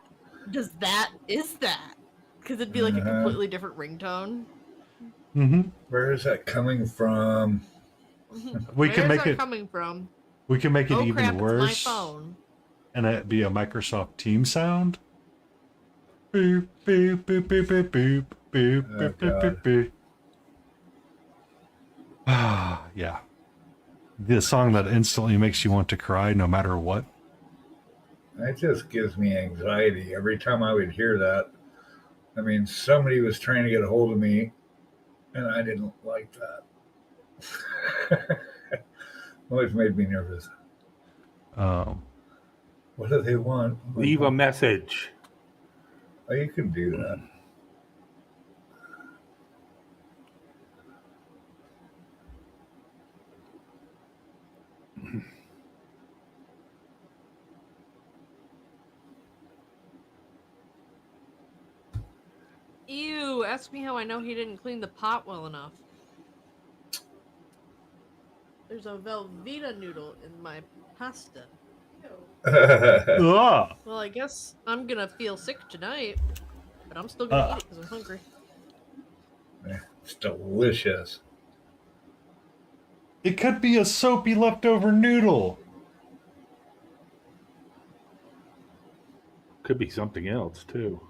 is that? Because it'd be like a completely different ringtone. Mm-hmm. Where is that coming from? We can Where's make that it. coming from? We can make it Oh even crap! worse. It's my phone. And it'd be a Microsoft Teams sound. Boop boop boop boop boop boop boop Oh, boop boop God. boop boop. Ah, yeah. The song that instantly makes you want to cry no matter what. That just gives me anxiety every time I would hear that. I mean, somebody was trying to get a hold of me, and I didn't like that. Always made me nervous. What do they want? Leave a message. Oh, you can do that. Ew! Ask me how I know he didn't clean the pot well enough. There's a Velveeta noodle in my pasta. Ugh. Well, I guess I'm gonna feel sick tonight, but I'm still gonna eat it because I'm hungry. It's delicious. It could be a soapy leftover noodle. Could be something else too.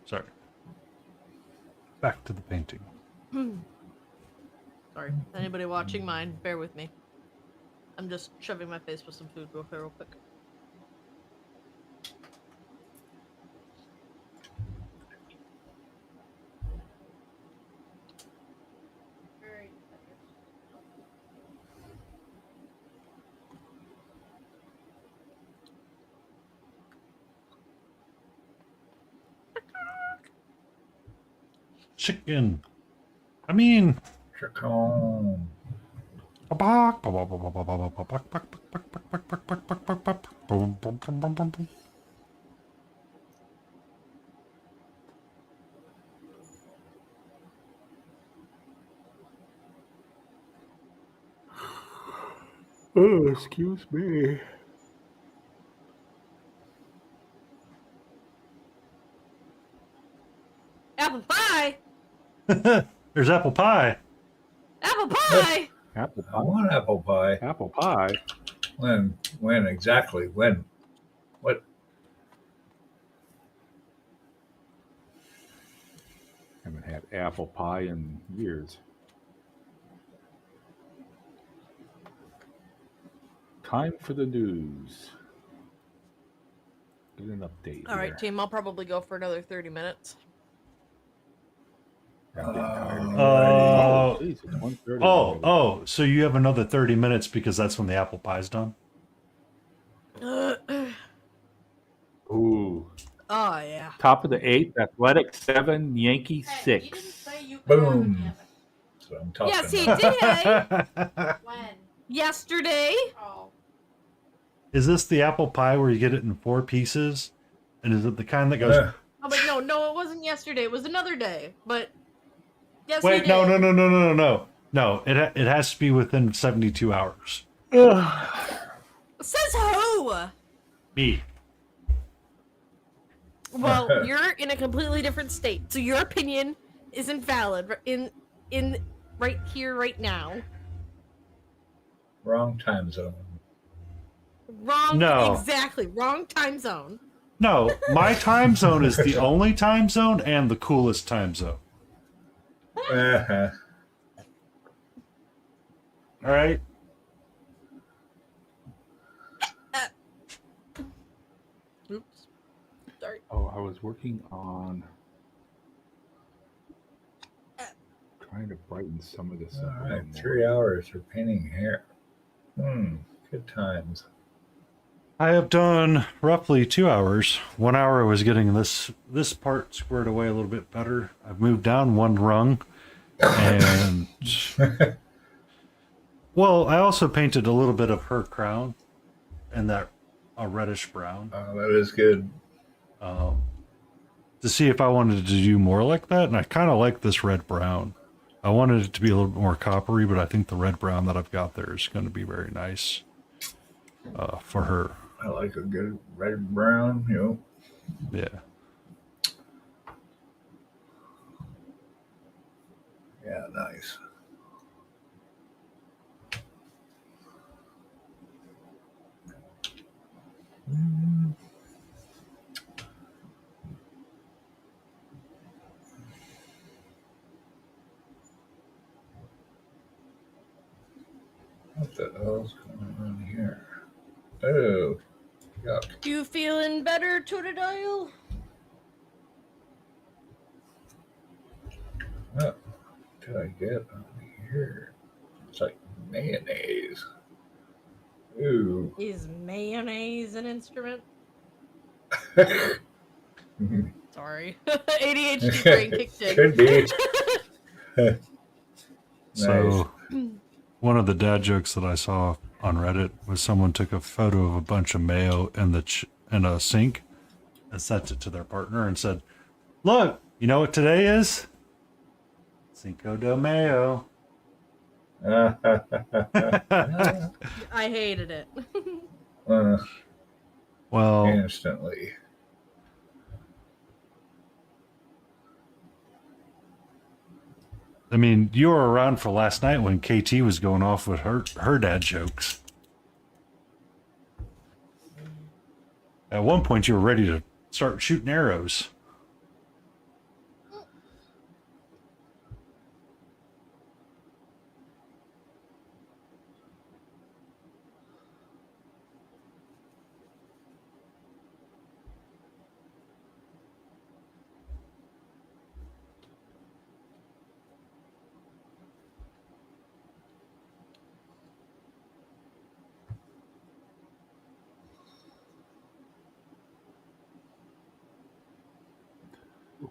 Sorry. Back to the painting. Sorry. Anybody watching mine, bear with me. I'm just shoving my face with some food real quick. Very Chicken. I mean. Chicken. Oh, excuse me. Apple pie! There's apple pie. Apple pie! Apple I pie. want apple pie. Apple pie. When exactly? When? What? Haven't had apple pie in years. Time for the news. Get an update. All right, here. team, I'll probably go for another 30 minutes. I'm getting tired. Oh, Geez, it's 1:30 already. oh, so you have another 30 minutes because that's when the apple pie's done? Ooh. Oh, yeah. Top of the 8th, Athletic 7, Yankee Hey, you didn't 6. say you could Boom. have it That's what I'm talking Yes, he about. did! when? Yesterday? Oh, Is this the apple pie where you get it in 4 pieces? And is it the kind that goes... Oh, but no, it wasn't yesterday. It was another day. But yes, he Wait, did. no. It has to be within 72 hours. Says who? Me. Well, you're in a completely different state, so your opinion isn't valid in right here, right now. Wrong time zone. Wrong. No. Exactly. Wrong time zone. No, my time zone is the only time zone and the coolest time zone. Uh-huh. All right? Oops. Sorry. Oh, I was working on trying to brighten some of this All up. a right, little more. 3 hours for painting hair. Good times. I have done roughly 2 hours. 1 hour I was getting this part squared away a little bit better. I've moved down 1 rung. And... well, I also painted a little bit of her crown. And that a reddish brown. That is good. To see if I wanted to do more like that. And I kind of like this red brown. I wanted it to be a little bit more coppery, but I think the red brown that I've got there is going to be very nice for her. I like a good red brown, Yeah. Yeah, nice. What the hell's going on here? Oh, yuck. You feeling better, Totodile? What did I get on here? It's like mayonnaise. Ooh. Is mayonnaise an instrument? Sorry. ADHD brain kicked in. Could be. So, one of the dad jokes that I saw on Reddit was someone took a photo of a bunch of mayo in a sink and sent it to their partner and said, "Look, you know what today is? Cinco de Mayo." I hated it. Well, Instantly. I mean, you were around for last night when KT was going off with her dad jokes. At one point, you were ready to start shooting arrows.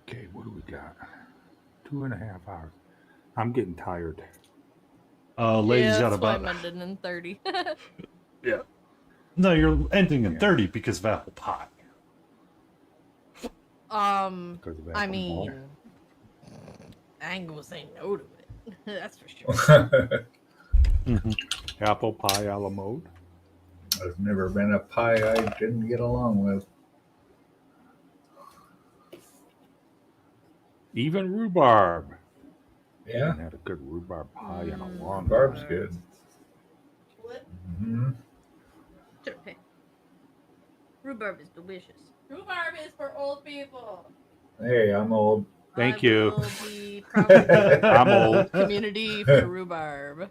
Okay, what do we got? 2.5 hours. I'm getting tired. Lady's yeah, got that's why about. I'm ending in 30. Yeah. No, you're ending in Yeah. 30 because of apple pie. Because of I apple mean, pie. I ain't gonna say no to it. That's for sure. Mm-hmm. Apple pie a la mode. There's never been a pie I didn't get along with. Even rhubarb. Yeah, Haven't had a good rhubarb pie in a long barb's time. good. What? Hmm. Okay. Rhubarb is delicious. Rhubarb is for old people. Hey, I'm old. Thank I you. will be propagating I'm old. community for rhubarb.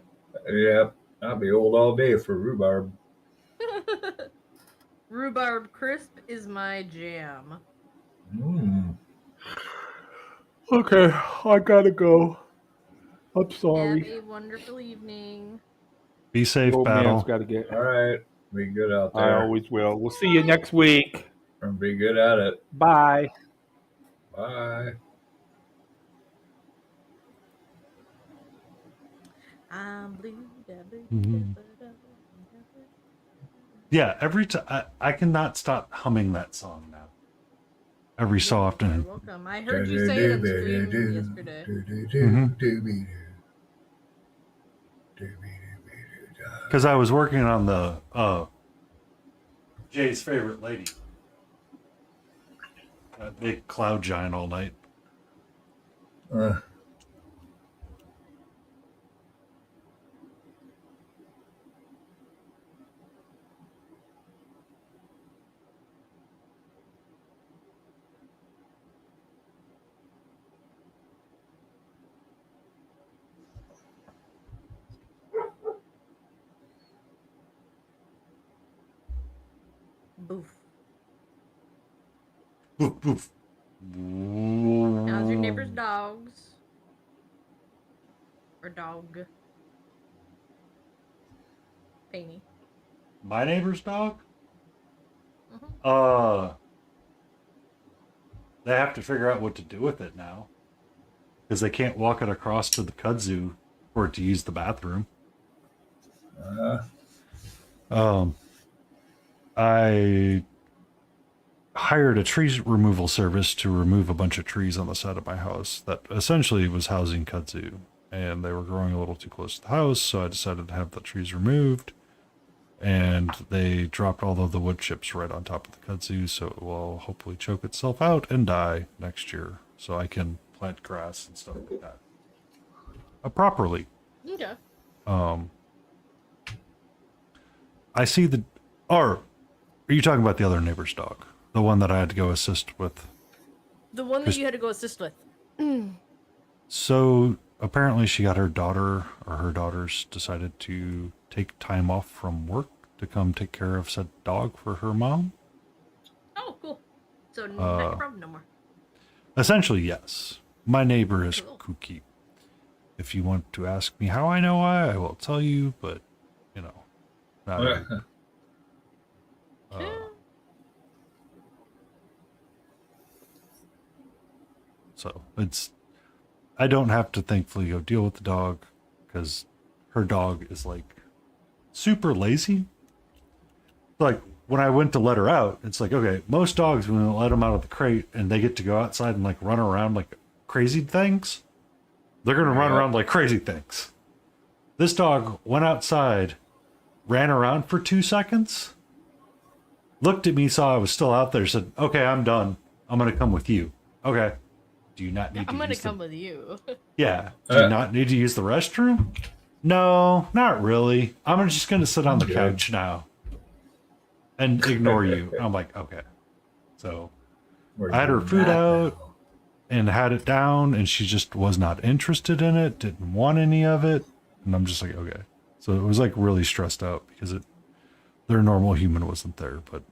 Yep, I'll be old all day for rhubarb. Rhubarb crisp is my jam. Mm. Okay, I gotta go. I'm Have sorry. a wonderful evening. Be safe, Old man's battle. got to get. All right, be good out I there always will. We'll see you next week. and be good at it. Bye. Bye. I'm blue, da, blue, Mhm. da, ba, da, da, da. Yeah, every time I cannot stop humming that song now. Every so You're often. welcome. I heard you say it on stream yesterday. Because I was working on the Jay's favorite lady. That big cloud giant all night. Boof. Boof, boof. How's your neighbor's dogs? Or dog? Painty. My neighbor's dog? Mhm. They have to figure out what to do with it now. Because they can't walk it across to the kudzu for it to use the bathroom. I hired a tree removal service to remove a bunch of trees on the side of my house that essentially was housing kudzu. And they were growing a little too close to the house, so I decided to have the trees removed. And they dropped all of the wood chips right on top of the kudzu, so it will hopefully choke itself out and die next year, so I can plant grass and stuff like that properly. Okay. I see the. Or are you talking about the other neighbor's dog, the one that I had to go assist with? The one that you had to go assist with. So apparently, she got her daughter, or her daughters decided to take time off from work to come take care of said dog for her mom. Oh, cool. So not your problem no more. Essentially, yes. My neighbor is Cool. kooky. If you want to ask me how I know why, I will tell you, but, you know. Not every- so, I don't have to thankfully go deal with the dog, because her dog is, like, super lazy. Like, when I went to let her out, it's like, okay, most dogs, when we let them out of the crate and they get to go outside and, like, run around like crazy things, they're going to run around like crazy things. This dog went outside, ran around for 2 seconds, looked at me, saw I was still out there, said, okay, I'm done. I'm going to come with you. Okay. Do you not need I'm to gonna use come with you. Yeah. Do you not need to use the restroom? No, not really. I'm just going to sit on the couch now and ignore you. I'm like, okay. So I had her food out and had it down, and she just was not interested in it, didn't want any of it. And I'm just like, okay. So it was like really stressed out because their normal human wasn't there, but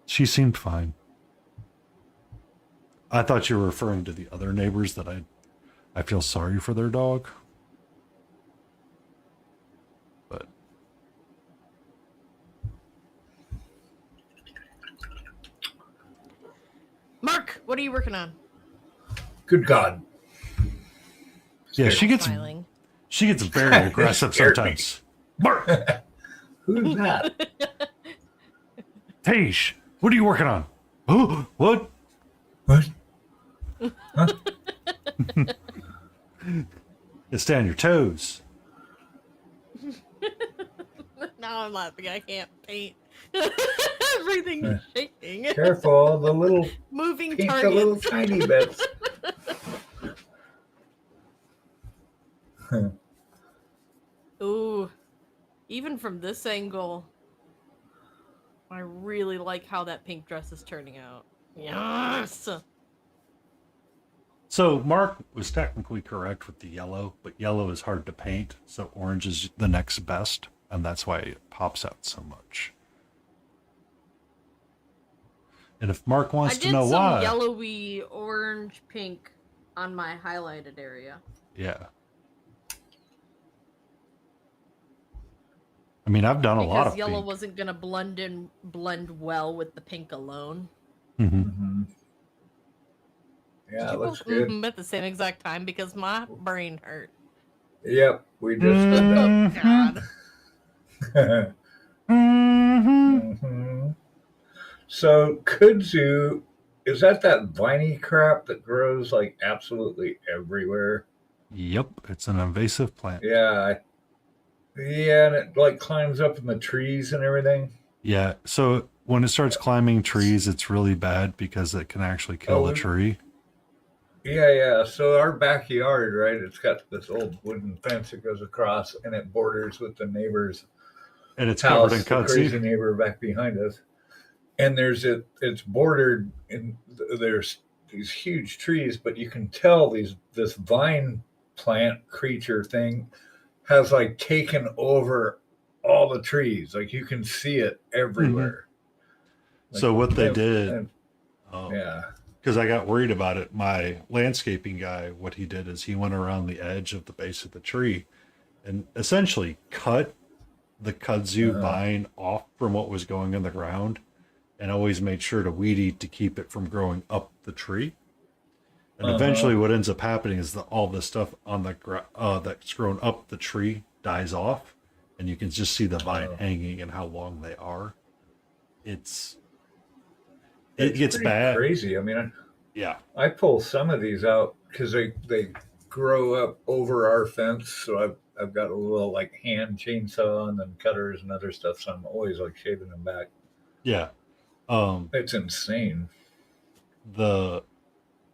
she seemed fine. I thought you were referring to the other neighbors that I feel sorry for their dog. But What are you working on? Good God. Yeah, she gets Smiling. very aggressive Scared me. sometimes. Mark, Who's that? Tage, what are you working on? Oh, what? What? Huh? You stay on your toes. Now I'm laughing. I can't paint. Everything's shaking. Careful, the little Moving paint targets. the little tiny bits. Ooh, even from this angle, I really like how that pink dress is turning out. Yes. So Mark was technically correct with the yellow, but yellow is hard to paint, so orange is the next best, and that's why it pops out so much. And if Mark wants to know why, I did some yellowy, orange, pink on my highlighted area. yeah. I mean, I've done a lot of Because yellow pink. wasn't gonna blend well with the pink alone. Mm-hmm. Mm-hmm. Yeah, Did it you looks both good. at the same exact time? Because my brain hurt. Yep, we just did that. Oh God. Mm-hmm. hmm So kudzu, is that viney crap that grows like absolutely everywhere? Yep, it's an invasive plant. Yeah, yeah, and it like climbs up in the trees and everything. Yeah, so when it starts climbing trees, it's really bad because it can actually kill the tree. Yeah. So our backyard, right? It's got this old wooden fence that goes across, and it borders with the neighbor's And it's house, covered in the crazy kudzu. neighbor back behind us. And it's bordered, and there's these huge trees, but you can tell this vine plant creature thing has like taken over all the trees. Like you can see it everywhere. So what they and- did, and- yeah. because I got worried about it, my landscaping guy, what he did is he went around the edge of the base of the tree and essentially cut the kudzu vine off from what was going in the ground, and always made sure to weed eat to keep it from growing up the tree. And eventually what ends up happening is that all the stuff on the that's grown up the tree dies off, and you can just see the vine hanging and how long they are. It gets pretty bad. Crazy. I mean, Yeah. I pull some of these out because they grow up over our fence. So I've got a little like hand chainsaw and then cutters and other stuff. So I'm always like shaving them back. Yeah. It's insane.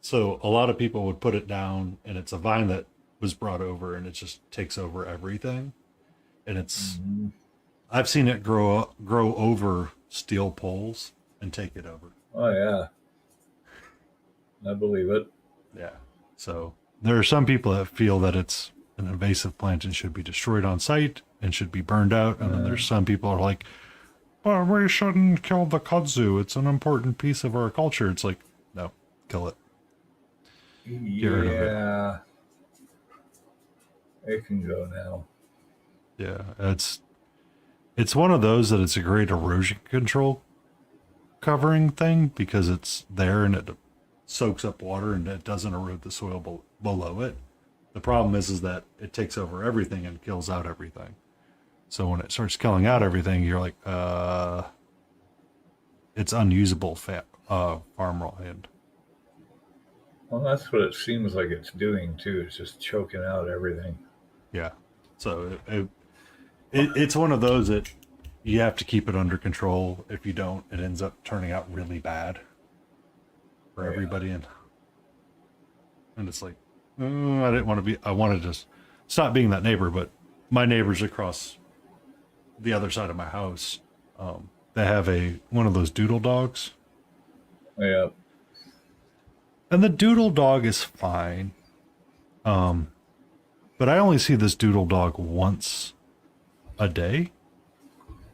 So a lot of people would put it down, and it's a vine that was brought over, and it just takes over everything. And it's I've seen it grow over steel poles and take it over. Oh yeah, I believe it. Yeah. So there are some people that feel that it's an invasive plant and should be destroyed on site and should be burned out, and then there's some people who are like, "Well, we shouldn't kill the kudzu. It's an important piece of our culture." It's like, no, kill it. Get rid of it. Yeah, it can go now. Yeah, it's one of those that it's a great erosion control covering thing because it's there and it soaks up water and it doesn't erode the soil below it. The problem is that it takes over everything and kills out everything. So when it starts killing out everything, you're like, it's unusable farmland. Well, that's what it seems like it's doing too. It's just choking out everything. Yeah. So it's one of those that you have to keep it under control. If you don't, it ends up turning out really bad for everybody. And it's like, I didn't want to be, I wanted to stop being that neighbor, but my neighbors across the other side of my house, they have one of those doodle dogs. Yeah. And the doodle dog is fine. But I only see this doodle dog once a day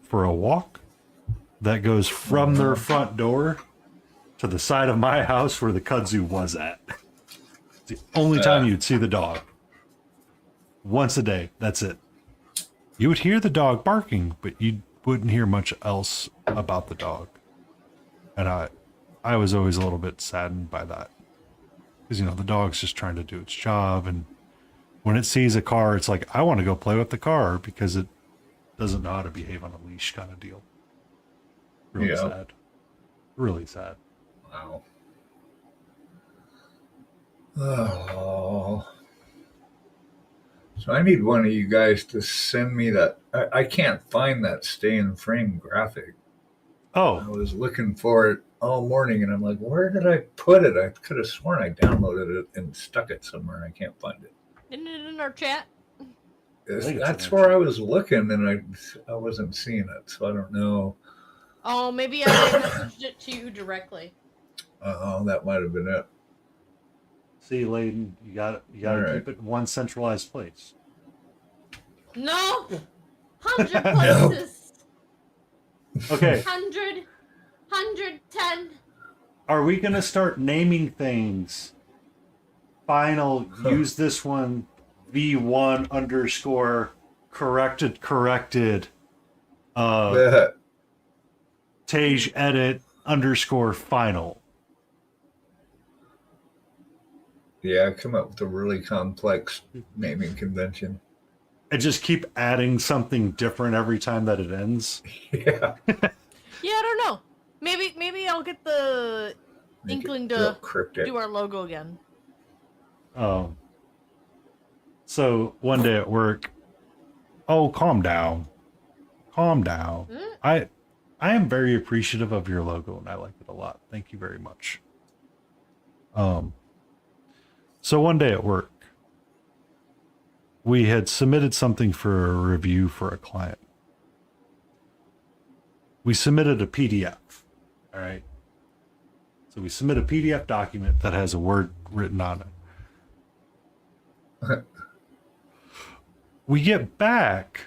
for a walk that goes from their front door to the side of my house where the kudzu was at. It's the only time you'd see the dog. Once a day. That's it. You would hear the dog barking, but you wouldn't hear much else about the dog. And I was always a little bit saddened by that. Because, you know, the dog's just trying to do its job. And when it sees a car, it's like, I want to go play with the car because it doesn't know how to behave on a leash kind of deal. Really sad. Really sad. Wow. Oh. So I need one of you guys to send me that. I can't find that stay in frame graphic. I Oh, was looking for it all morning and I'm like, where did I put it? I could have sworn I downloaded it and stuck it somewhere and I can't find it. Isn't it in our chat? think it's That's in where there. I was looking and I wasn't seeing it. So I don't know. Oh, maybe I messaged it to you directly. Oh, that might have been it. see, Layden, you got to All right. keep it in one centralized place. No! 100 No. places! Okay, 100, 110. are we going to start naming things? Final, use this one, V1 underscore corrected, Tage edit underscore final. Yeah, I come up with a really complex naming convention. And just keep adding something different every time that it ends. Yeah. Yeah, I don't know. Maybe I'll get the Make it inkling real to cryptic. do our logo again. So one day at work, oh, calm down. I am very appreciative of your logo and I like it a lot. Thank you very much. So one day at work, we had submitted something for a review for a client. We submitted a PDF. All right. So we submit a PDF document that has a word written on it. We get back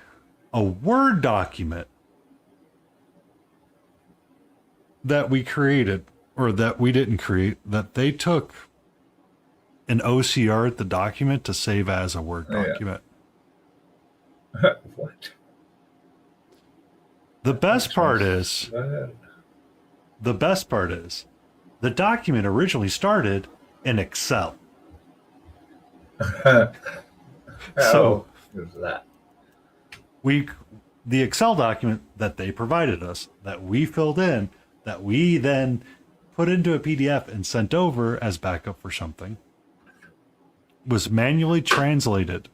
a Word document that we created, or that we didn't create, that they took an OCR at the document to save as a Word document. What? The best part is, Go ahead. the document originally started in Excel. So is that? The Excel document that they provided us, that we filled in, that we then put into a PDF and sent over as backup for something, was manually translated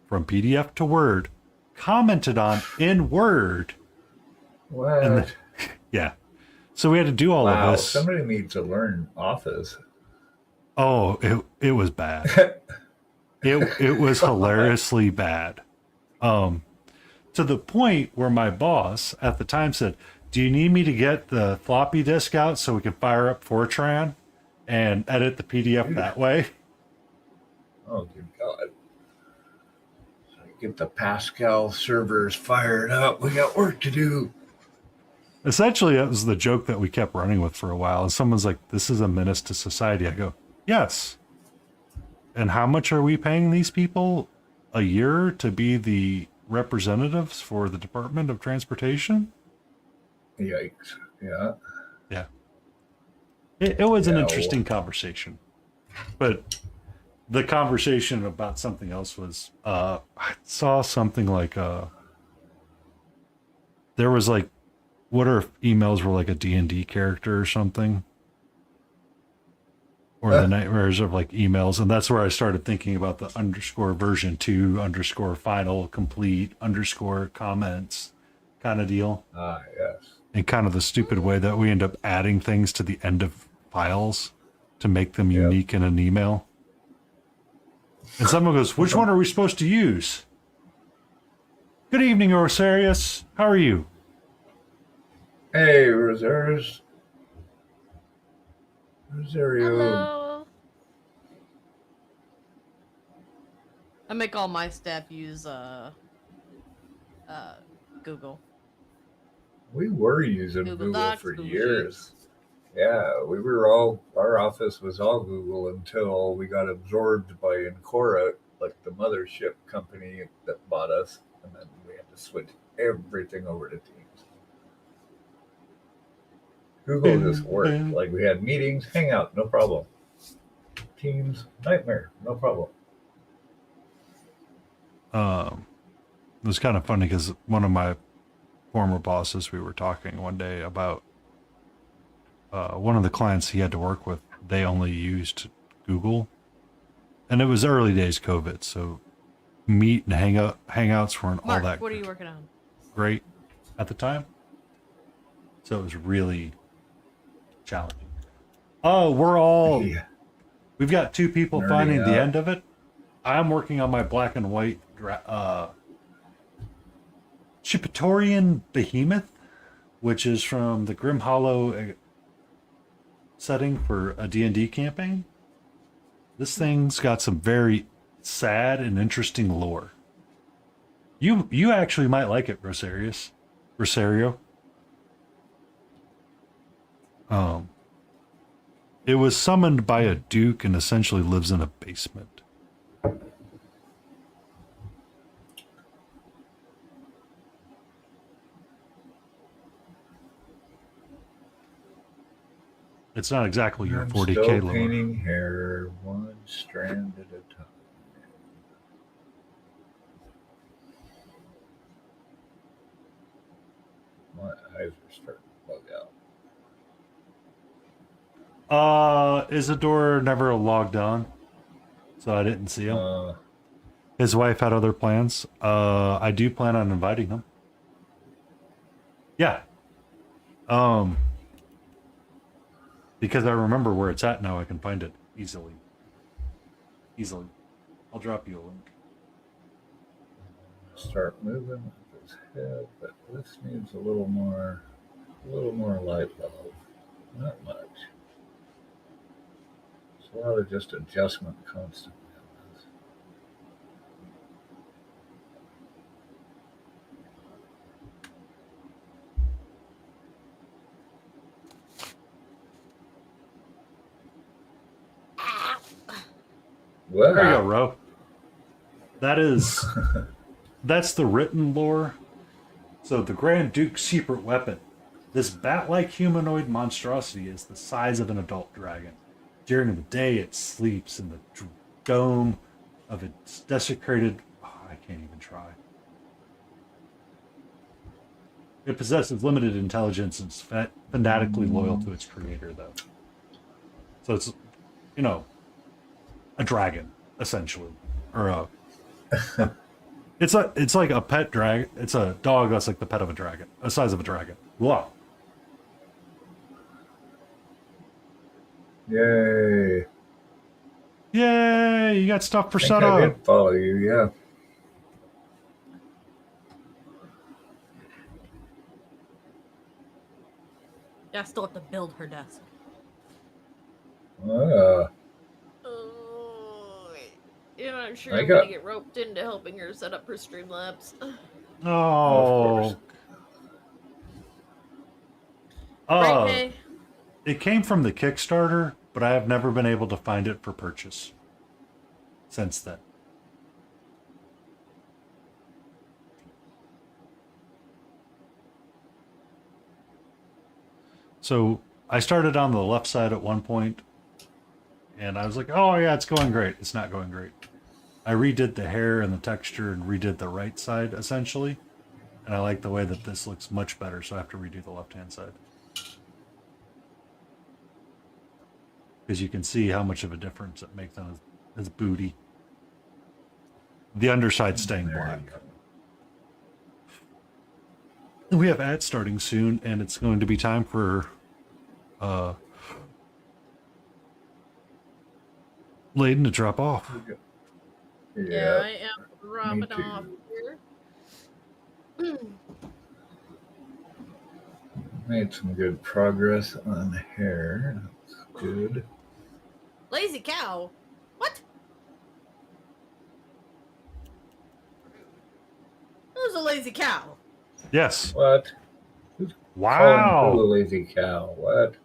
from PDF to Word, commented on in Word. What? And then, yeah. So we had to do all of this. Somebody needs to learn Office. Oh, it was bad. It was hilariously bad. To the point where my boss at the time said, do you need me to get the floppy disk out so we can fire up Fortran and edit the PDF that way? Oh, good God. Get the Pascal servers fired up. We got work to do. Essentially, that was the joke that we kept running with for a while. And someone's like, this is a menace to society. I go, yes. And how much are we paying these people a year to be the representatives for the Department of Transportation? Yikes. Yeah. Yeah. It was an interesting conversation. But the conversation about something else was, I saw something like, there was like, what if emails were like a D&D character or something? Or the nightmares of like emails. And that's where I started thinking about the underscore version 2, underscore final, complete, underscore comments kind of deal. Ah, yes. And kind of the stupid way that we end up adding things to the end of files to make them unique in an email. And someone goes, which one are we supposed to use? Good evening, Rosarius. How are you? Hey, Rosario. Hello. I make all my staff use Google. We were using Google Google Docs, for Google years. Sheets. Yeah, our office was all Google until we got absorbed by Encora, like the mothership company that bought us, and then we had to switch everything over to Teams. Google just worked. Like we had meetings, Hangout, no problem. Teams, nightmare, no problem. It was kind of funny because one of my former bosses, we were talking one day about one of the clients he had to work with. They only used Google, and it was early days COVID, so Meet and Hangouts weren't Mark, all that what are you working on? great at the time. So it was really challenging. Oh, we've got 2 people Nerding finding the out. end of it. I'm working on my black and white Chipitorian Behemoth, which is from the Grim Hollow setting for a D&D campaign. This thing's got some very sad and interesting lore. You actually might like it, Rosario. It was summoned by a duke and essentially lives in a basement. It's not exactly your I'm 40K still lore. painting hair one strand at a time. My eyes are starting to bug out. Isidore never logged on, so I didn't see him. His wife had other plans. I do plan on inviting him. Yeah. Because I remember where it's at now, I can find it easily. I'll drop you a link. Start moving with his head, but this needs a little more light level. Not much. It's a lot of just adjustment constantly on this. Wow. There you go, Ro. That's the written lore. So the Grand Duke's secret weapon. This bat-like humanoid monstrosity is the size of an adult dragon. During the day, it sleeps in the dome of its desecrated... Oh, I can't even try. It possesses limited intelligence and is fanatically loyal to its creator, though. So it's, a dragon, essentially. Or it's like a pet dragon. It's a dog that's like the pet of a dragon, the size of a dragon. Wow. Yay. Yay, you got stuff for I setup. did follow you, yeah. Yeah, I still have to build her desk. Ah, Oh, yeah, I'm sure I I'm got- gonna get roped into helping her set up her Streamlabs. Oh. Right, May? It came from the Kickstarter, but I have never been able to find it for purchase since then. So I started on the left side at one point, and I was like, oh yeah, it's going great. It's not going great. I redid the hair and the texture and redid the right side, essentially. And I like the way that this looks much better, so I have to redo the left-hand side. Because you can see how much of a difference it makes on his booty. The underside staying there black. you go. We have ads starting soon, and it's going to be time for Layden to drop off. Yeah, I Yeah. am dropping Me too. off here. Made some good progress on hair. That's good. Lazy cow? What? Who's a lazy cow? Yes. What? Calling who a Wow. lazy cow? What?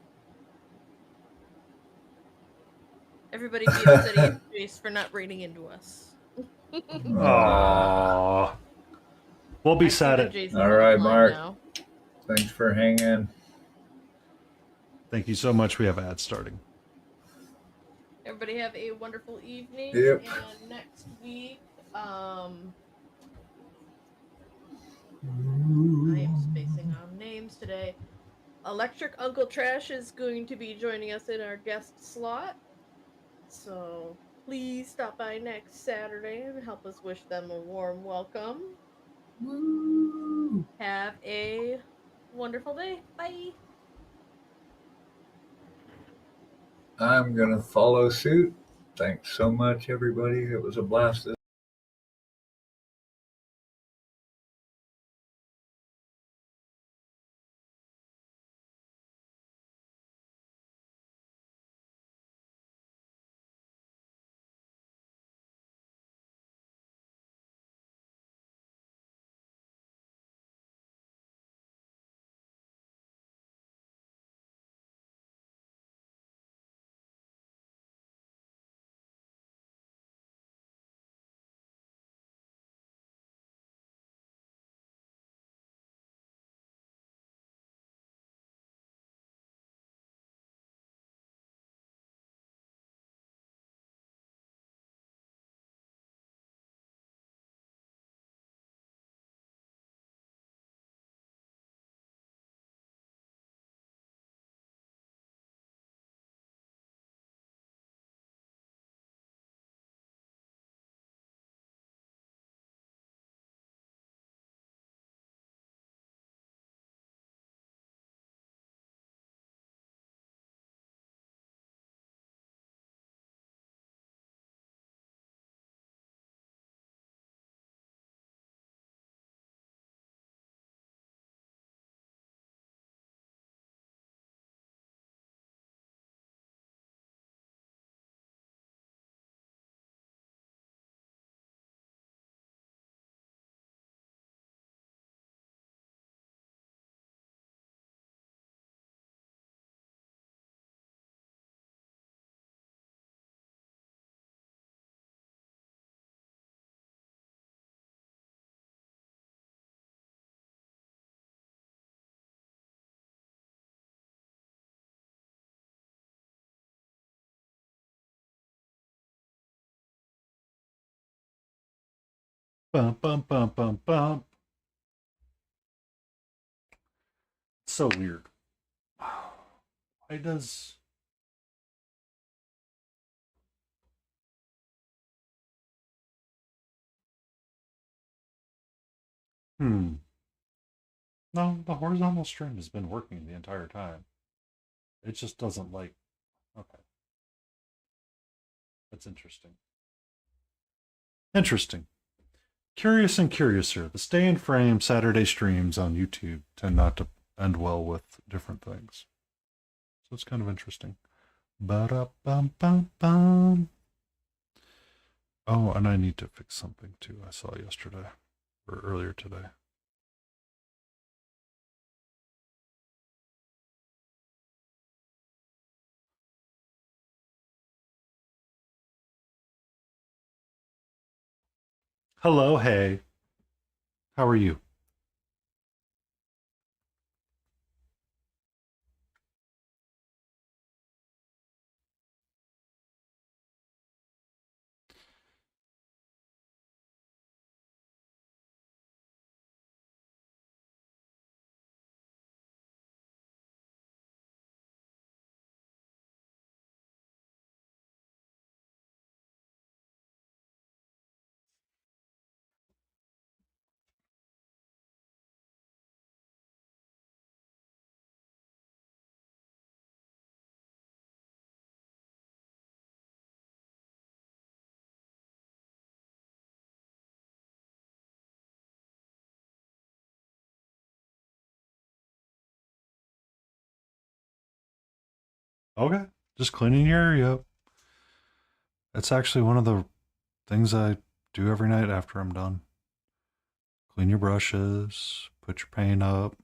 Everybody be upset at Jace for not reading into us. Aww. We'll be sad at... All right, Mark. Thanks for hanging. Thank you so much. We have ads starting. Everybody have a wonderful evening. Yep. And next week, I am spacing on names today. Electric Uncle Trash is going to be joining us in our guest slot. So please stop by next Saturday and help us wish them a warm welcome. Woo. Have a wonderful day. Bye. I'm going to follow suit. Thanks so much, everybody. It was a blast. Bum, bum, bum, bum, bum. So weird. Why does... No, the horizontal stream has been working the entire time. It just doesn't like... Okay. That's interesting. Interesting. Curious and curiouser. The Stay in Frame Saturday streams on YouTube tend not to end well with different things. So it's kind of interesting. Ba-da-bum-bum-bum. Oh, and I need to fix something too. I saw yesterday or earlier today. Hello, hey. How are you? Okay. Just cleaning your area up. It's actually one of the things I do every night after I'm done. Clean your brushes, put your paint up.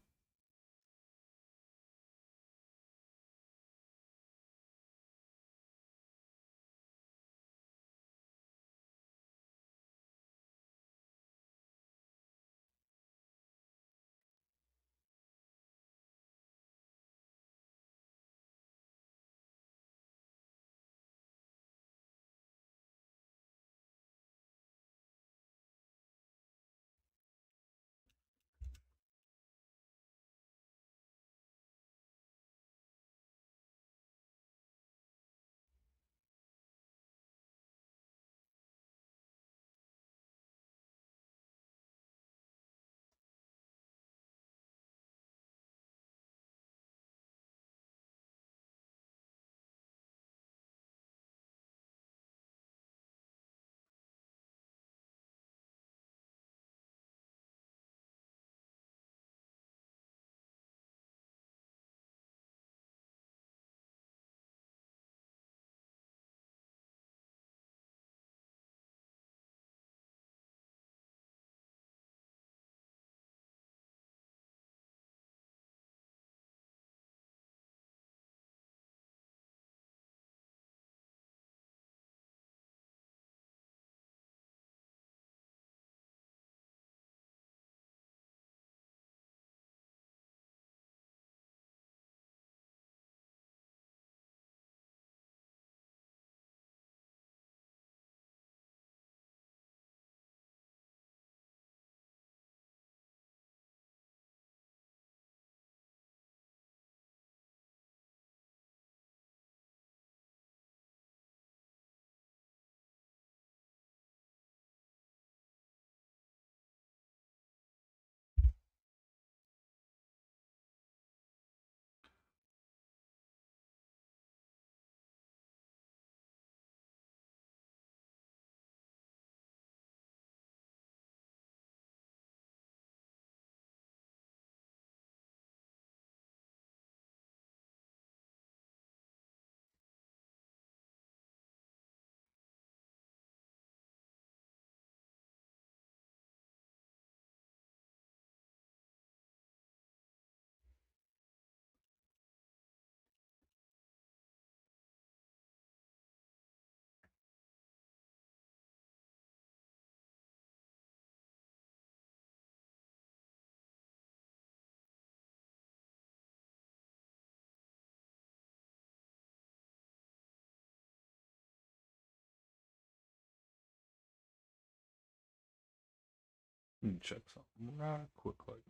Let me check something right quickly.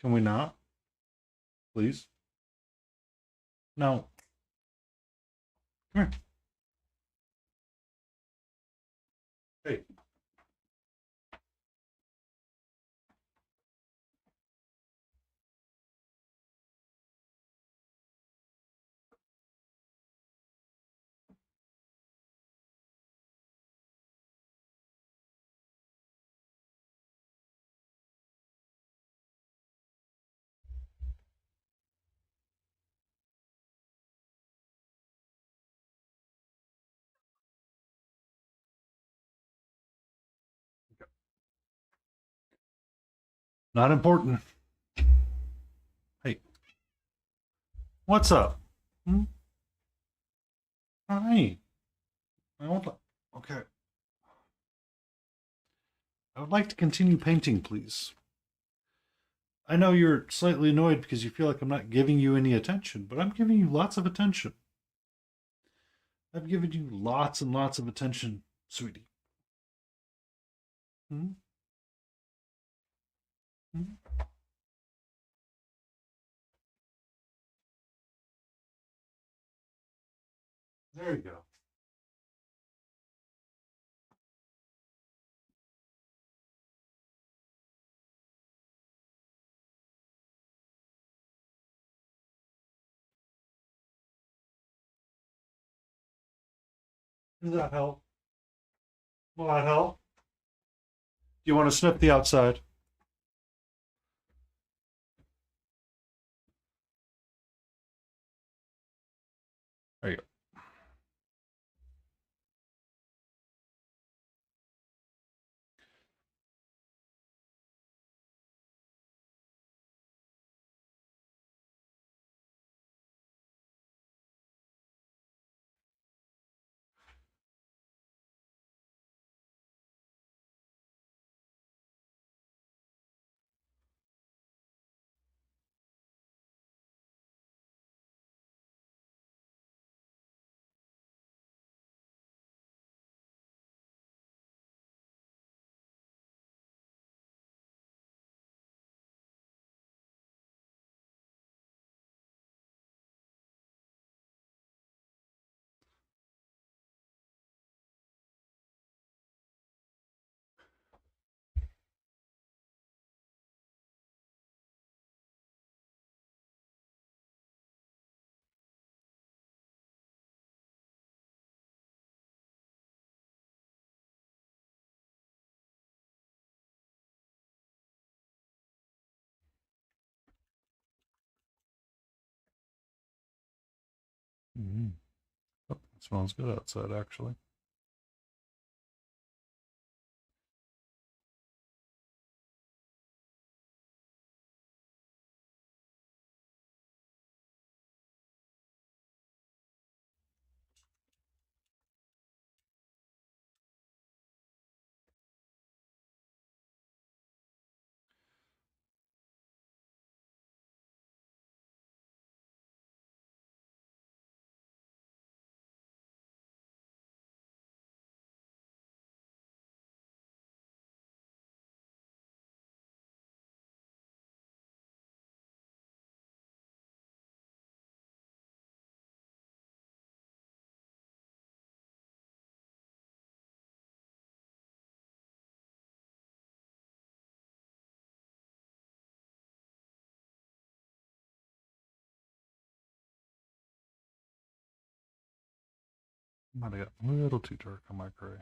Can we not? Please? No. Come here. Hey. Not important. Hey. What's up? Hmm? Hi. Okay. I would like to continue painting, please. I know you're slightly annoyed because you feel like I'm not giving you any attention, but I'm giving you lots of attention. I've given you lots and lots of attention, sweetie. Hmm? Hmm? There you go. Does that help? Will that help? Do you want to sniff the outside? There you go. Mm-hmm. Oh, it smells good outside, actually. Might have got a little too dark on my gray.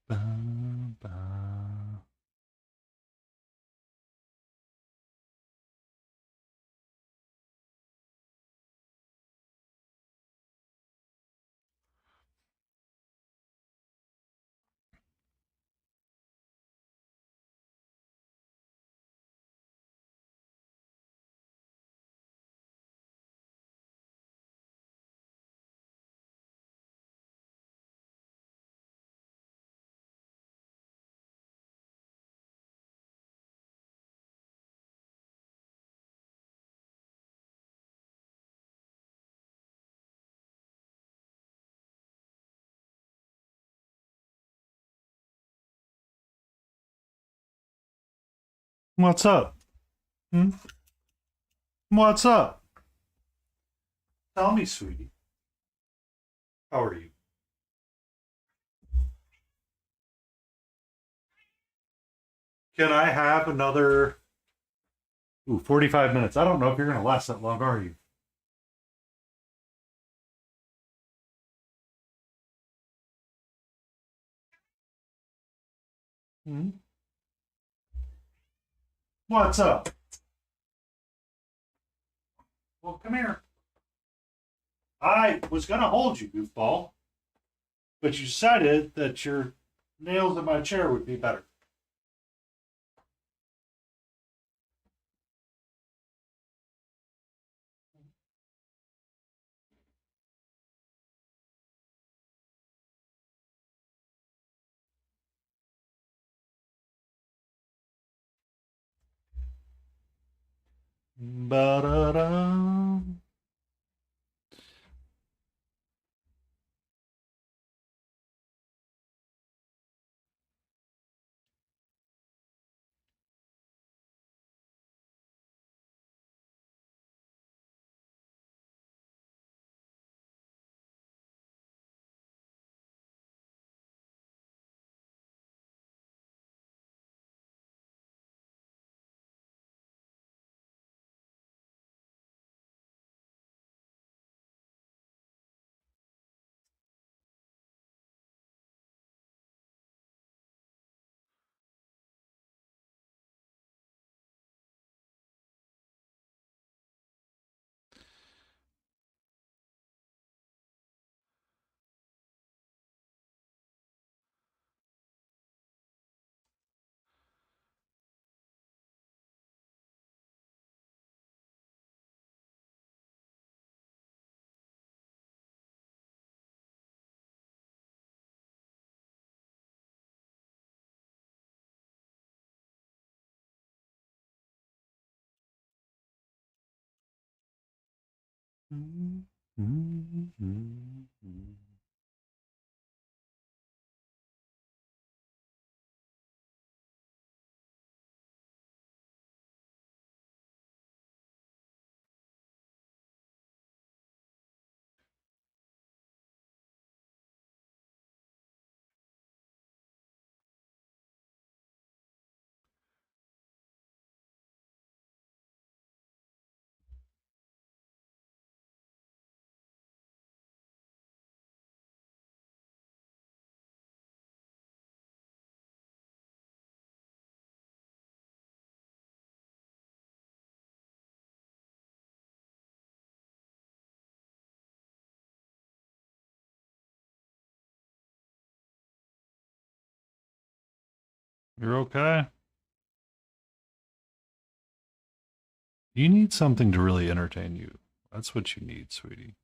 Ba, ba. What's up? Hmm? What's up? Tell me, sweetie. How are you? Can I have another 45 minutes? I don't know if you're going to last that long, are you? Hmm? What's up? Well, come here. I was going to hold you, goofball, but you decided that your nails in my chair would be better. Ba-da-da. You're okay? You need something to really entertain you. That's what you need, sweetie.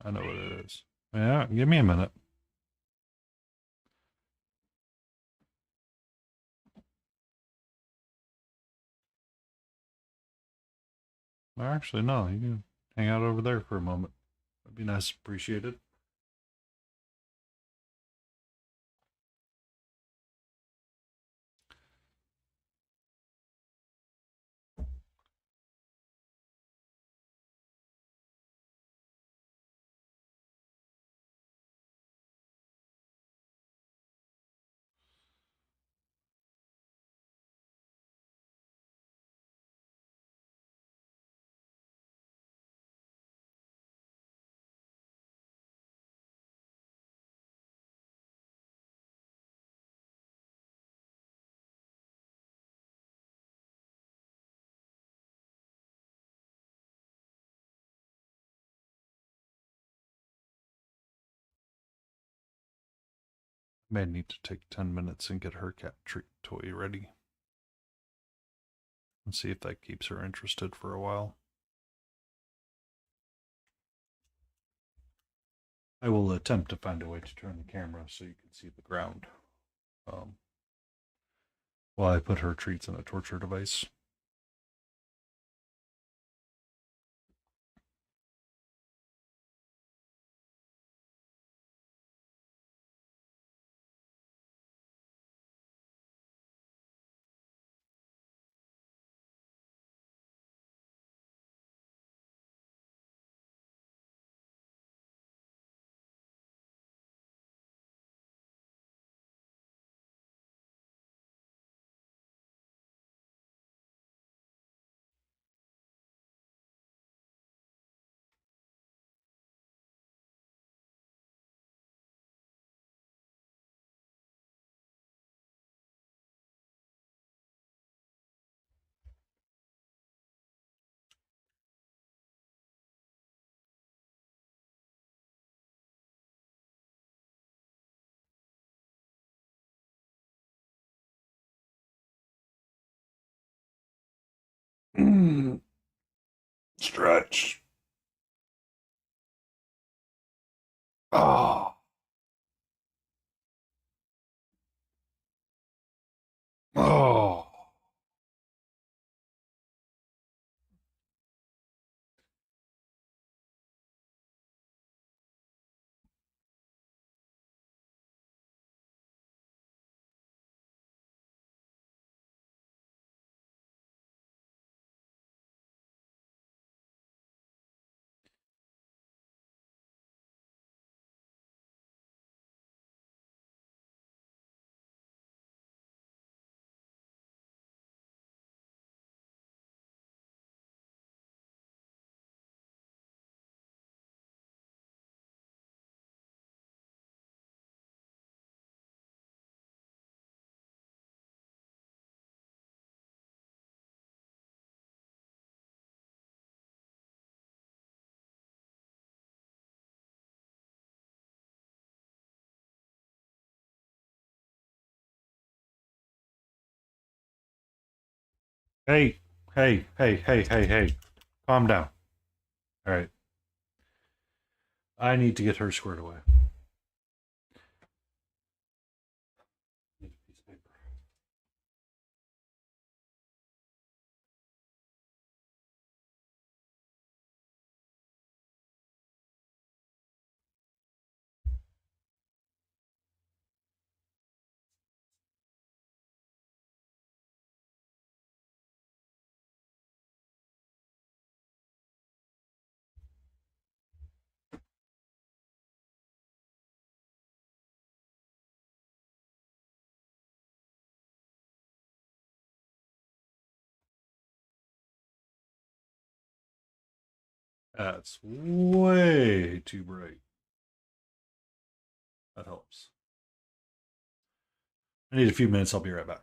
I know what it is. Yeah, give me a minute. Actually, no, you can hang out over there for a moment. That'd be nice, appreciated. May need to take 10 minutes and get her cat treat toy ready. And see if that keeps her interested for a while. I will attempt to find a way to turn the camera so you can see the ground. While I put her treats in a torture device. Stretch. Oh. Oh. Hey, hey. Calm down. All right. I need to get her squared away. Need a piece of paper. That's way too bright. That helps. I need a few minutes. I'll be right back.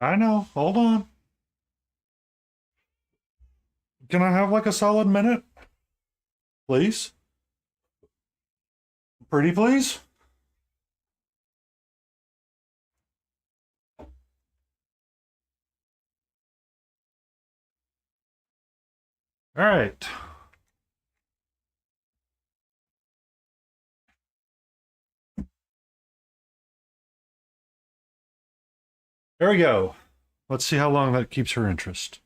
I know. Hold on. Can I have like a solid minute? Please? Pretty please? All right. There we go. Let's see how long that keeps her interest.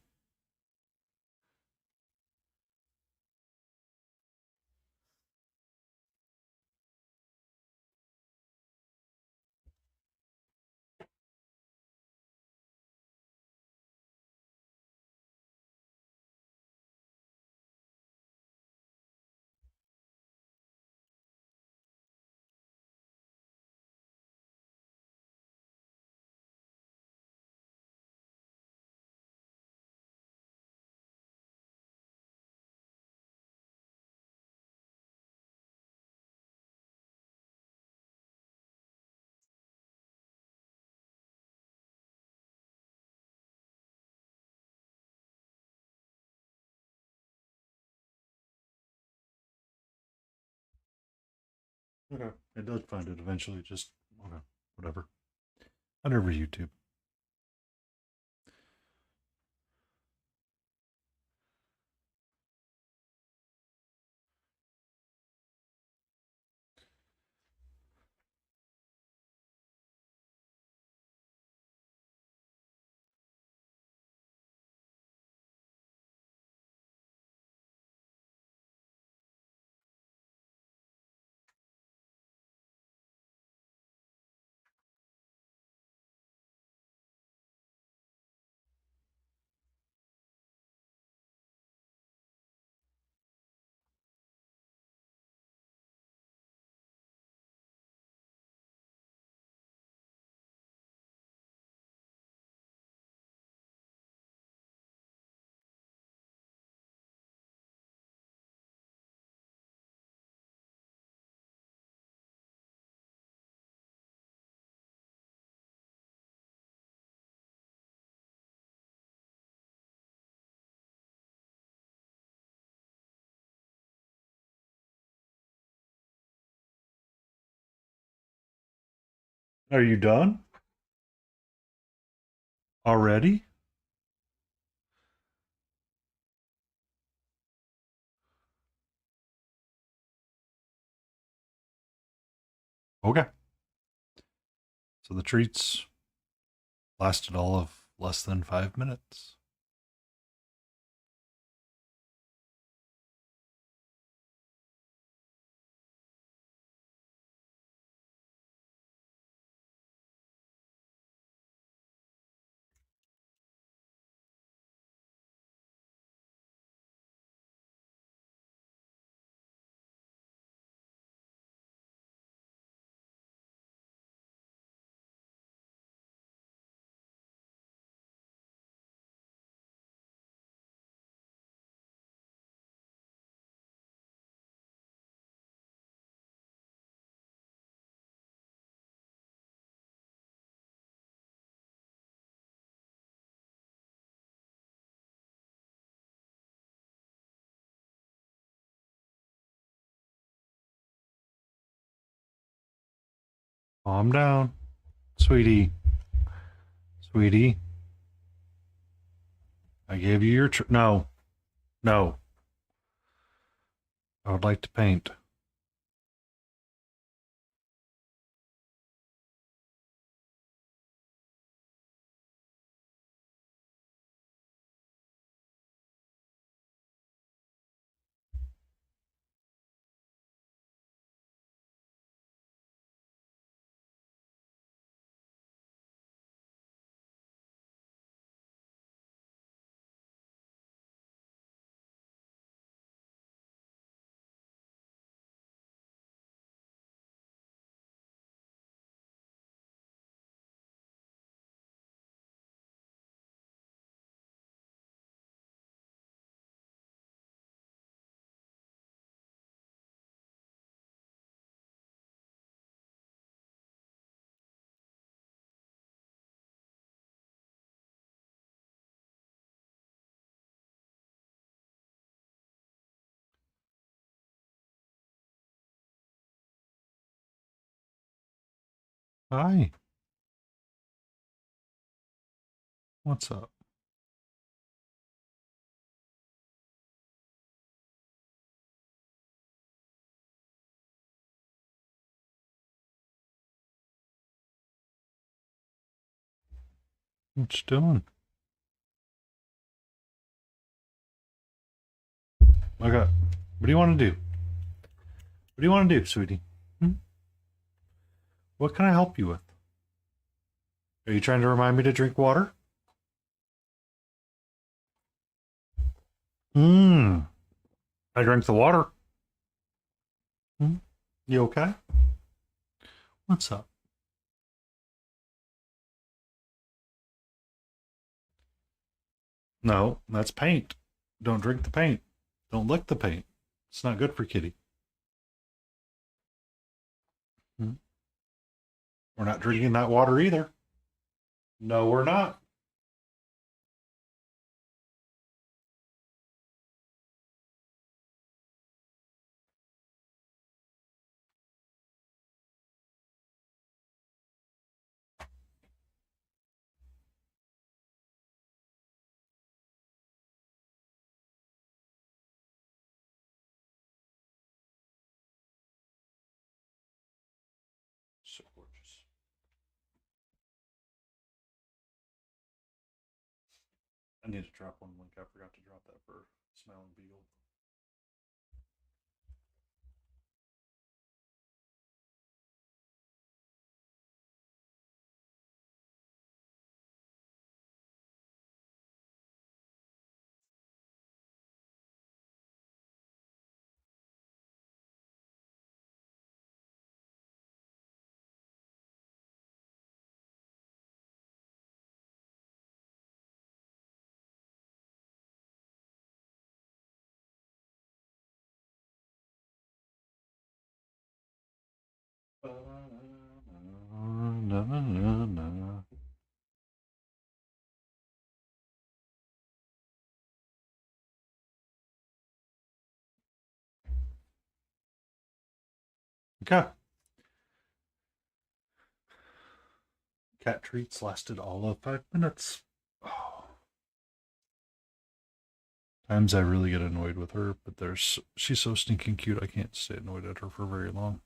Okay. It does find it eventually. Just okay, whatever. Whatever, YouTube. Are you done? Already? Okay. So the treats lasted all of less than 5 minutes. Calm down, sweetie. Sweetie, I gave you your no, no. I would like to paint. Hi. What's up? What you doing? Okay. What do you want to do? What do you want to do, sweetie? Hmm? What can I help you with? Are you trying to remind me to drink water? Mmm. I drank the water. Hmm? You okay? What's up? No, that's paint. Don't drink the paint. Don't lick the paint. It's not good for kitty. Hmm? We're not drinking that water either. No, we're not. So gorgeous. I need to drop one link. I forgot to drop that for Smiling Beagle. Na, na, na, na. Okay. Cat treats lasted all of 5 minutes. Oh. Times I really get annoyed with her, but she's so stinking cute I can't stay annoyed at her for very long.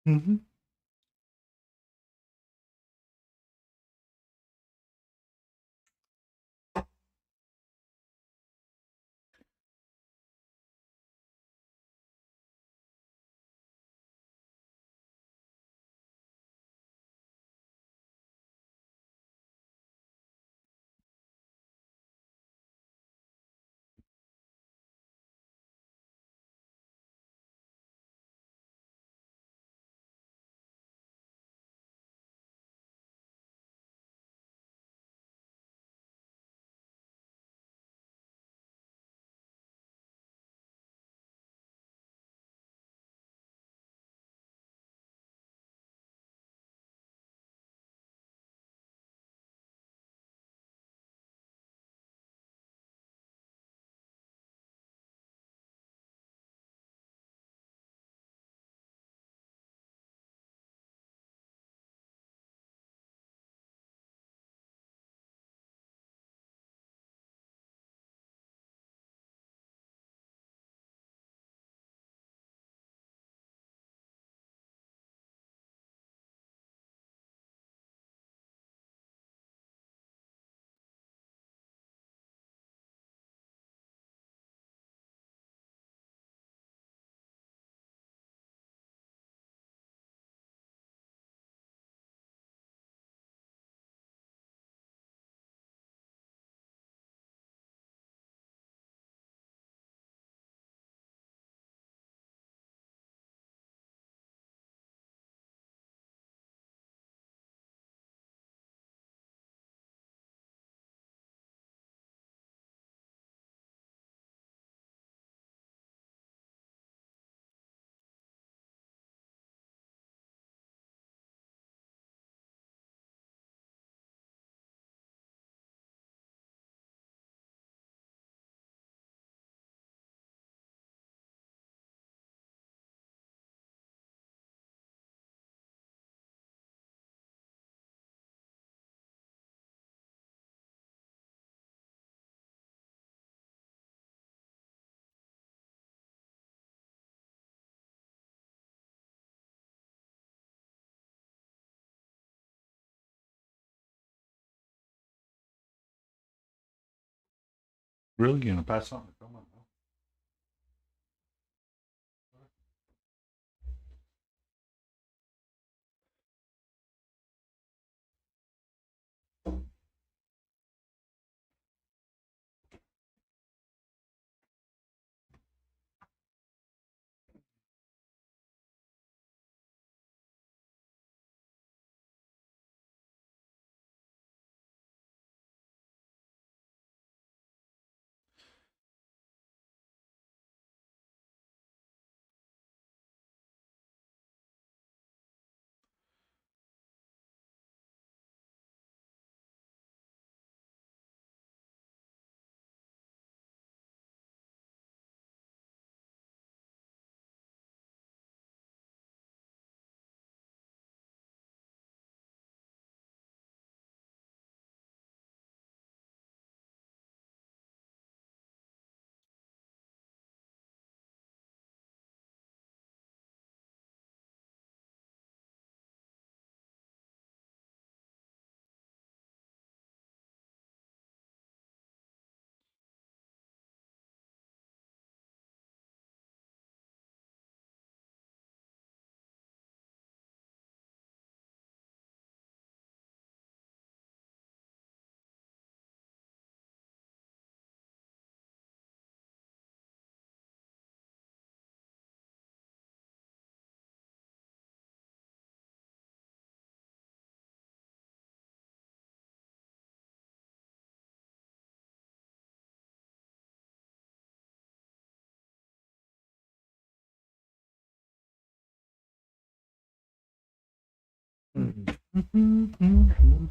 Mm-hmm. Really? You gonna pass something? Come on. Mm-hmm.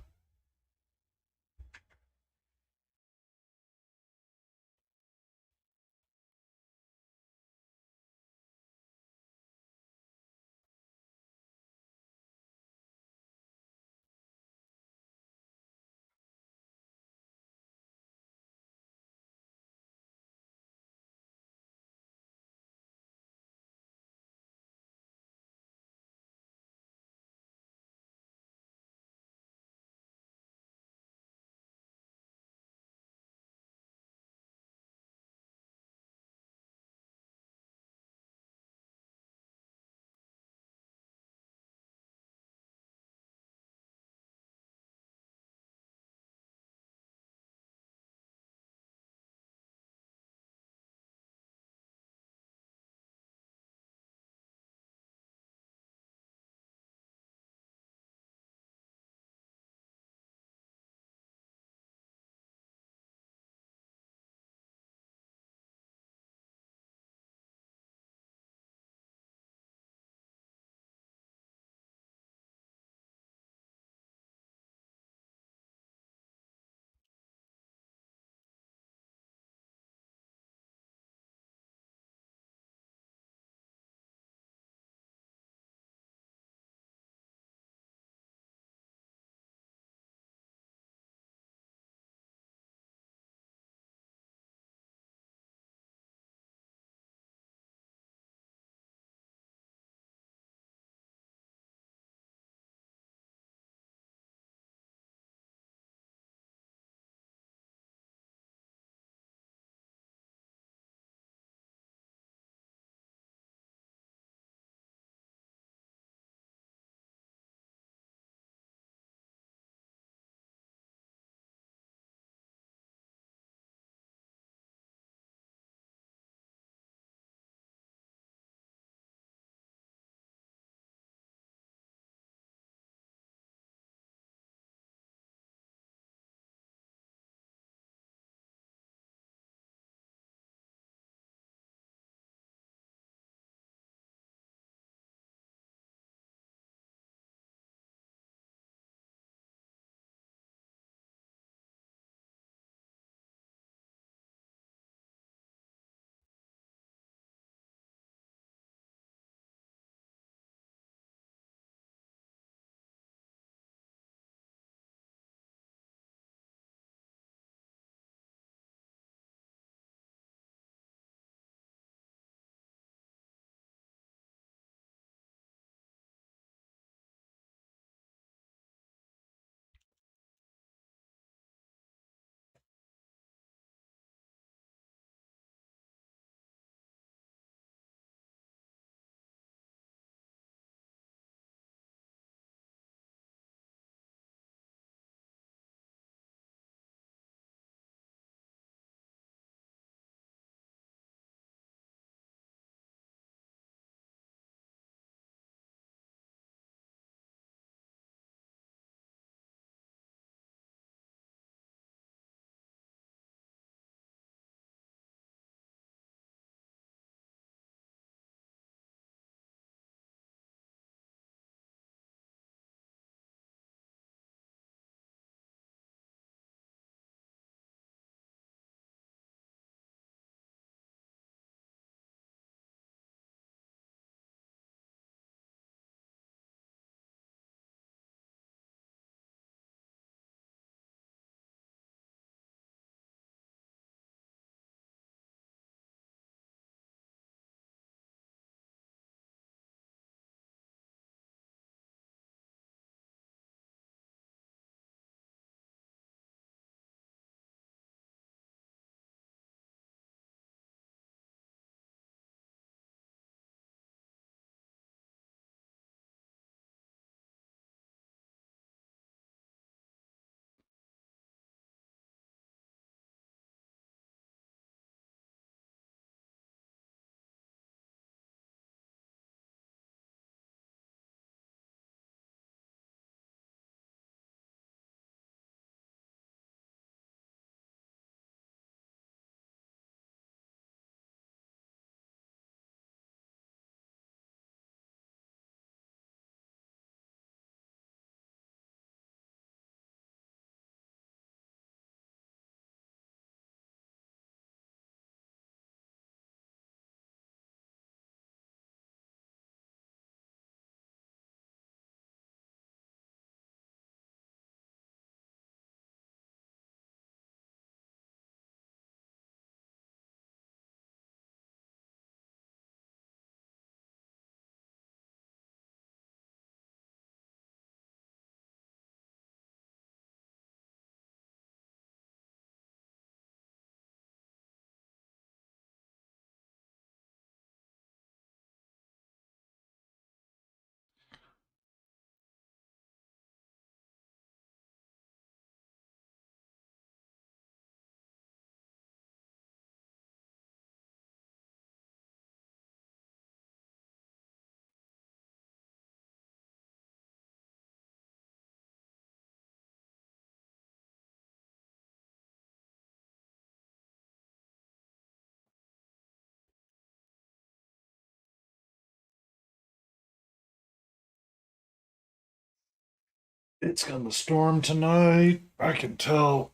It's gonna storm tonight. I can tell.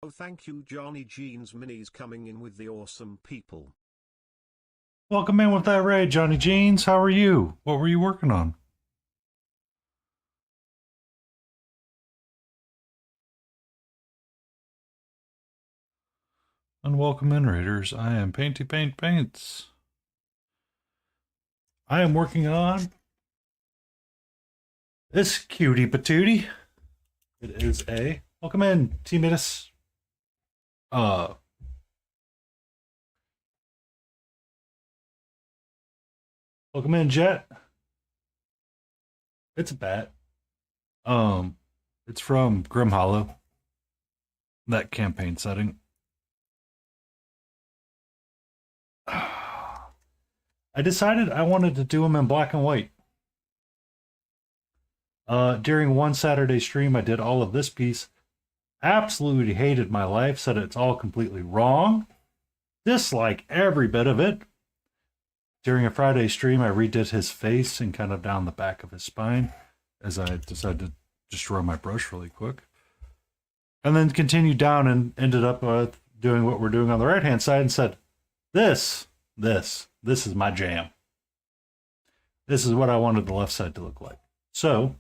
Oh, thank you, Johnny Jeans Minis coming in with the awesome people. Welcome in with that raid, Johnny Jeans. How are you? What were you working on? And welcome in, raiders. I am Painty Paint Paints. I am working on this cutie patootie. It is a welcome in, T-Midas. Welcome in, Jet. It's a bat. It's from Grim Hollow. That campaign setting. I decided I wanted to do them in black and white. During one Saturday stream, I did all of this piece. Absolutely hated my life, said it's all completely wrong. Dislike every bit of it. During a Friday stream, I redid his face and kind of down the back of his spine as I decided to destroy my brush really quick. And then continued down and ended up doing what we're doing on the right-hand side and said, this is my jam. This is what I wanted the left side to look like. So,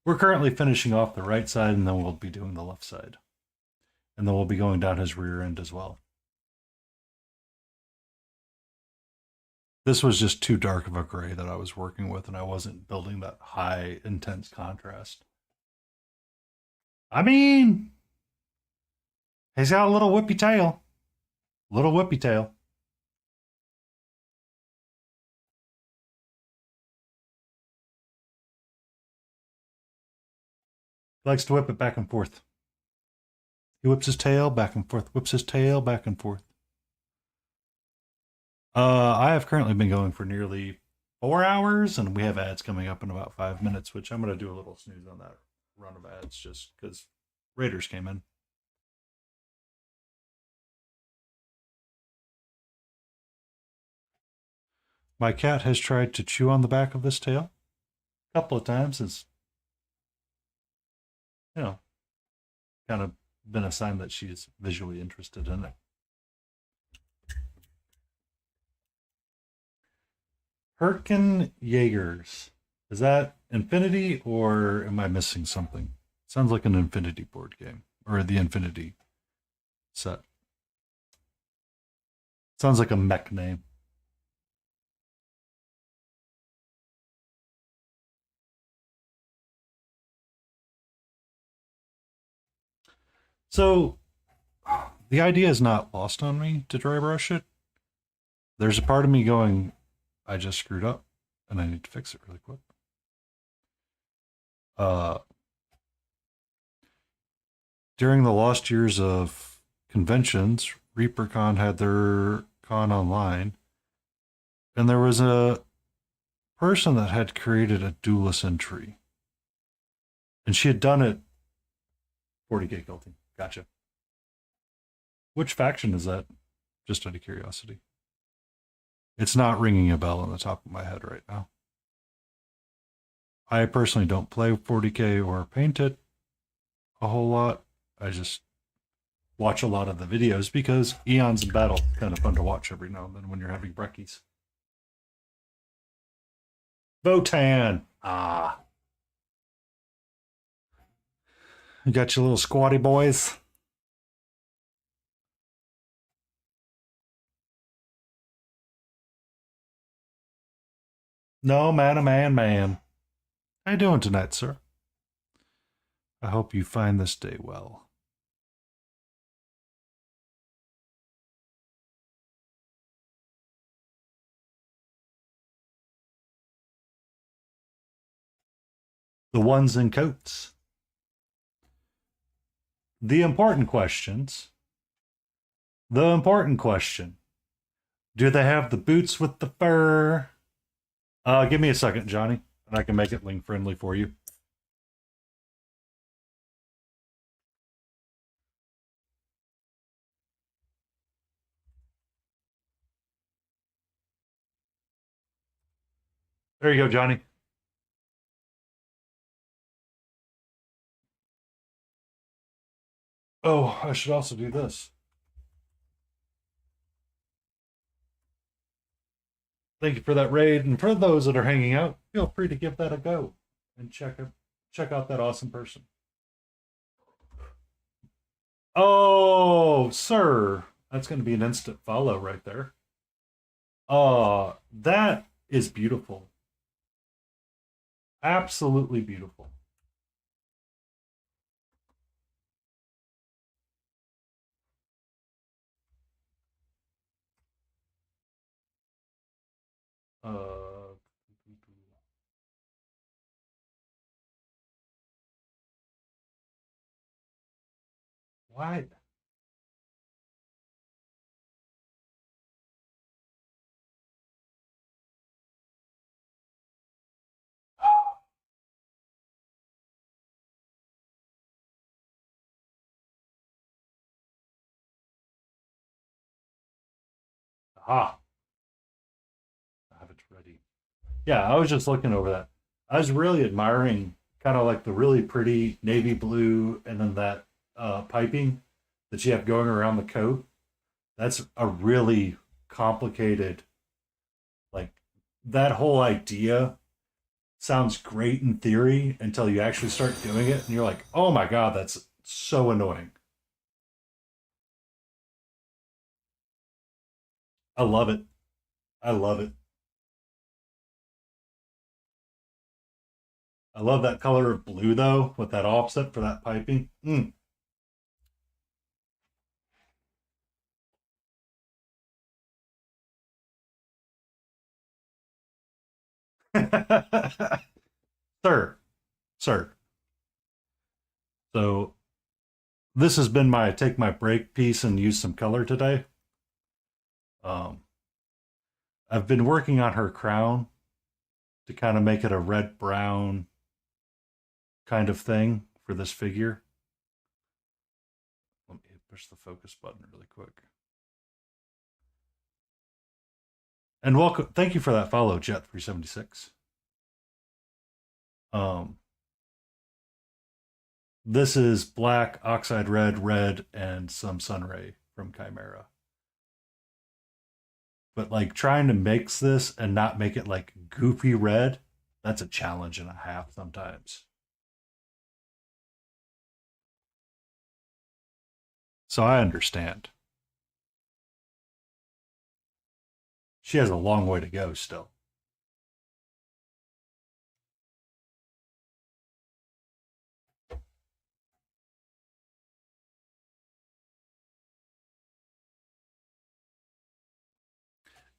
we're currently finishing off the right side, and then we'll be doing the left side. And then we'll be going down his rear end as well. This was just too dark of a gray that I was working with, and I wasn't building that high, intense contrast. I mean, he's got a little whippy tail. Little whippy tail. He likes to whip it back and forth. He whips his tail back and forth, whips his tail back and forth. I have currently been going for nearly 4 hours, and we have ads coming up in about 5 minutes, which I'm going to do a little snooze on that run of ads just because Raiders came in. My cat has tried to chew on the back of this tail a couple of times. It's, you know, kind of been a sign that she's visually interested in it. Herkin Jaegers. Is that Infinity or am I missing something? Sounds like an Infinity board game or the Infinity set. Sounds like a mech name. So the idea is not lost on me to dry brush it. There's a part of me going, I just screwed up and I need to fix it really quick. During the lost years of conventions, ReaperCon had their con online, and there was a person that had created a duelist entry. And she had done it 40k guilty. Gotcha. Which faction is that? Just out of curiosity. It's not ringing a bell on the top of my head right now. I personally don't play 40k or paint it a whole lot. I just watch a lot of the videos because Eons in Battle is kind of fun to watch every now and then when you're having brekkies. Votan. Ah. You got your little squatty boys. No, man. How you doing tonight, sir? I hope you find this day well. The ones in coats. The important questions. The important question. Do they have the boots with the fur? Give me a second, Johnny, and I can make it link friendly for you. There you go, Johnny. Oh, I should also do this. Thank you for that raid, and for those that are hanging out, feel free to give that a go and check out that awesome person. Oh, sir, that's going to be an instant follow right there. That is beautiful. Absolutely beautiful. What? Ah, I have it ready. Yeah, I was just looking over that. I was really admiring kind of like the really pretty navy blue and then that piping that you have going around the coat. That's a really complicated, like that whole idea sounds great in theory until you actually start doing it and you're like, oh my God, that's so annoying. I love it. I love it. I love that color of blue, though, with that offset for that piping. Sir. So this has been my take my break piece and use some color today. I've been working on her crown to kind of make it a red brown kind of thing for this figure. Let me push the focus button really quick. And welcome, thank you for that follow, Jet376. This is black, oxide red, and some sunray from Chimera. But like trying to mix this and not make it like goofy red, that's a challenge and a half sometimes. So I understand. She has a long way to go still.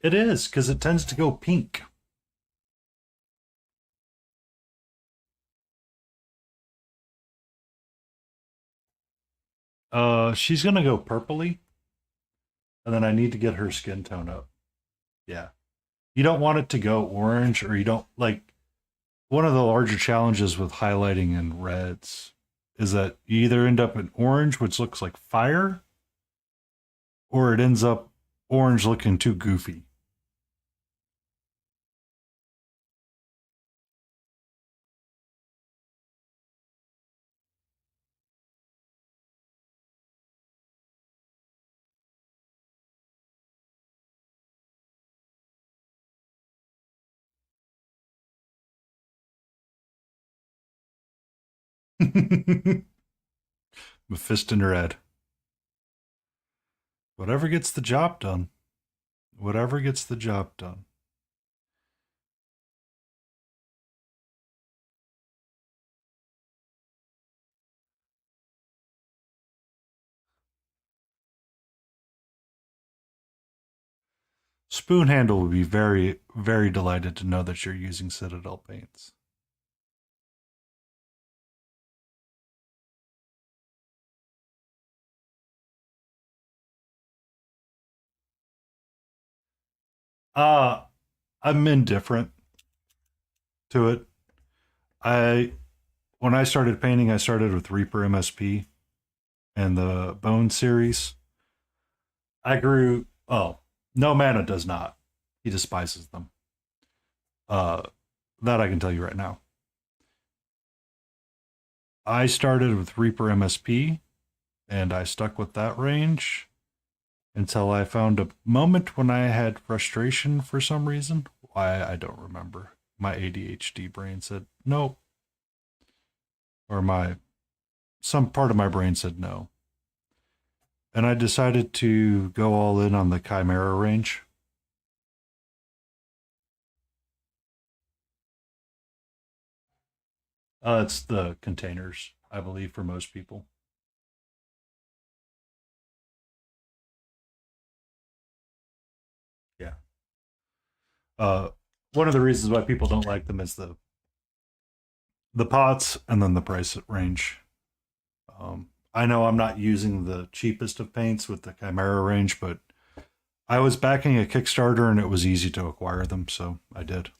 It is, because it tends to go pink. She's gonna go purpley, and then I need to get her skin tone up. Yeah. You don't want it to go orange, or you don't, like, one of the larger challenges with highlighting in reds is that you either end up in orange, which looks like fire, or it ends up orange looking too goofy. Mephisto in red. Whatever gets the job done. Whatever gets the job done. Spoon Handle would be very, very delighted to know that you're using Citadel paints. I'm indifferent to it. When I started painting, I started with Reaper MSP and the Bone series. I grew. Oh, no, Mana does not. He despises them. That I can tell you right now. I started with Reaper MSP, and I stuck with that range until I found a moment when I had frustration for some reason. Why, I don't remember. My ADHD brain said no. Or some part of my brain said no. And I decided to go all in on the Chimera range. It's the containers, I believe, for most people. Yeah. One of the reasons why people don't like them is the pots and then the price range. I know I'm not using the cheapest of paints with the Chimera range, but I was backing a Kickstarter and it was easy to acquire them, so I did.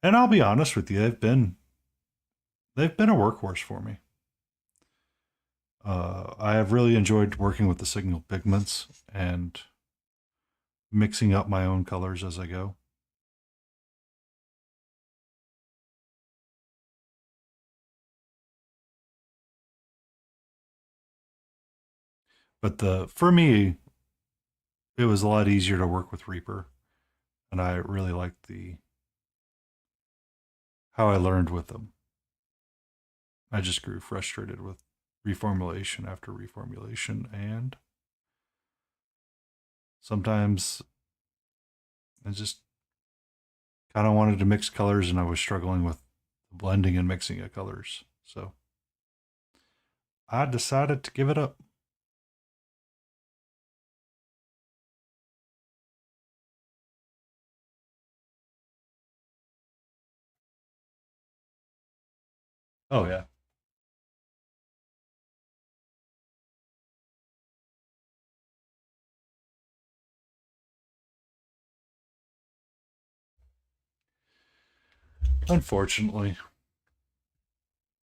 And I'll be honest with you, they've been a workhorse for me. I have really enjoyed working with the Signal pigments and mixing up my own colors as I go. But for me, it was a lot easier to work with Reaper, and I really liked how I learned with them. I just grew frustrated with reformulation after reformulation, and sometimes I just kind of wanted to mix colors, and I was struggling with blending and mixing of colors. So I decided to give it up. Oh, yeah. Unfortunately.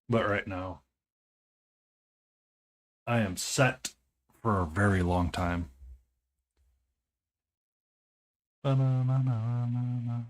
But right now, I am set for a very long time. Ba-na-na-na-na-na.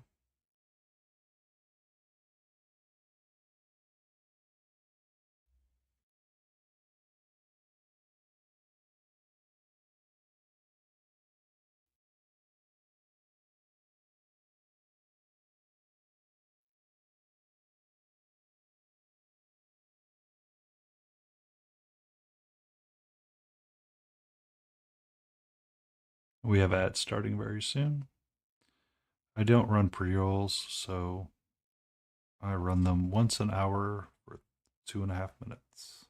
We have ads starting very soon. I don't run pre-rolls, so I run them once an hour for 2.5 minutes.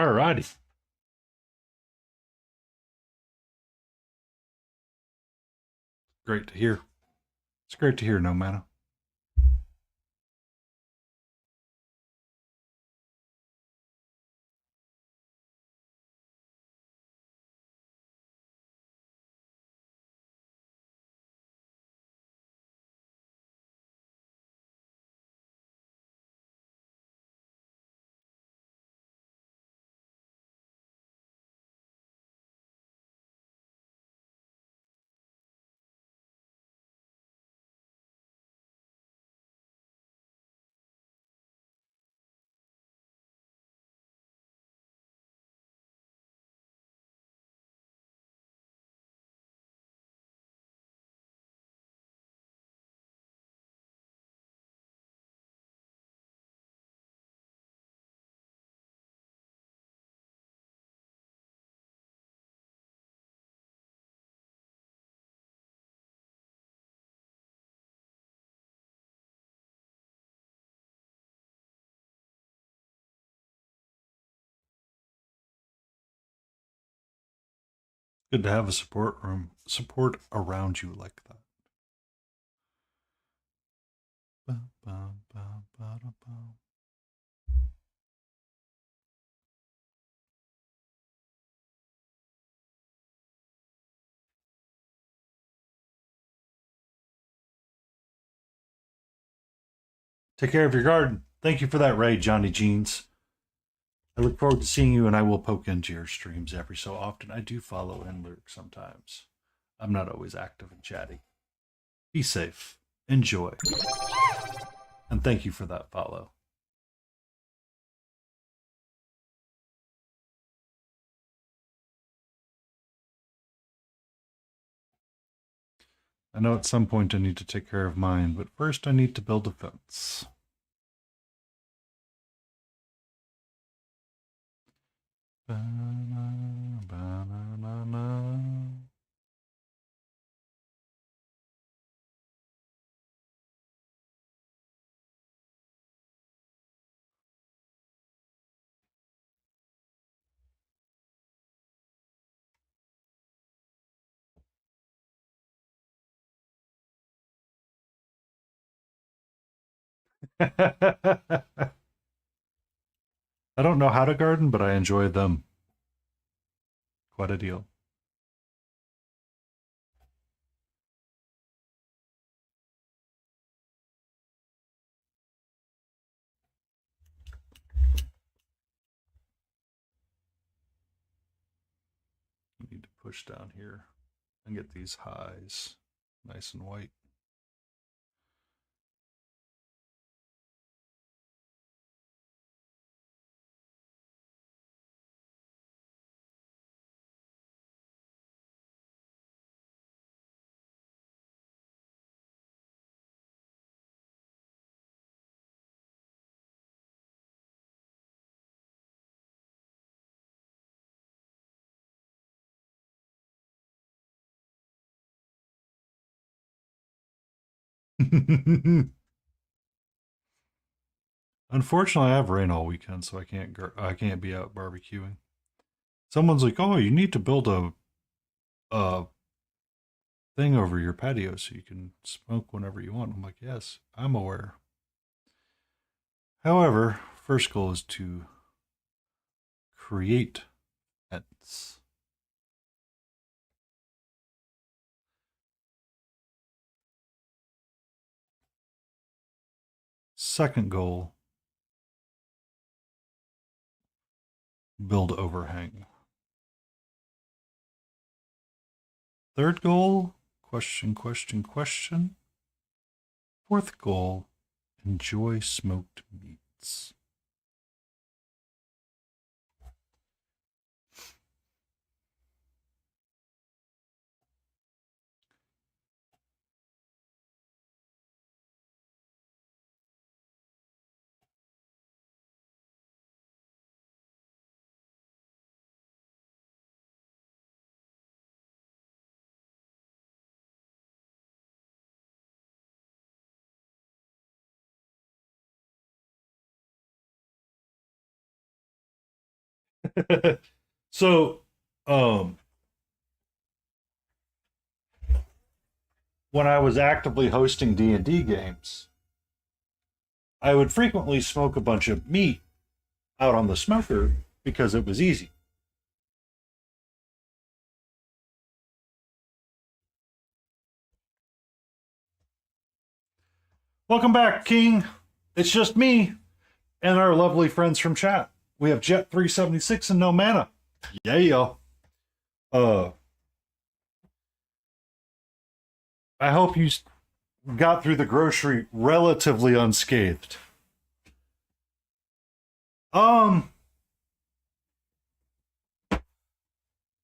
Alrighty. Great to hear. It's great to hear, No Mana. Good to have a support around you like that. Take care of your garden. Thank you for that raid, Johnny Jeans. I look forward to seeing you, and I will poke into your streams every so often. I do follow and lurk sometimes. I'm not always active and chatty. Be safe. Enjoy. And thank you for that follow. I know at some point I need to take care of mine, but first I need to build a fence. I don't know how to garden, but I enjoy them quite a deal. I need to push down here and get these highs nice and white. Unfortunately, I have rain all weekend, so I can't be out barbecuing. Someone's like, "Oh, you need to build a thing over your patio so you can smoke whenever you want." I'm like, "Yes, I'm aware." However, first goal is to create fence. Second goal, build overhang. Third goal, question. Fourth goal, enjoy smoked meats. So, when I was actively hosting D&D games, I would frequently smoke a bunch of meat out on the smoker because it was easy. Welcome back, King. It's just me and our lovely friends from chat. We have Jet376 and No Mana. Yeah. I hope you got through the grocery relatively unscathed.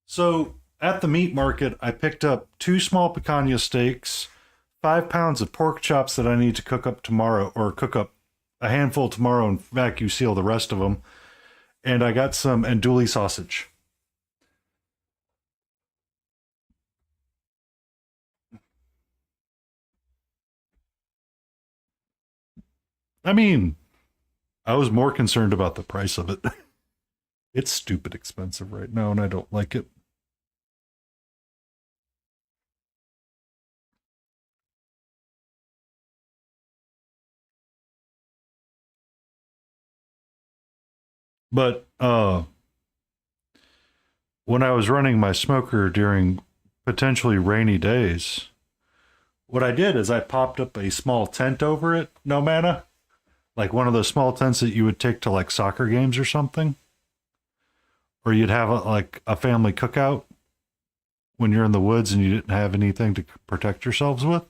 So at the meat market, I picked up 2 small picanha steaks, 5 pounds of pork chops that I need to cook up tomorrow, or cook up a handful tomorrow and vacuum seal the rest of them. And I got some andouille sausage. I mean, I was more concerned about the price of it. It's stupid expensive right now, and I don't like it. But when I was running my smoker during potentially rainy days, what I did is I popped up a small tent over it, no mana, like one of those small tents that you would take to like soccer games or something, or you'd have like a family cookout when you're in the woods and you didn't have anything to protect yourselves with.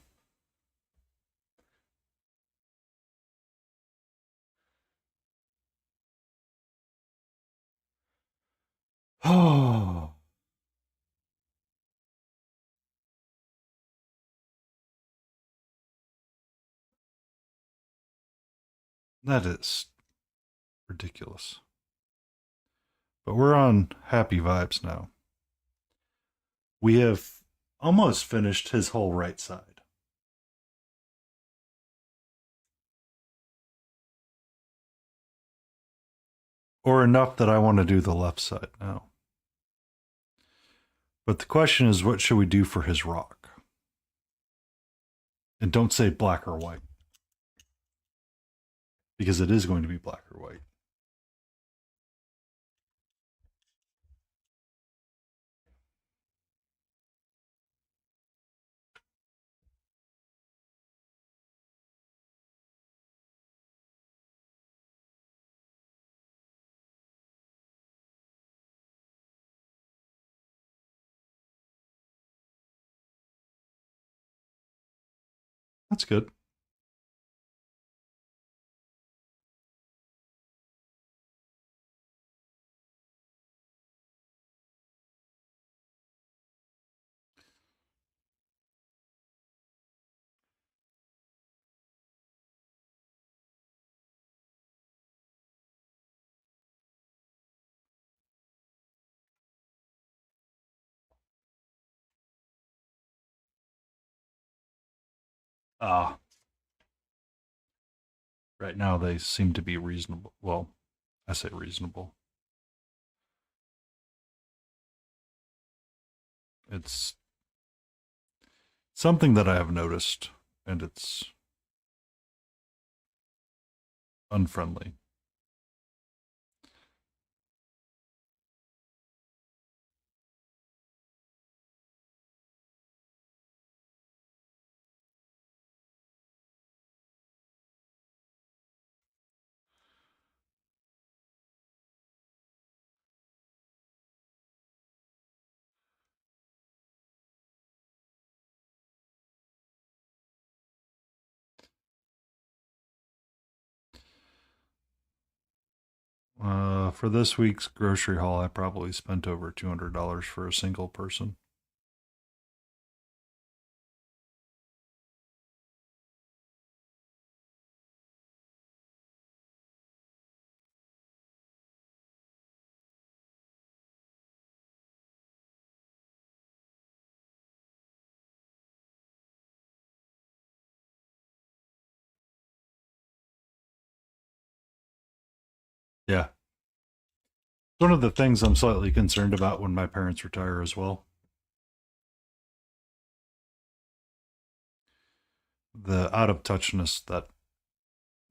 Oh, that is ridiculous. But we're on happy vibes now. We have almost finished his whole right side. Or enough that I want to do the left side now. But the question is, what should we do for his rock? And don't say black or white. Because it is going to be black or white. That's good. Right now they seem to be reasonable. Well, I say reasonable. It's something that I have noticed, and it's unfriendly. For this week's grocery haul, I probably spent over $200 for a single person. Yeah. One of the things I'm slightly concerned about when my parents retire as well. The out of touchness that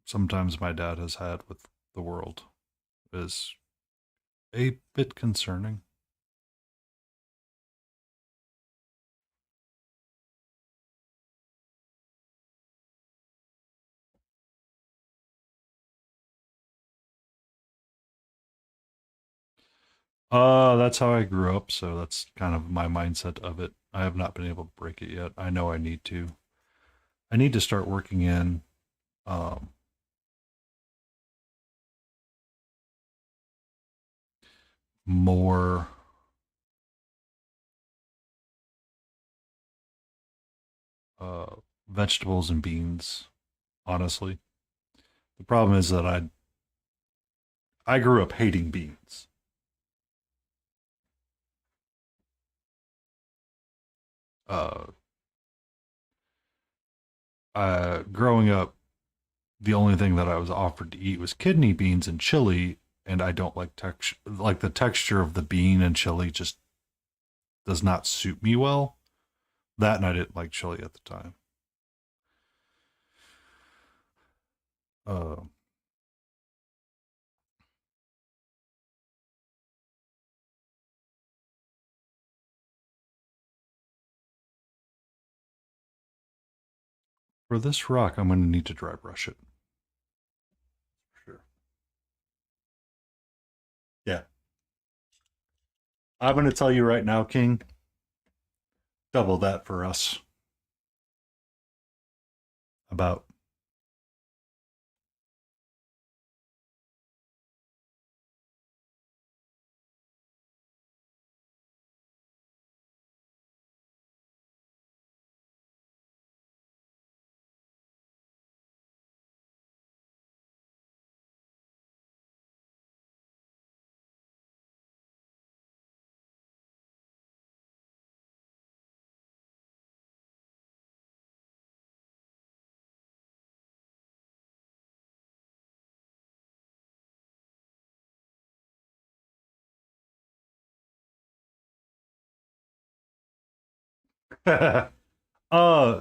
sometimes my dad has had with the world is a bit concerning. That's how I grew up, so that's kind of my mindset of it. I have not been able to break it yet. I know I need to. I need to start working in um, more vegetables and beans, honestly. The problem is that I grew up hating beans. Uh, Growing up, the only thing that I was offered to eat was kidney beans and chili, and I don't like texture. Like the texture of the bean and chili just does not suit me well. That and I didn't like chili at the time. Uh, For this rock, I'm going to need to dry brush it. Sure. Yeah. I'm going to tell you right now, King, double that for us. About.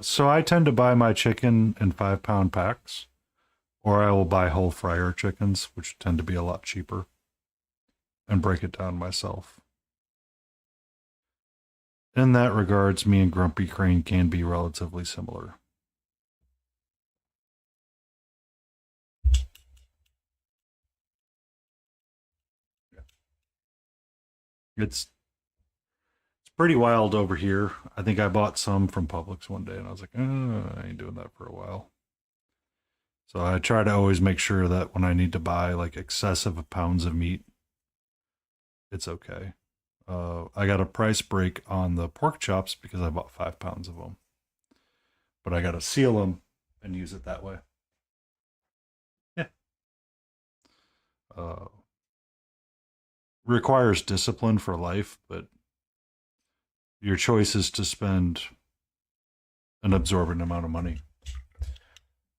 So I tend to buy my chicken in 5-pound packs, or I will buy whole fryer chickens, which tend to be a lot cheaper, and break it down myself. In that regards, me and Grumpy Crane can be relatively similar. It's pretty wild over here. I think I bought some from Publix one day, and I was like, I ain't doing that for a while. So I try to always make sure that when I need to buy like excessive pounds of meat, it's okay. I got a price break on the pork chops because I bought 5 pounds of them. But I got to seal them and use it that way. Yeah. Requires discipline for life, but your choice is to spend an absorbent amount of money.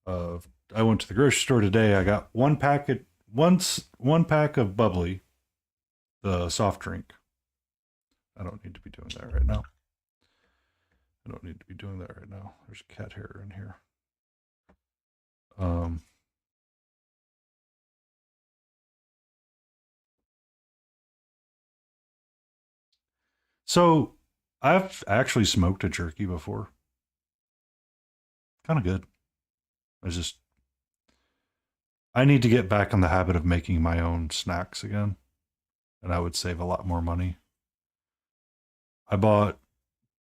I went to the grocery store today. I got one pack of bubbly, the soft drink. I don't need to be doing that right now. There's cat hair in here. So I've actually smoked a jerky before. Kind of good. I need to get back in the habit of making my own snacks again, and I would save a lot more money. I bought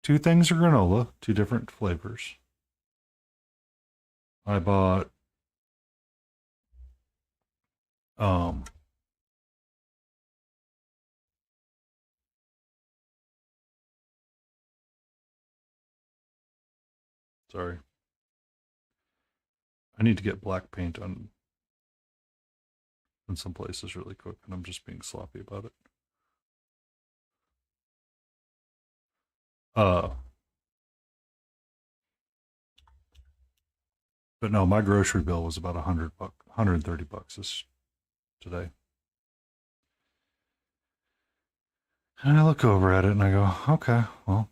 2 things of granola, 2 different flavors. I bought sorry. I need to get black paint on in some places really quick, and I'm just being sloppy about it. But no, my grocery bill was about $130 today. And I look over at it and I go, okay, well,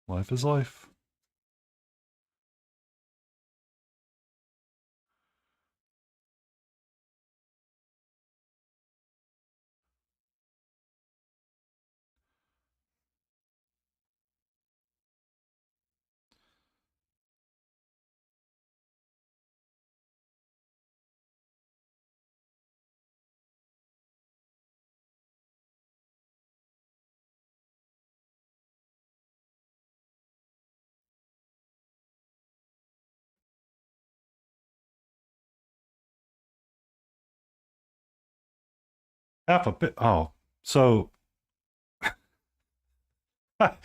life is life. Half a bit. Oh, so hold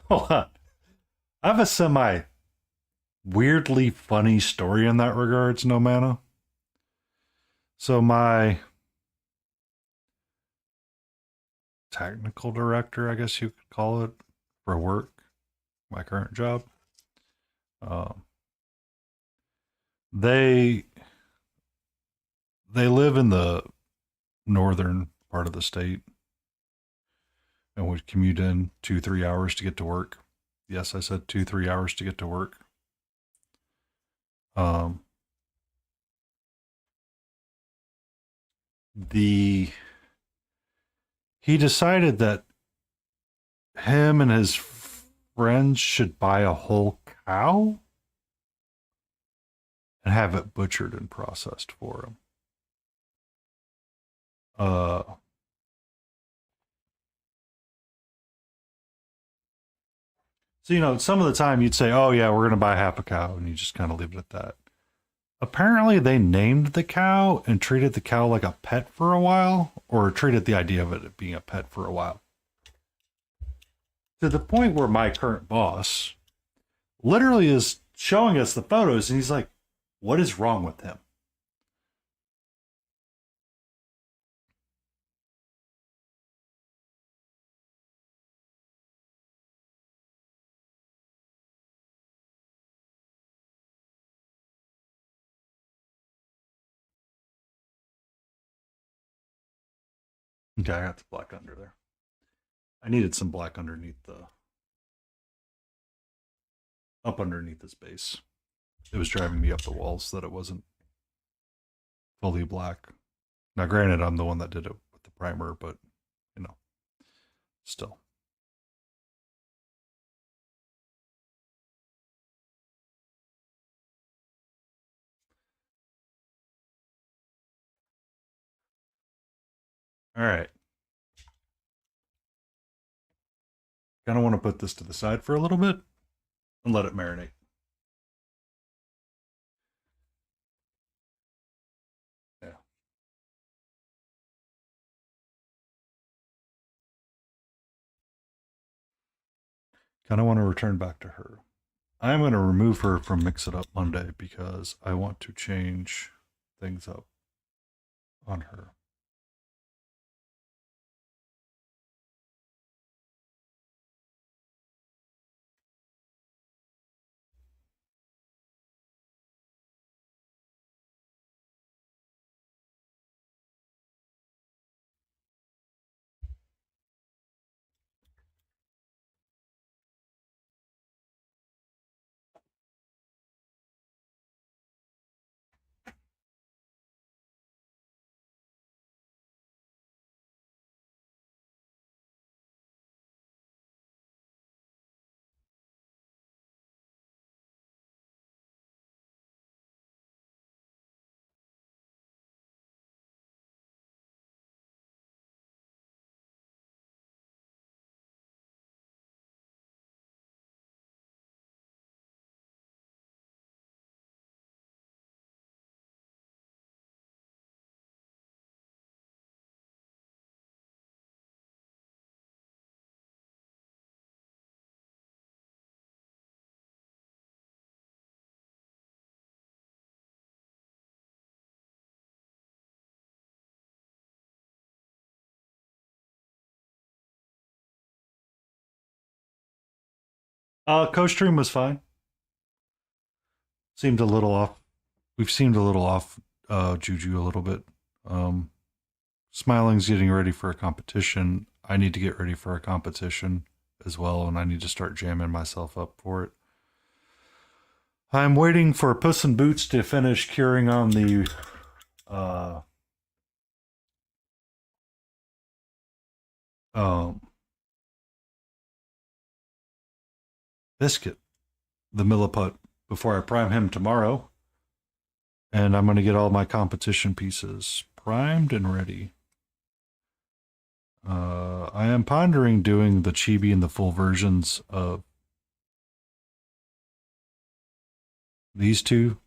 on. I have a semi weirdly funny story in that regards, no mana. So my technical director, I guess you could call it, for work, my current job, they live in the northern part of the state and would commute in 2-3 hours to get to work. Yes, I said 2-3 hours to get to work. He decided that him and his friends should buy a whole cow and have it butchered and processed for him. So, you know, some of the time you'd say, oh, yeah, we're going to buy half a cow, and you just kind of leave it at that. Apparently, they named the cow and treated the cow like a pet for a while, or treated the idea of it being a pet for a while. To the point where my current boss literally is showing us the photos, and he's like, what is wrong with him? Okay, I got the black under there. I needed some black underneath up underneath this base. It was driving me up the walls that it wasn't fully black. Now, granted, I'm the one that did it with the primer, but, you know, still. All right. Kind of want to put this to the side for a little bit and let it marinate. Yeah. Kind of want to return back to her. I'm going to remove her from Mix It Up Monday because I want to change things up on her. Co-stream was fine. Seemed a little off. We've seemed a little off Juju a little bit. Smiling's getting ready for a competition. I need to get ready for a competition as well, and I need to start jamming myself up for it. I'm waiting for Puss in Boots to finish curing on the biscuit, the milliput, before I prime him tomorrow. And I'm going to get all my competition pieces primed and ready. I am pondering doing the chibi and the full versions of these two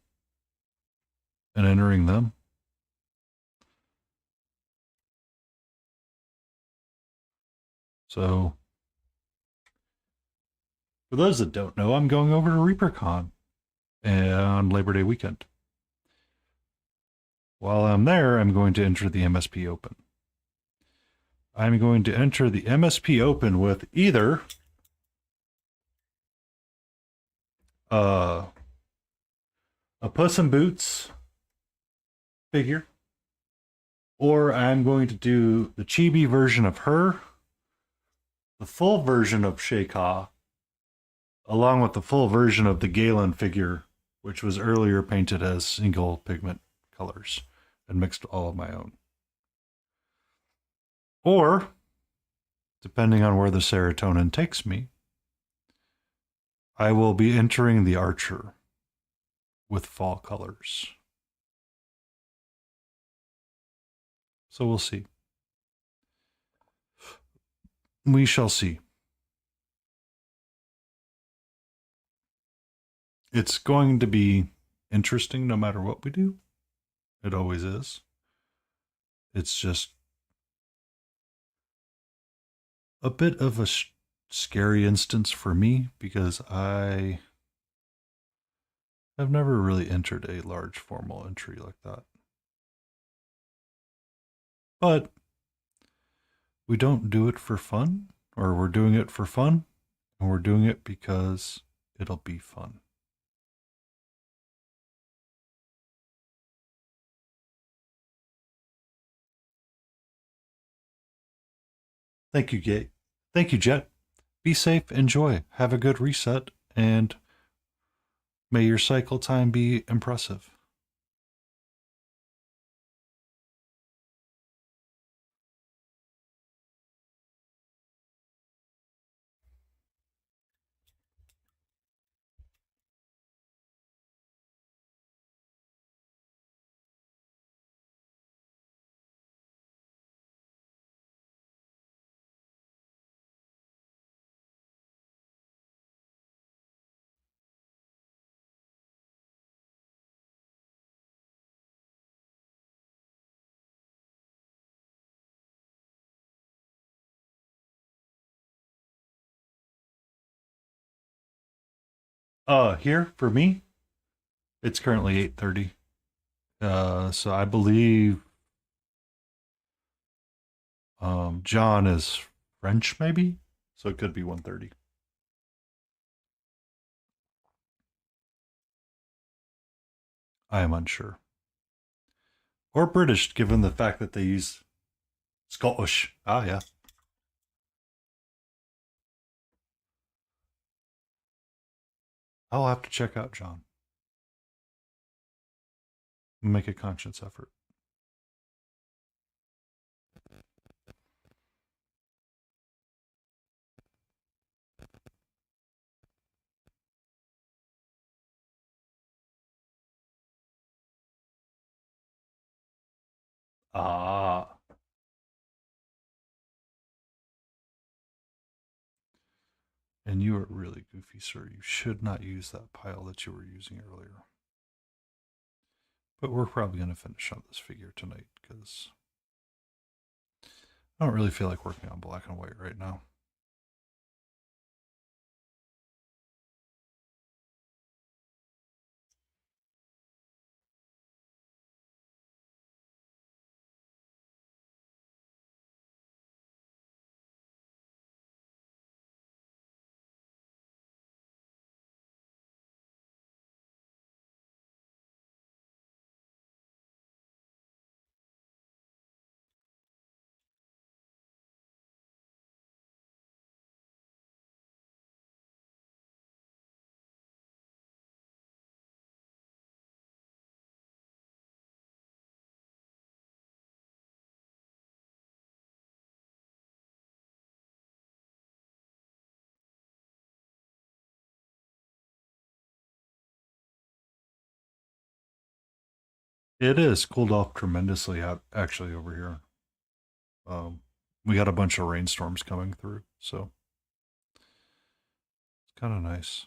and entering them. So, for those that don't know, I'm going over to ReaperCon on Labor Day weekend. While I'm there, I'm going to enter the MSP Open. I'm going to enter the MSP Open with either a Puss in Boots figure, or I'm going to do the chibi version of her, the full version of Sheikah, along with the full version of the Galen figure, which was earlier painted as single pigment colors and mixed all of my own. Or, depending on where the serotonin takes me, I will be entering the Archer with fall colors. So we'll see. We shall see. It's going to be interesting no matter what we do. It always is. It's just a bit of a scary instance for me because I have never really entered a large formal entry like that. But we don't do it for fun, or we're doing it for fun, and we're doing it because it'll be fun. Thank you, Gate. Thank you, Jet. Be safe, enjoy, have a good reset, and may your cycle time be impressive. Here for me, it's currently 8:30. So I believe John is French, maybe, so it could be 1:30. I am unsure. Or British, given the fact that they use Scottish. Ah, yeah. I'll have to check out John. Make a conscious effort. Ah. And you are really goofy, sir. You should not use that pile that you were using earlier. But we're probably going to finish up this figure tonight because I don't really feel like working on black and white right now. It is cooled off tremendously out actually over here. We got a bunch of rainstorms coming through, so it's kind of nice.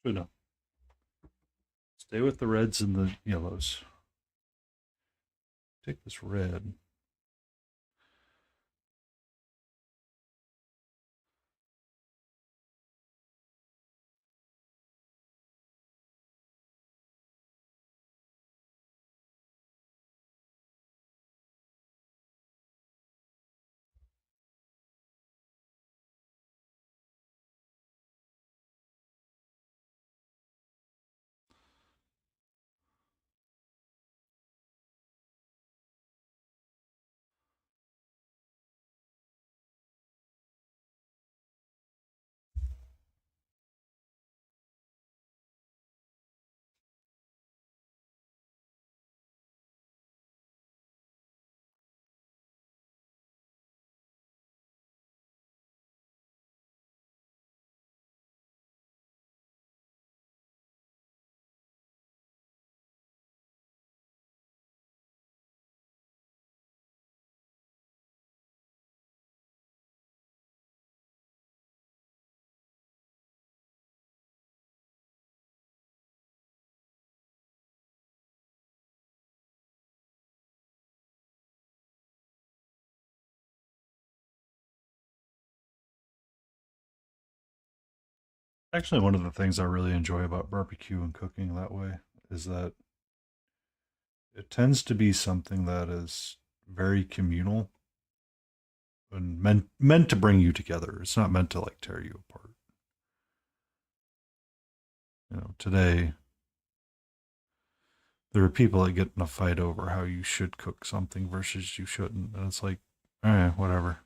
So no. Stay with the reds and the yellows. Take this red. Actually, one of the things I really enjoy about barbecue and cooking that way is that it tends to be something that is very communal and meant to bring you together. It's not meant to like tear you apart. You know, today there are people that get in a fight over how you should cook something versus you shouldn't, and it's like, all right, whatever.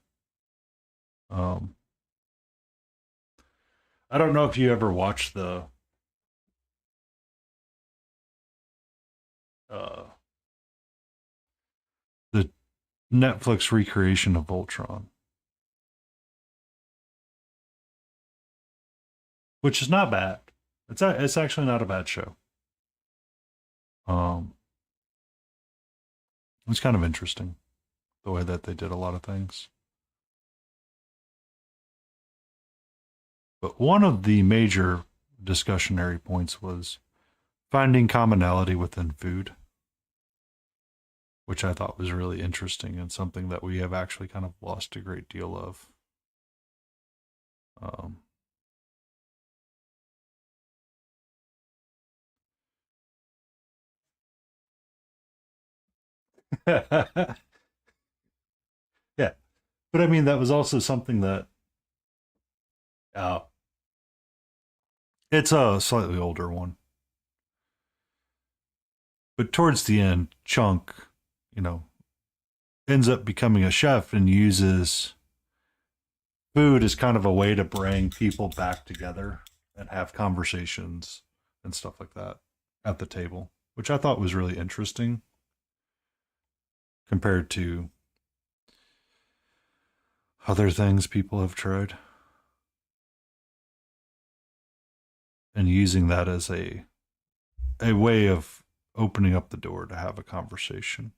I don't know if you ever watched uh the Netflix recreation of Voltron, which is not bad. It's actually not a bad show. It's kind of interesting the way that they did a lot of things. But one of the major discussionary points was finding commonality within food, which I thought was really interesting and something that we have actually kind of lost a great deal of. Yeah, but I mean that was also something that it's a slightly older one, but towards the end, Chunk, you know, ends up becoming a chef and uses food as kind of a way to bring people back together and have conversations and stuff like that at the table, which I thought was really interesting compared to other things people have tried. And using that as a way of opening up the door to have a conversation.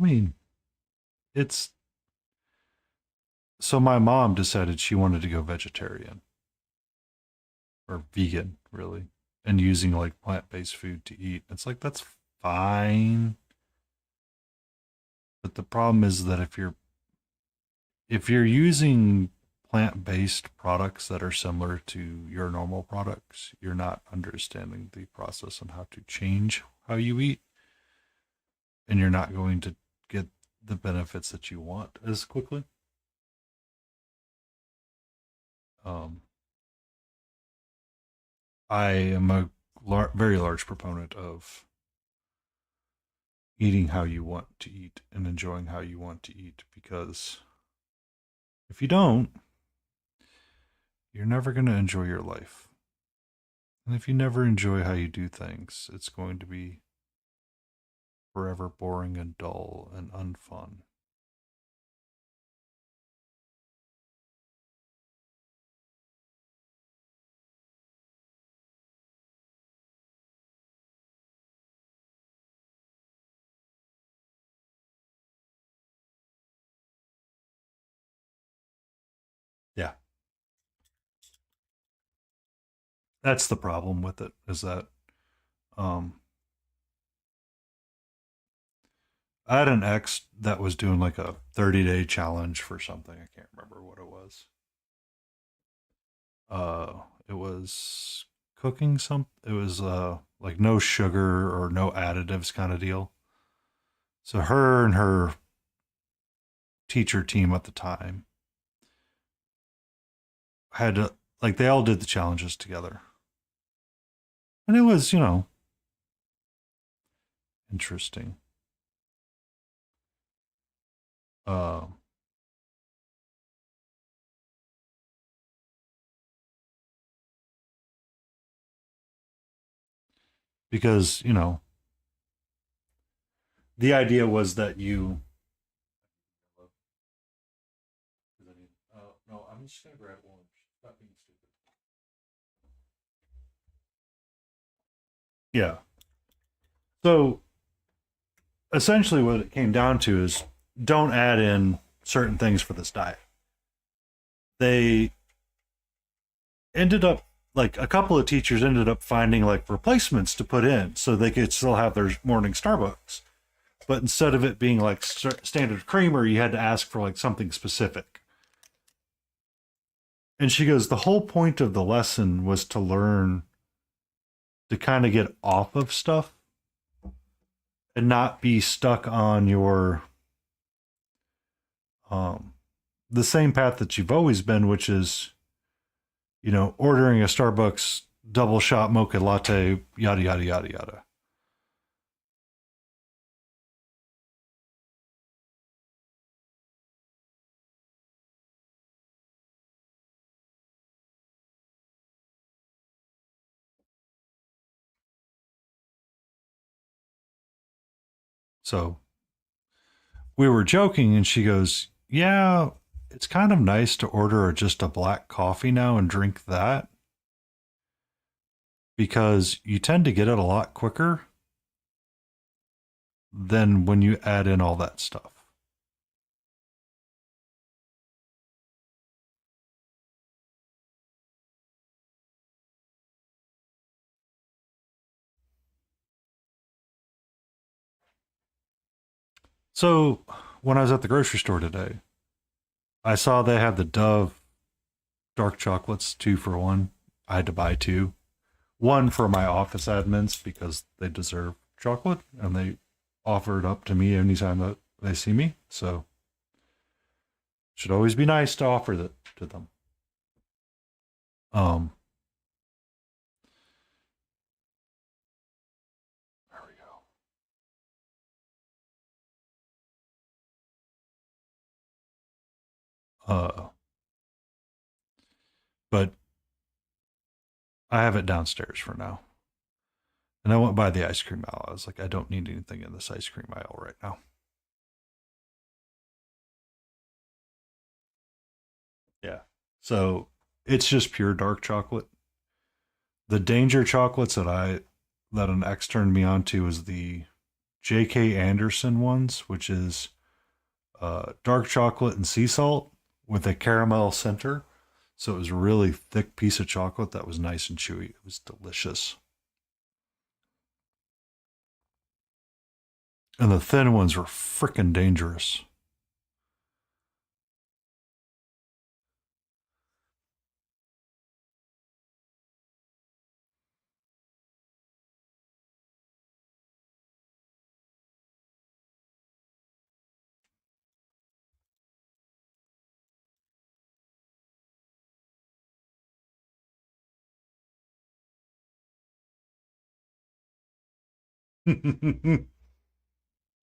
I mean, it's so my mom decided she wanted to go vegetarian or vegan, really, and using like plant-based food to eat. It's like that's fine. But the problem is that if you're using plant-based products that are similar to your normal products, you're not understanding the process and how to change how you eat, and you're not going to get the benefits that you want as quickly. I am a very large proponent of eating how you want to eat and enjoying how you want to eat, because if you don't, you're never going to enjoy your life. And if you never enjoy how you do things, it's going to be forever boring and dull and unfun. Yeah. That's the problem with it, is that I had an ex that was doing like a 30-day challenge for something. I can't remember what it was. It was cooking some. It was like no sugar or no additives kind of deal. So her and her teacher team at the time had to, like, they all did the challenges together, and it was, interesting. Uh, because the idea was that you. No, I'm just gonna grab one. Stop being stupid. Yeah. So essentially, what it came down to is don't add in certain things for this diet. They ended up, like, a couple of teachers ended up finding like replacements to put in so they could still have their morning Starbucks. But instead of it being like standard creamer, you had to ask for like something specific. And she goes, the whole point of the lesson was to learn to kind of get off of stuff and not be stuck on your the same path that you've always been, which is, ordering a Starbucks double shot mocha latte, yada yada yada yada. So we were joking, and she goes, yeah, it's kind of nice to order just a black coffee now and drink that, because you tend to get it a lot quicker than when you add in all that stuff. So when I was at the grocery store today, I saw they had the Dove dark chocolates 2 for 1. I had to buy 2. One for my office admins because they deserve chocolate and they offer it up to me anytime that they see me. So should always be nice to offer that to them. There we go. But I have it downstairs for now. And I went by the ice cream aisle. I was like, I don't need anything in this ice cream aisle right now. Yeah. So it's just pure dark chocolate. The danger chocolates that an ex turned me on to is the J.K. Anderson ones, which is dark chocolate and sea salt with a caramel center. So it was a really thick piece of chocolate that was nice and chewy. It was delicious. And the thin ones were freaking dangerous.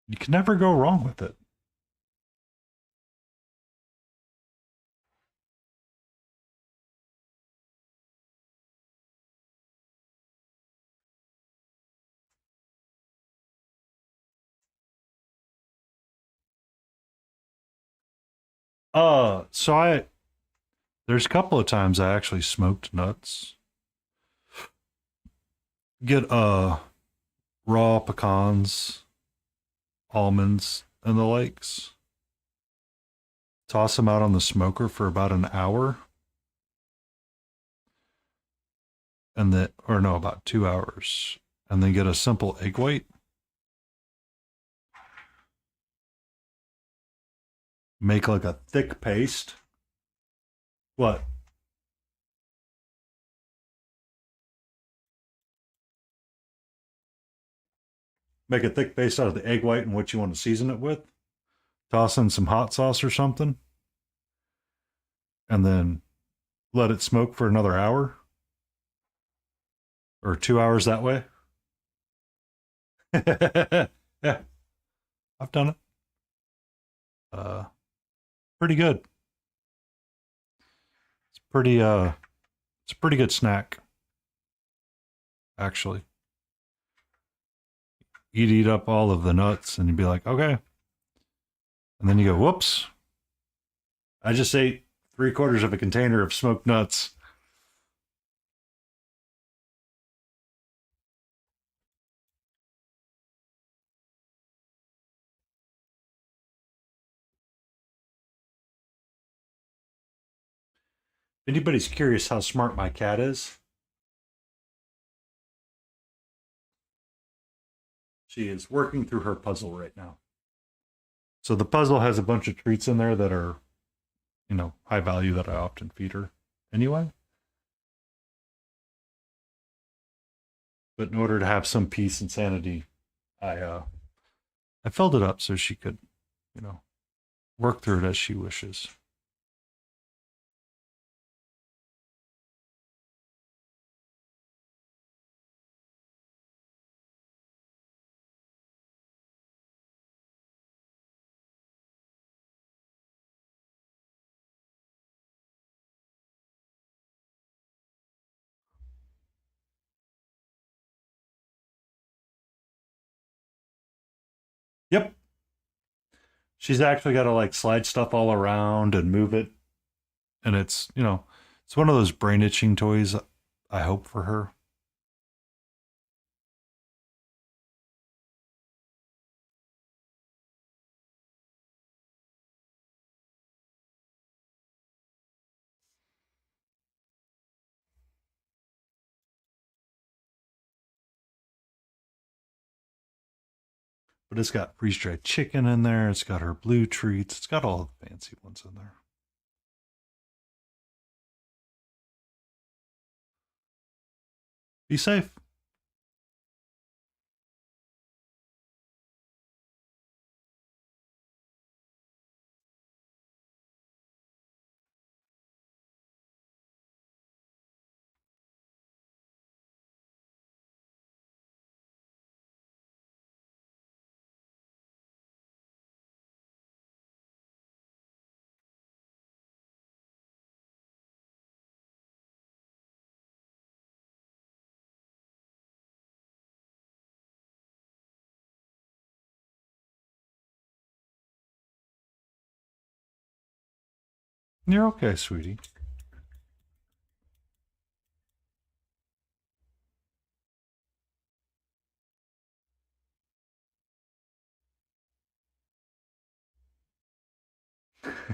You can never go wrong with it. There's a couple of times I actually smoked nuts. Get raw pecans, almonds, and the likes. Toss them out on the smoker for about an hour. And then, or no, about 2 hours. And then get a simple egg white. Make like a thick paste. What? Make a thick paste out of the egg white and what you want to season it with. Toss in some hot sauce or something. And then let it smoke for another hour. Or 2 hours that way. Yeah. I've done it. Pretty good. It's a pretty good snack. Actually. You'd eat up all of the nuts and you'd be like, okay. And then you go, whoops. I just ate 3/4 of a container of smoked nuts. If anybody's curious how smart my cat is, she is working through her puzzle right now. So the puzzle has a bunch of treats in there that are, high value that I often feed her anyway. But in order to have some peace and sanity, I filled it up so she could, work through it as she wishes. Yep. She's actually got to like slide stuff all around and move it. And it's, it's one of those brain itching toys, I hope, for her. But it's got freeze-dried chicken in there. It's got her blue treats. It's got all the fancy ones in there. Be safe. You're okay, sweetie.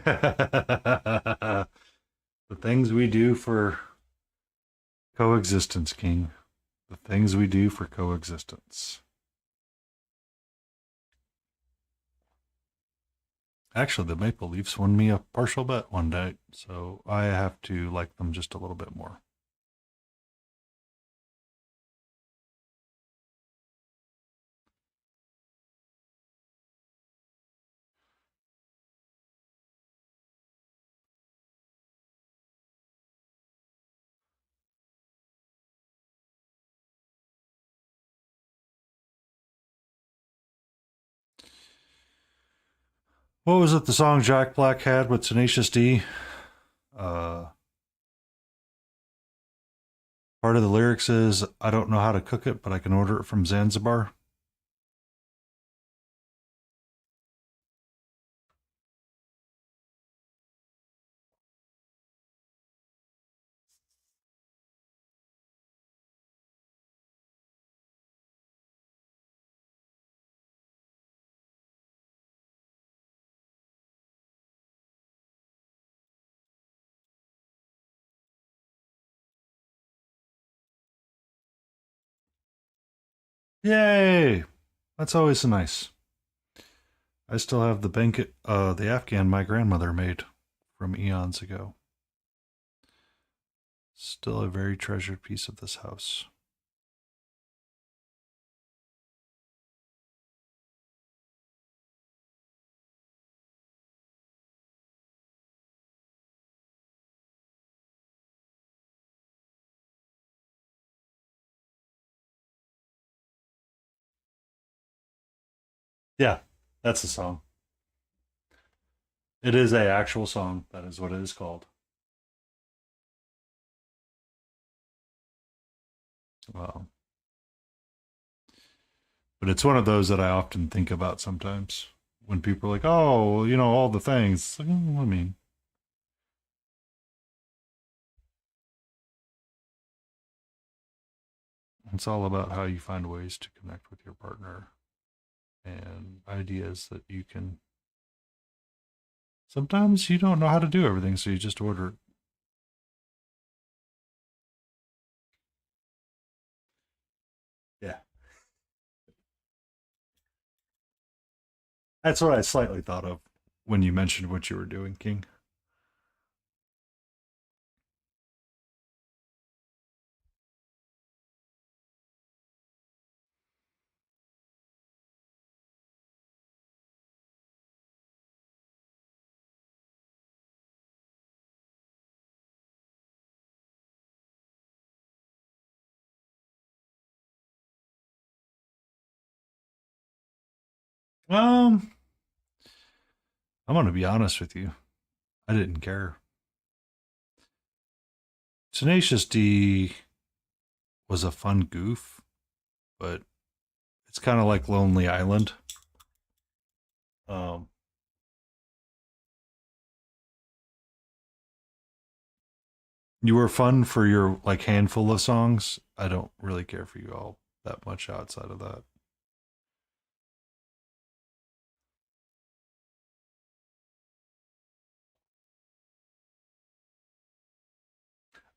The things we do for coexistence, King. The things we do for coexistence. Actually, the Maple Leafs won me a partial bet one day, so I have to like them just a little bit more. What was it the song Jack Black had with Tenacious D? Part of the lyrics is, I don't know how to cook it, but I can order it from Zanzibar. Yay! That's always nice. I still have the blanket, the Afghan my grandmother made from eons ago. Still a very treasured piece of this house. Yeah, that's the song. It is a actual song. That is what it is called. Wow. But it's one of those that I often think about sometimes when people are like, oh, you know, all the things. It's like, I mean, it's all about how you find ways to connect with your partner and ideas that you can. Sometimes you don't know how to do everything, so you just order it. Yeah. That's what I slightly thought of when you mentioned what you were doing, King. Um, I'm going to be honest with you. I didn't care. Tenacious D was a fun goof, but it's kind of like Lonely Island. Um, you were fun for your like handful of songs. I don't really care for you all that much outside of that.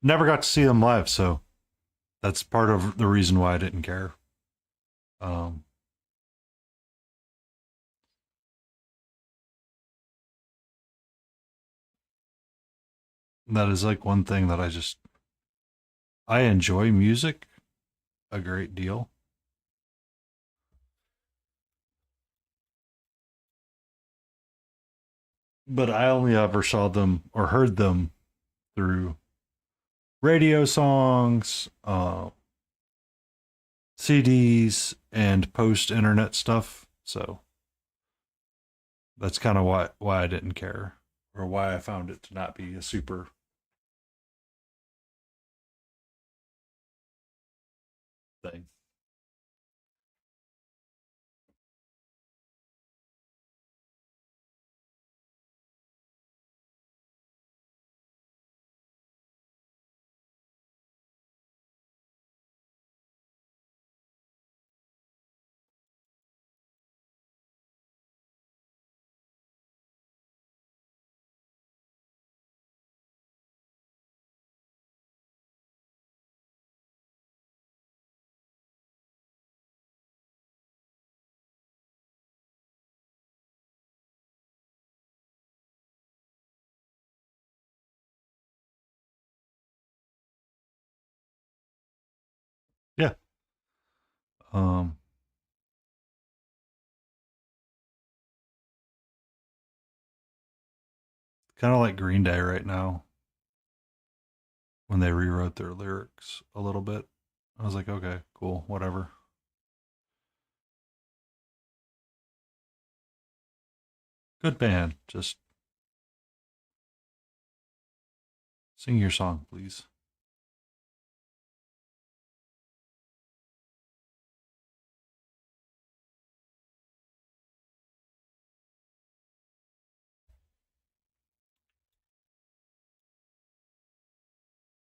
Never got to see them live, so that's part of the reason why I didn't care. Um, that is like one thing that I enjoy music a great deal. But I only ever saw them or heard them through radio songs, CDs, and post internet stuff. So that's kind of why I didn't care, or why I found it to not be a super thing. Yeah. Um, Kind of like Green Day right now when they rewrote their lyrics a little bit. I was like, okay, cool, whatever. Good band. Just sing your song, please.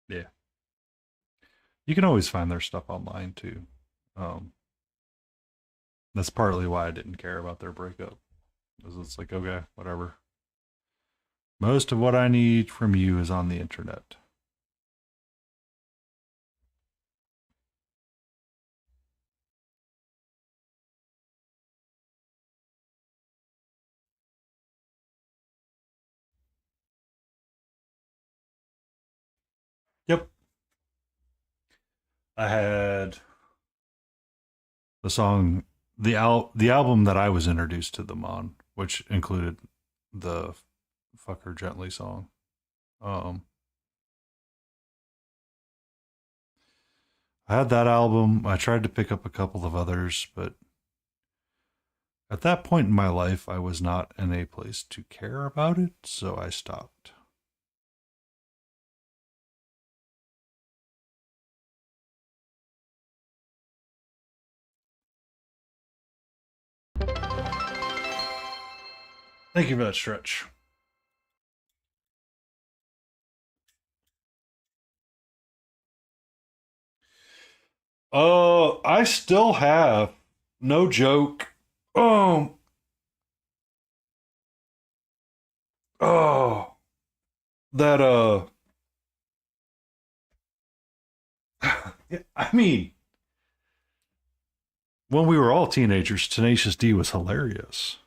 Yeah. You can always find their stuff online too. Um, that's partly why I didn't care about their breakup. Because it's like, okay, whatever. Most of what I need from you is on the internet. I had the song, the album that I was introduced to them on, which included the "Fuck Her Gently" song. I had that album. I tried to pick up a couple of others, but at that point in my life, I was not in a place to care about it, so I stopped. Thank you for that stretch. I still have, no joke. Oh, that I mean, when we were all teenagers, Tenacious D was hilarious.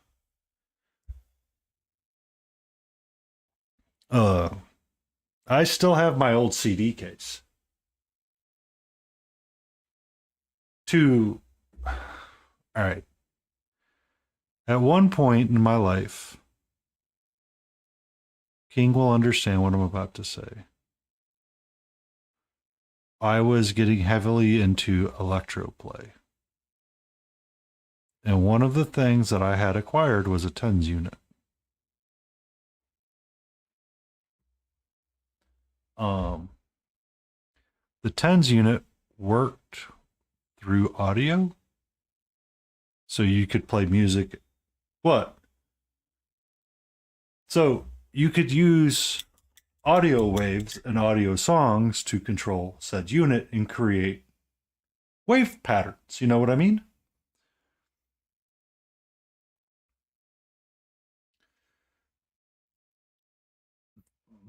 I still have my old CD case. All right. At one point in my life, King will understand what I'm about to say. I was getting heavily into electro play. And one of the things that I had acquired was a tens unit. The tens unit worked through audio. So you could play music. What? So you could use audio waves and audio songs to control said unit and create wave patterns. You know what I mean?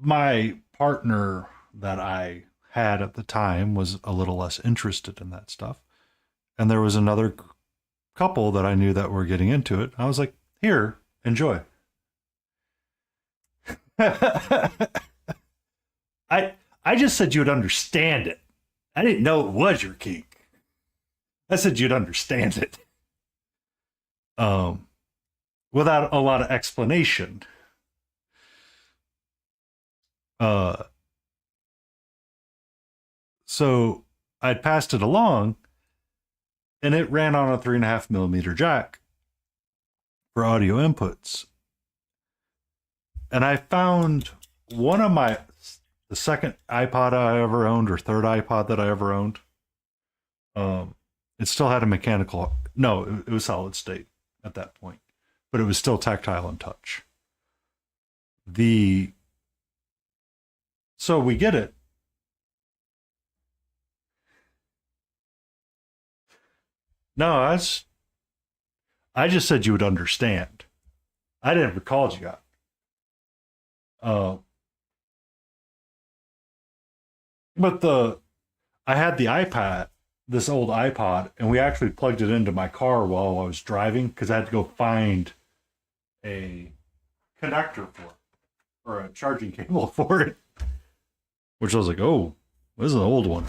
My partner that I had at the time was a little less interested in that stuff. And there was another couple that I knew that were getting into it. I was like, here, enjoy. I just said you'd understand it. I didn't know it was your kink. I said you'd understand it. Without a lot of explanation. So I'd passed it along, and it ran on a 3.5mm jack for audio inputs. And I found one of the second iPod I ever owned, or third iPod that I ever owned. It still had a mechanical, no, it was solid state at that point, but it was still tactile and touch. So we get it. No, I just said you would understand. I never called you out. But I had the iPad, this old iPod, and we actually plugged it into my car while I was driving because I had to go find a connector for it, or a charging cable for it. Which I was like, oh, this is an old one.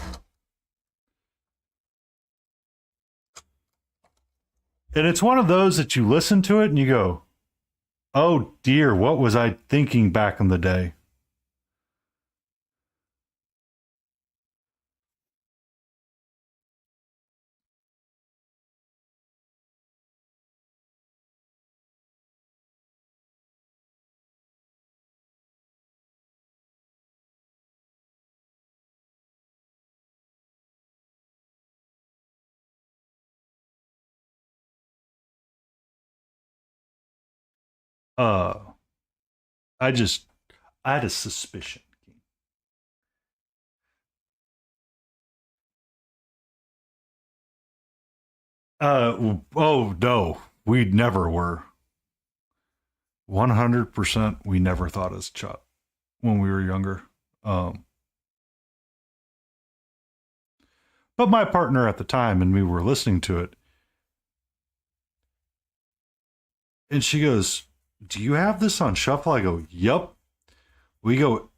And it's one of those that you listen to it and you go, oh dear, what was I thinking back in the day? I had a suspicion. Oh no, we never were. 100% we never thought as Chuck when we were younger. But my partner at the time, and we were listening to it, and she goes, do you have this on shuffle? I go, yup. We go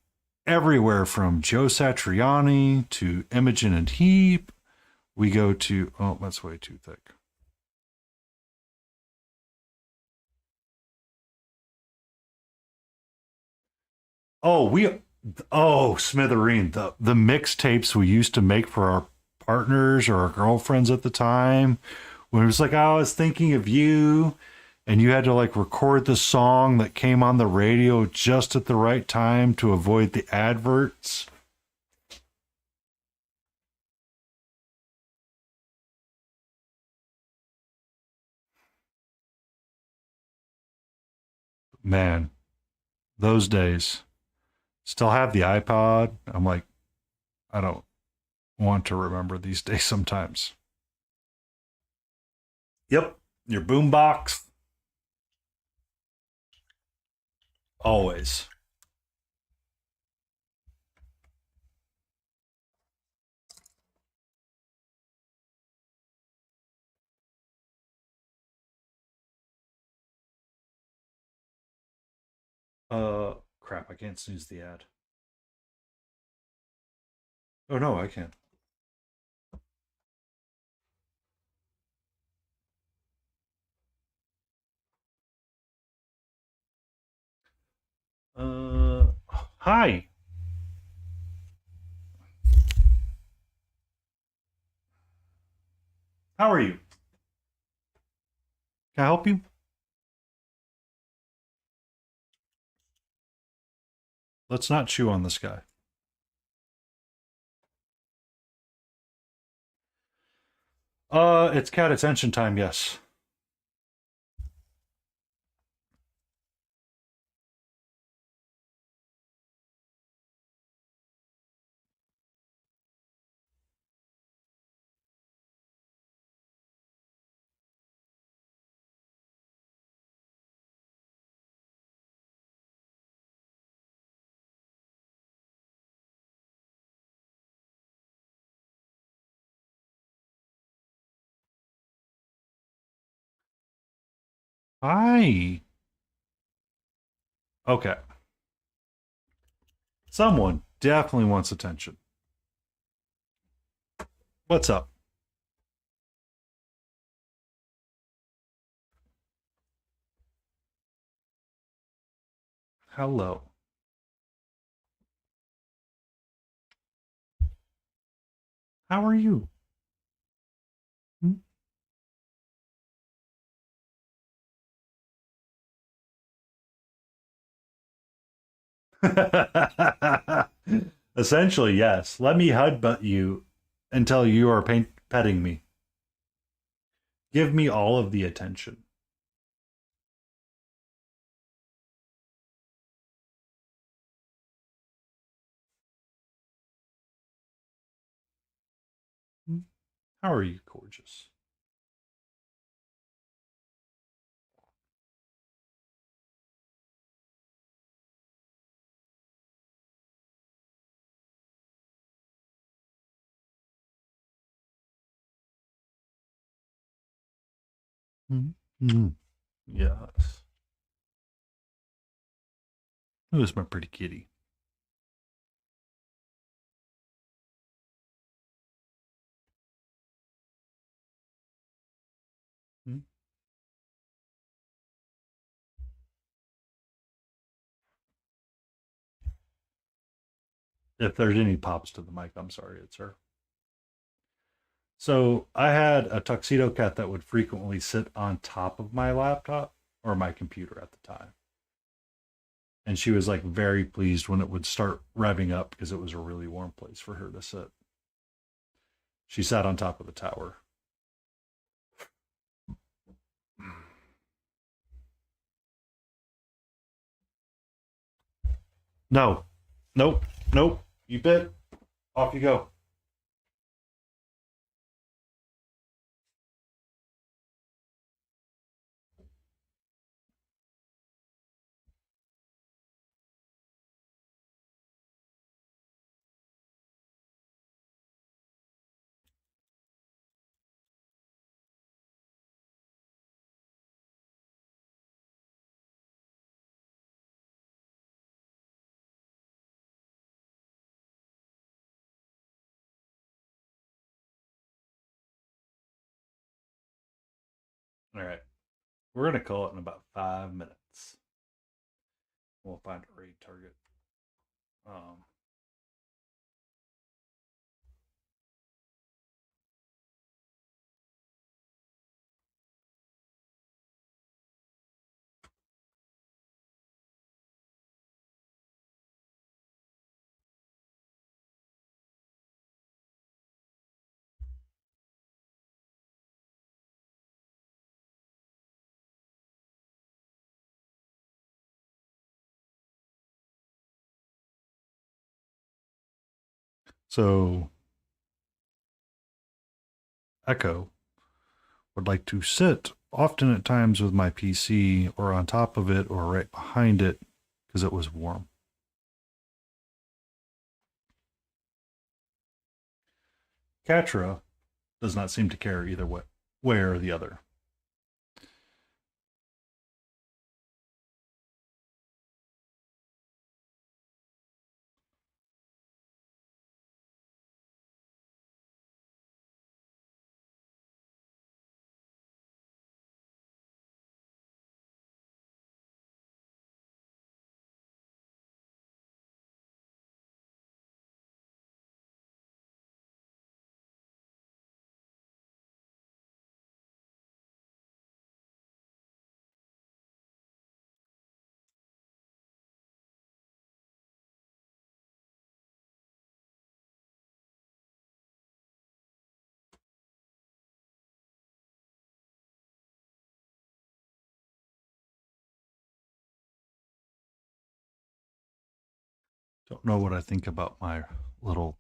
everywhere from Joe Satriani to Imogen and Heap we go to, oh, that's way too thick. Smithereen, the mixtapes we used to make for our partners or our girlfriends at the time, when it was like, I was thinking of you, and you had to like record the song that came on the radio just at the right time to avoid the adverts. Man, those days. Still have the iPod. I'm like, I don't want to remember these days sometimes. Yep, your boombox. Always. Crap, I can't snooze the ad. Oh no, I can. Hi. How are you? Can I help you? Let's not chew on this guy. It's cat attention time, yes. Hi. Okay. Someone definitely wants attention. What's up? Hello. How are you? Hmm? Essentially, yes. Let me headbutt you until you are petting me. Give me all of the attention. Hmm? How are you, gorgeous? Mm-hmm. Yes. Who's my pretty kitty? Hmm? If there's any pops to the mic, I'm sorry, it's her. So I had a tuxedo cat that would frequently sit on top of my laptop or my computer at the time. And she was like very pleased when it would start revving up because it was a really warm place for her to sit. She sat on top of the tower. No. Nope. Nope. You bit. Off you go. All right. We're going to call it in about 5 minutes. We'll find a raid target. So, Echo would like to sit often at times with my PC or on top of it or right behind it because it was warm. Katra does not seem to care either way or the other. Don't know what I think about my little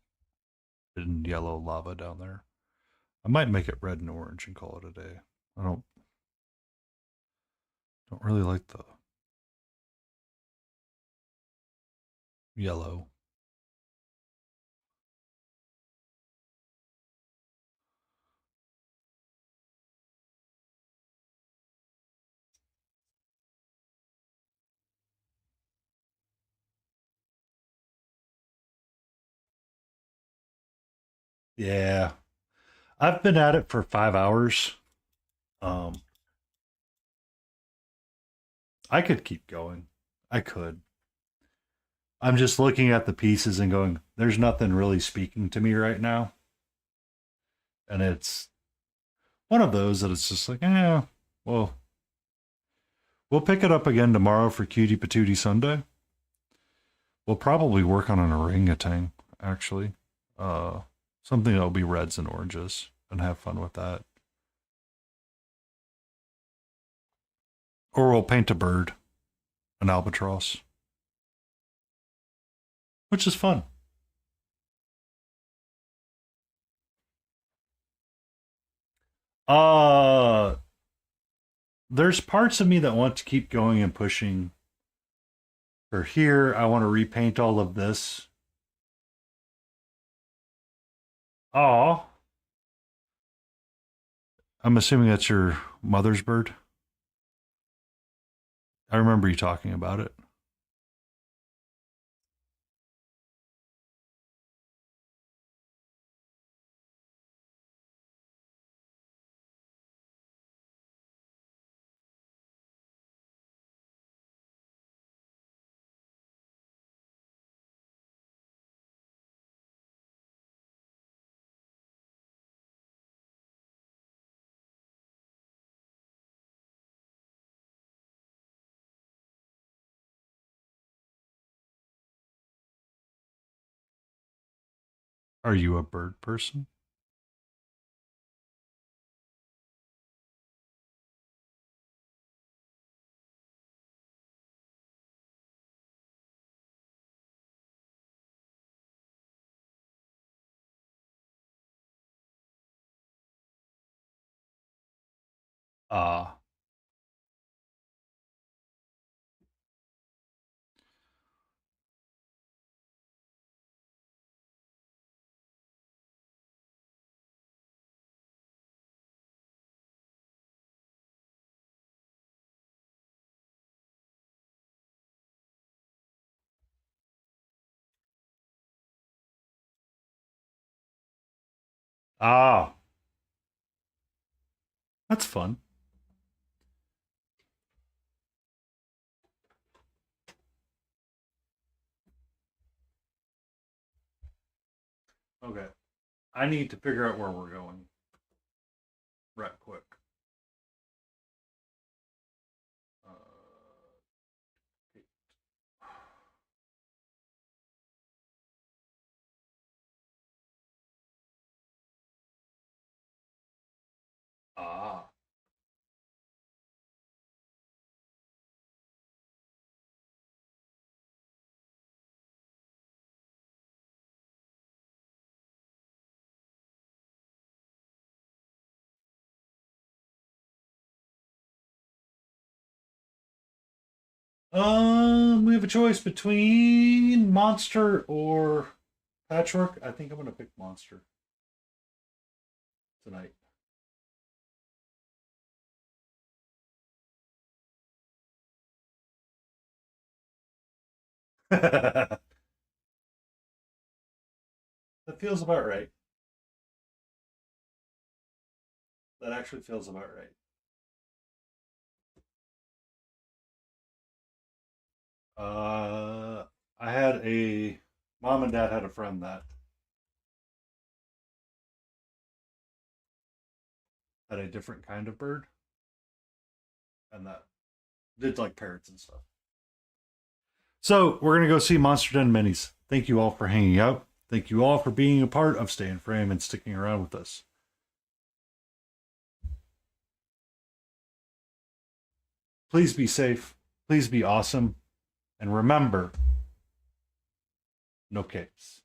hidden yellow lava down there. I might make it red and orange and call it a day. I don't really like the yellow. Yeah. I've been at it for 5 hours. I could keep going. I could. I'm just looking at the pieces and going, there's nothing really speaking to me right now. And it's one of those that it's just like, well, we'll pick it up again tomorrow for Cutie Patootie Sunday. We'll probably work on an orangutan, actually. Something that'll be reds and oranges and have fun with that. Or we'll paint a bird, an albatross, which is fun. There's parts of me that want to keep going and pushing. For here, I want to repaint all of this. Oh, I'm assuming that's your mother's bird. I remember you talking about it. Are you a bird person? Ah. Ah. That's fun. Okay. I need to figure out where we're going. Right quick. Ah. We have a choice between Monster or Patchwork. I think I'm gonna pick Monster tonight. That feels about right. That actually feels about right. I had a mom and dad had a friend that had a different kind of bird, and that did like parrots and stuff. So we're gonna go see Monster Den Minis. Thank you all for hanging out. Thank you all for being a part of Stay in Frame and sticking around with us. Please be safe. Please be awesome. And remember, no capes.